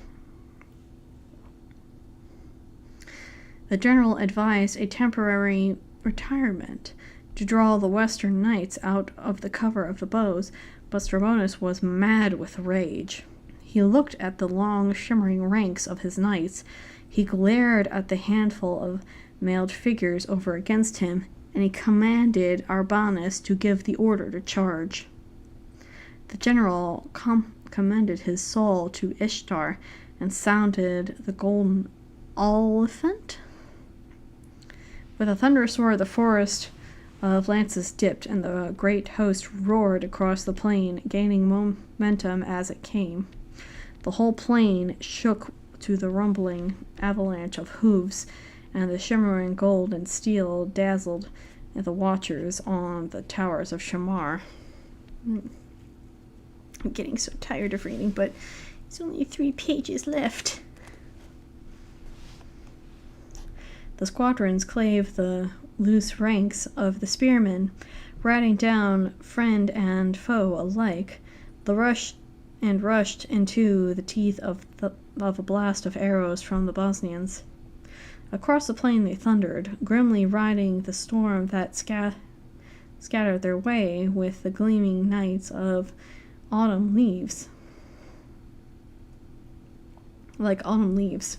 S1: The general advised a temporary retirement to draw the western knights out of the cover of the bows, but Strabonus was mad with rage. He looked at the long, shimmering ranks of his knights, he glared at the handful of mailed figures over against him, and he commanded Arbanus to give the order to charge. The general commended his soul to Ishtar, and sounded the golden elephant. With a thunderous roar, the forest of lances dipped, and the great host roared across the plain, gaining momentum as it came. The whole plain shook to the rumbling avalanche of hooves, and the shimmering gold and steel dazzled the watchers on the towers of Shamar. I'm getting so tired of reading, but it's only 3 pages left. The squadrons clave the loose ranks of the spearmen, riding down friend and foe alike. The rushed into the teeth of a blast of arrows from the Bosnians. Across the plain they thundered, grimly riding the storm that scattered their way with the gleaming nights of autumn leaves. Like autumn leaves.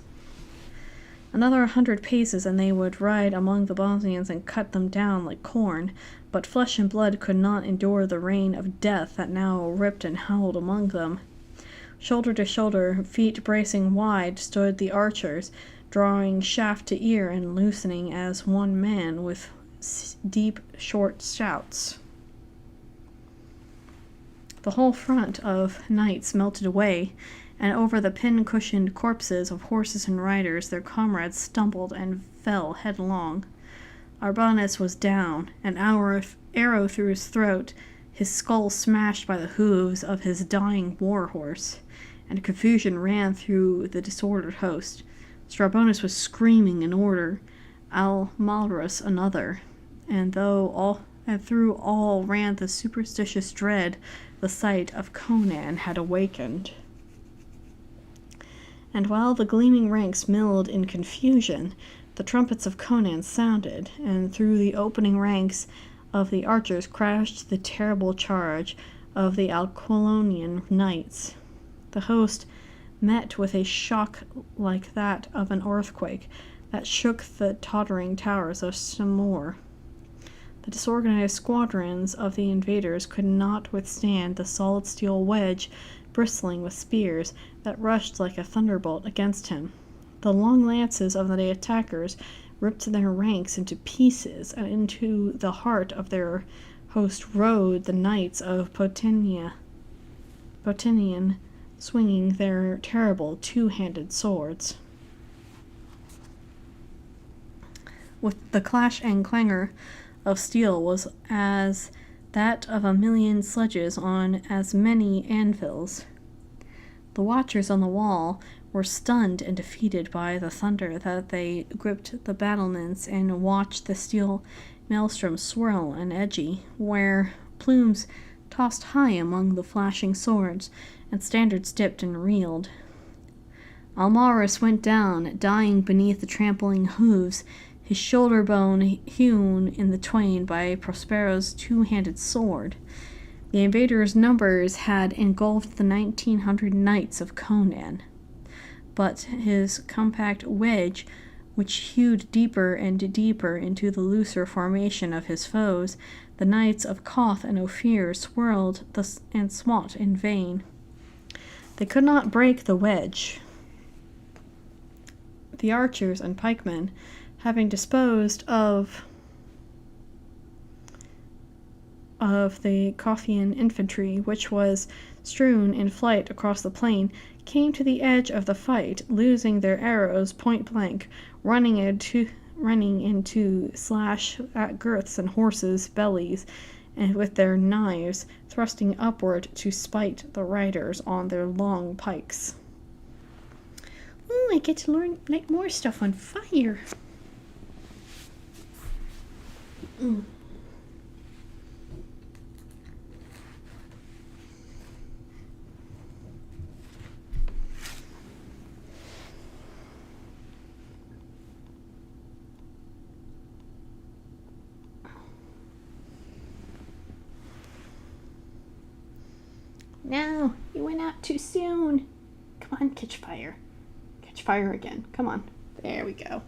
S1: Another 100 paces, and they would ride among the Bosnians and cut them down like corn, but flesh and blood could not endure the rain of death that now ripped and howled among them. Shoulder to shoulder, feet bracing wide, stood the archers, drawing shaft to ear and loosening as one man with deep, short shouts. The whole front of knights melted away, and over the pin-cushioned corpses of horses and riders their comrades stumbled and fell headlong. Arbanus was down, an arrow through his throat, his skull smashed by the hooves of his dying war-horse, and confusion ran through the disordered host. Strabonus was screaming an order, Almalrus another, and through all ran the superstitious dread the sight of Conan had awakened. And while the gleaming ranks milled in confusion, the trumpets of Conan sounded, and through the opening ranks of the archers crashed the terrible charge of the Alquilonian knights. The host met with a shock like that of an earthquake that shook the tottering towers of Samor. The disorganized squadrons of the invaders could not withstand the solid steel wedge bristling with spears that rushed like a thunderbolt against him. The long lances of the attackers ripped their ranks into pieces, and into the heart of their host rode the knights of Potinian, swinging their terrible two-handed swords. With the clash and clangor of steel was as that of a million sledges on as many anvils. The watchers on the wall were stunned and defeated by the thunder that they gripped the battlements and watched the steel maelstrom swirl and edgy, where plumes tossed high among the flashing swords, and standards dipped and reeled. Almarus went down, dying beneath the trampling hooves, his shoulder bone hewn in the twain by Prospero's two-handed sword. The invaders' numbers had engulfed the 1,900 knights of Conan, but his compact wedge, which hewed deeper and deeper into the looser formation of his foes, the knights of Koth and Ophir swirled and swat in vain. They could not break the wedge. The archers and pikemen, having disposed of the Kothian infantry, which was strewn in flight across the plain, came to the edge of the fight, losing their arrows point blank, running into slash at girths and horses' bellies, and with their knives thrusting upward to spite the riders on their long pikes. Ooh, I get to light more stuff on fire. No, you went out too soon. Come on, catch fire. Catch fire again. Come on. There we go.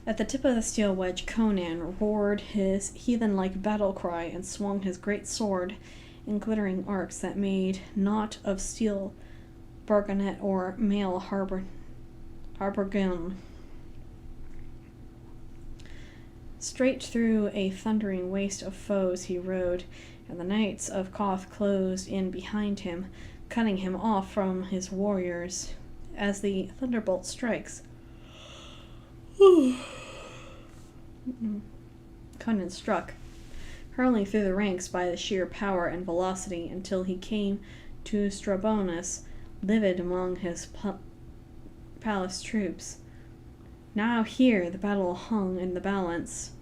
S1: At the tip of the steel wedge, Conan roared his heathen-like battle cry and swung his great sword in glittering arcs that made naught of steel, bargonet, or mail harborgun. Straight through a thundering waste of foes he rode, and the knights of Koth closed in behind him, cutting him off from his warriors. As the thunderbolt strikes, Conan struck, hurling through the ranks by the sheer power and velocity until he came to Strabonus, livid among his palace troops. Now here the battle hung in the balance,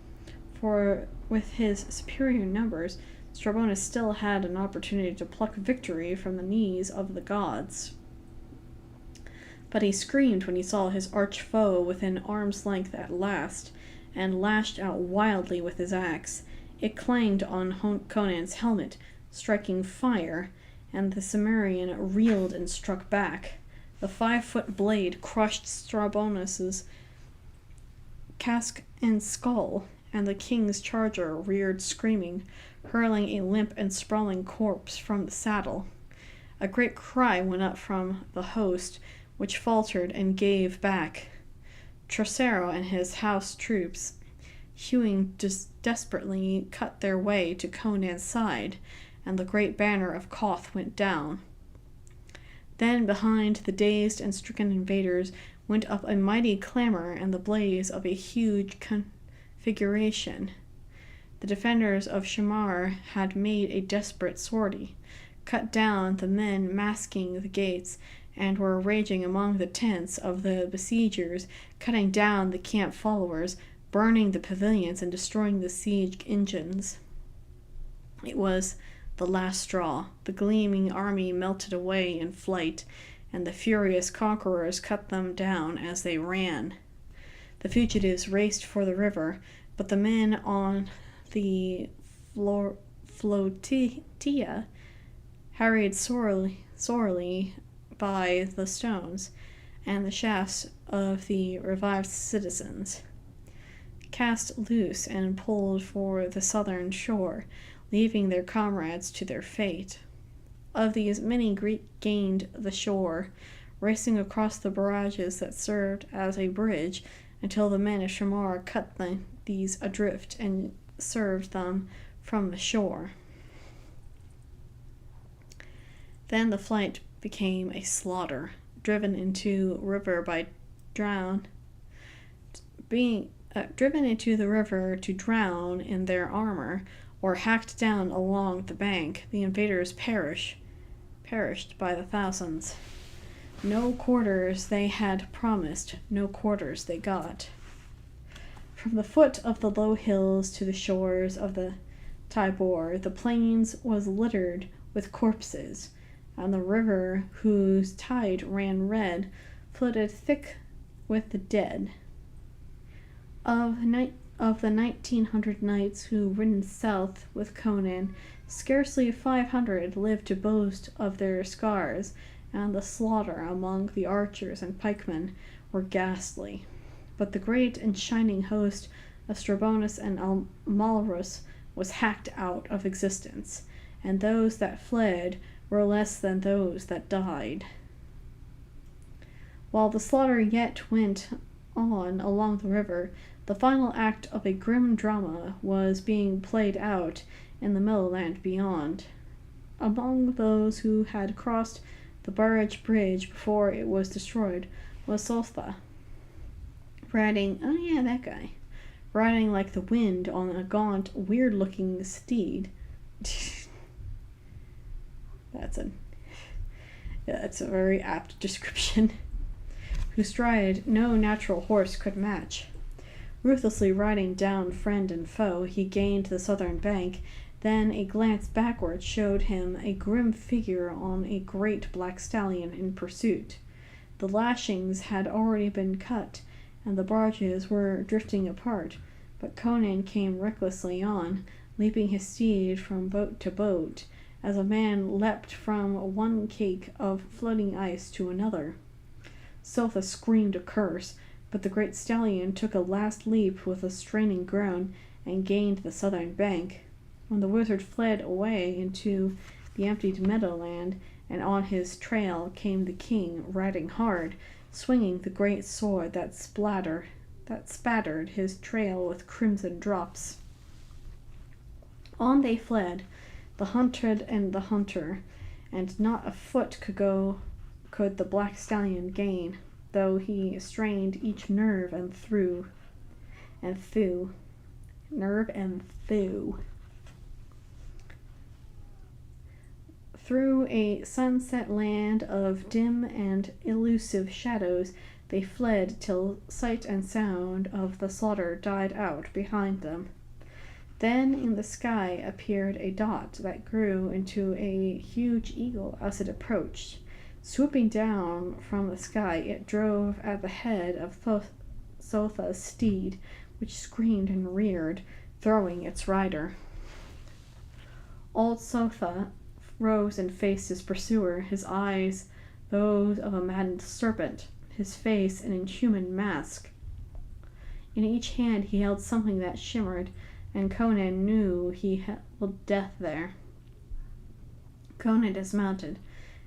S1: for with his superior numbers, Strabonus still had an opportunity to pluck victory from the knees of the gods. But he screamed when he saw his arch foe within arm's length at last, and lashed out wildly with his axe. It clanged on Conan's helmet, striking fire, and the Cimmerian reeled and struck back. The 5-foot blade crushed Strabonus's casque and skull, and the king's charger reared screaming, hurling a limp and sprawling corpse from the saddle. A great cry went up from the host, which faltered and gave back. Trocero and his house troops, hewing desperately, cut their way to Conan's side, and the great banner of Koth went down. Then behind the dazed and stricken invaders went up a mighty clamor and the blaze of a huge configuration. The defenders of Shamar had made a desperate sortie, cut down the men masking the gates, and were raging among the tents of the besiegers, cutting down the camp followers, burning the pavilions, and destroying the siege engines. It was the last straw. The gleaming army melted away in flight, and the furious conquerors cut them down as they ran. The fugitives raced for the river, but the men on the flotilla harried sorely by the stones and the shafts of the revived citizens, cast loose and pulled for the southern shore, leaving their comrades to their fate. Of these, many gained the shore, racing across the barrages that served as a bridge until the men of Shamar cut these adrift and served them from the shore. Then the flight became a slaughter, driven into the river to drown in their armor, or hacked down along the bank, the invaders perished by the thousands. No quarters they had promised, no quarters they got. From the foot of the low hills to the shores of the Tibor, the plains was littered with corpses, and the river, whose tide ran red, floated thick with the dead. Of the 1,900 knights who ridden south with Conan, scarcely 500 lived to boast of their scars, and the slaughter among the archers and pikemen were ghastly. But the great and shining host of Strabonus and Amalrus was hacked out of existence, and those that fled were less than those that died. While the slaughter yet went on along the river, the final act of a grim drama was being played out in the Meadowland beyond. Among those who had crossed the barrage bridge before it was destroyed was Soltha, riding like the wind on a gaunt, weird-looking steed. That's a very apt description. Whose stride no natural horse could match. Ruthlessly riding down friend and foe, he gained the southern bank. Then a glance backward showed him a grim figure on a great black stallion in pursuit. The lashings had already been cut, and the barges were drifting apart, but Conan came recklessly on, leaping his steed from boat to boat, as a man leapt from one cake of floating ice to another. Soltha screamed a curse, but the great stallion took a last leap with a straining groan and gained the southern bank. When the wizard fled away into the emptied meadowland, and on his trail came the king, riding hard, swinging the great sword that spattered his trail with crimson drops. On they fled, the hunted and the hunter, and not a foot could the black stallion gain, though he strained each nerve and thew. Through a sunset land of dim and elusive shadows, they fled till sight and sound of the slaughter died out behind them. Then in the sky appeared a dot that grew into a huge eagle as it approached. Swooping down from the sky, it drove at the head of Soltha's steed, which screamed and reared, throwing its rider. Old Soltha rose and faced his pursuer, his eyes those of a maddened serpent, his face an inhuman mask. In each hand he held something that shimmered, and Conan knew he held death there. Conan dismounted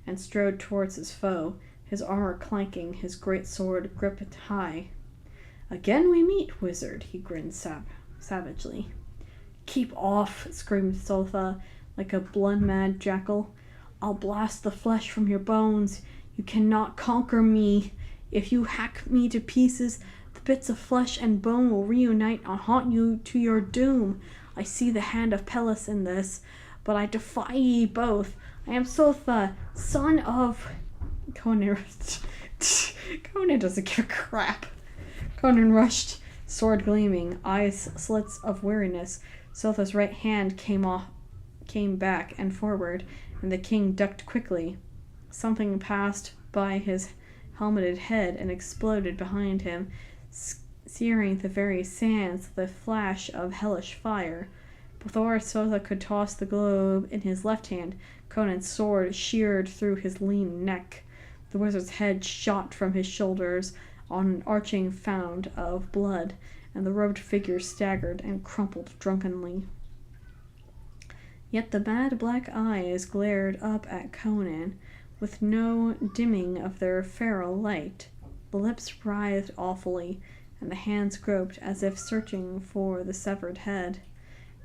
S1: and strode towards his foe, his armor clanking, his great sword gripped high. "Again we meet, wizard," he grinned savagely. "Keep off," screamed Soltha, like a blood-mad jackal. "I'll blast the flesh from your bones. You cannot conquer me. If you hack me to pieces, the bits of flesh and bone will reunite and haunt you to your doom. I see the hand of Pelles in this, but I defy ye both. I am Soltha, son of..." Conan doesn't give a crap. Conan rushed, sword gleaming, eyes slits of weariness. Soltha's right hand came back and forward, and the king ducked quickly. Something passed by his helmeted head and exploded behind him, searing the very sands with a flash of hellish fire. Before Soltha could toss the globe in his left hand, Conan's sword sheared through his lean neck. The wizard's head shot from his shoulders on an arching fount of blood, and the robed figure staggered and crumpled drunkenly. Yet the mad black eyes glared up at Conan, with no dimming of their feral light. The lips writhed awfully, and the hands groped as if searching for the severed head.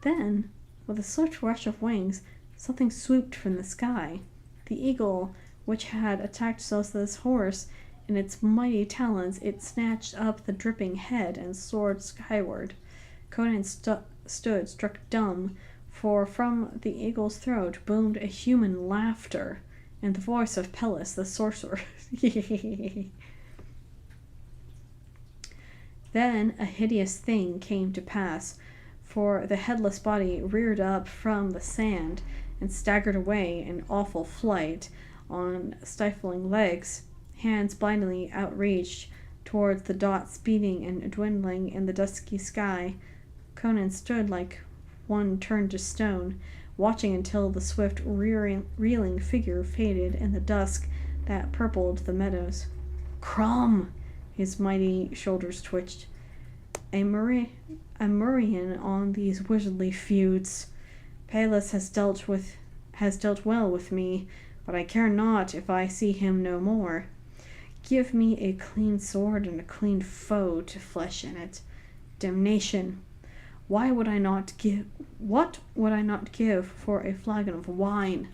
S1: Then, with a swift rush of wings, something swooped from the sky. The eagle, which had attacked Soltha's horse, in its mighty talons it snatched up the dripping head and soared skyward. Conan stood struck dumb, for from the eagle's throat boomed a human laughter and the voice of Pellis the sorcerer. Then a hideous thing came to pass, for the headless body reared up from the sand and staggered away in awful flight on stifling legs, hands blindly outreached towards the dots speeding and dwindling in the dusky sky. Conan stood like one turned to stone, watching until the swift reeling figure faded in the dusk that purpled the meadows. Crom! His mighty shoulders twitched. A Murrian on these wizardly feuds. Pallas has dealt well with me, but I care not if I see him no more. Give me a clean sword and a clean foe to flesh in it. Damnation! What would I not give for a flagon of wine?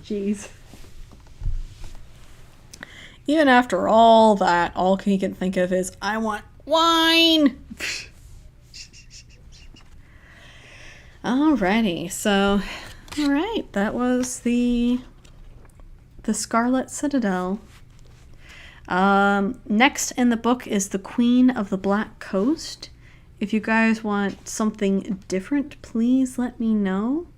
S1: Jeez. Even after all that, all he can think of is, I want wine! Alrighty, so, alright, that was the Scarlet Citadel. Next in the book is the Queen of the Black Coast. If you guys want something different, please let me know.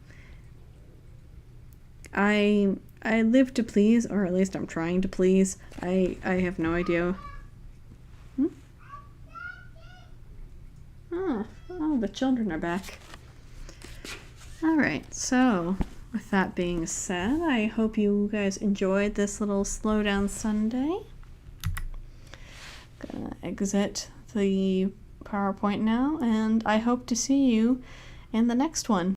S1: I live to please, or at least I'm trying to please. I have no idea. Oh, the children are back. Alright, so with that being said, I hope you guys enjoyed this little Slow Down Sunday. Gonna exit the PowerPoint now, and I hope to see you in the next one.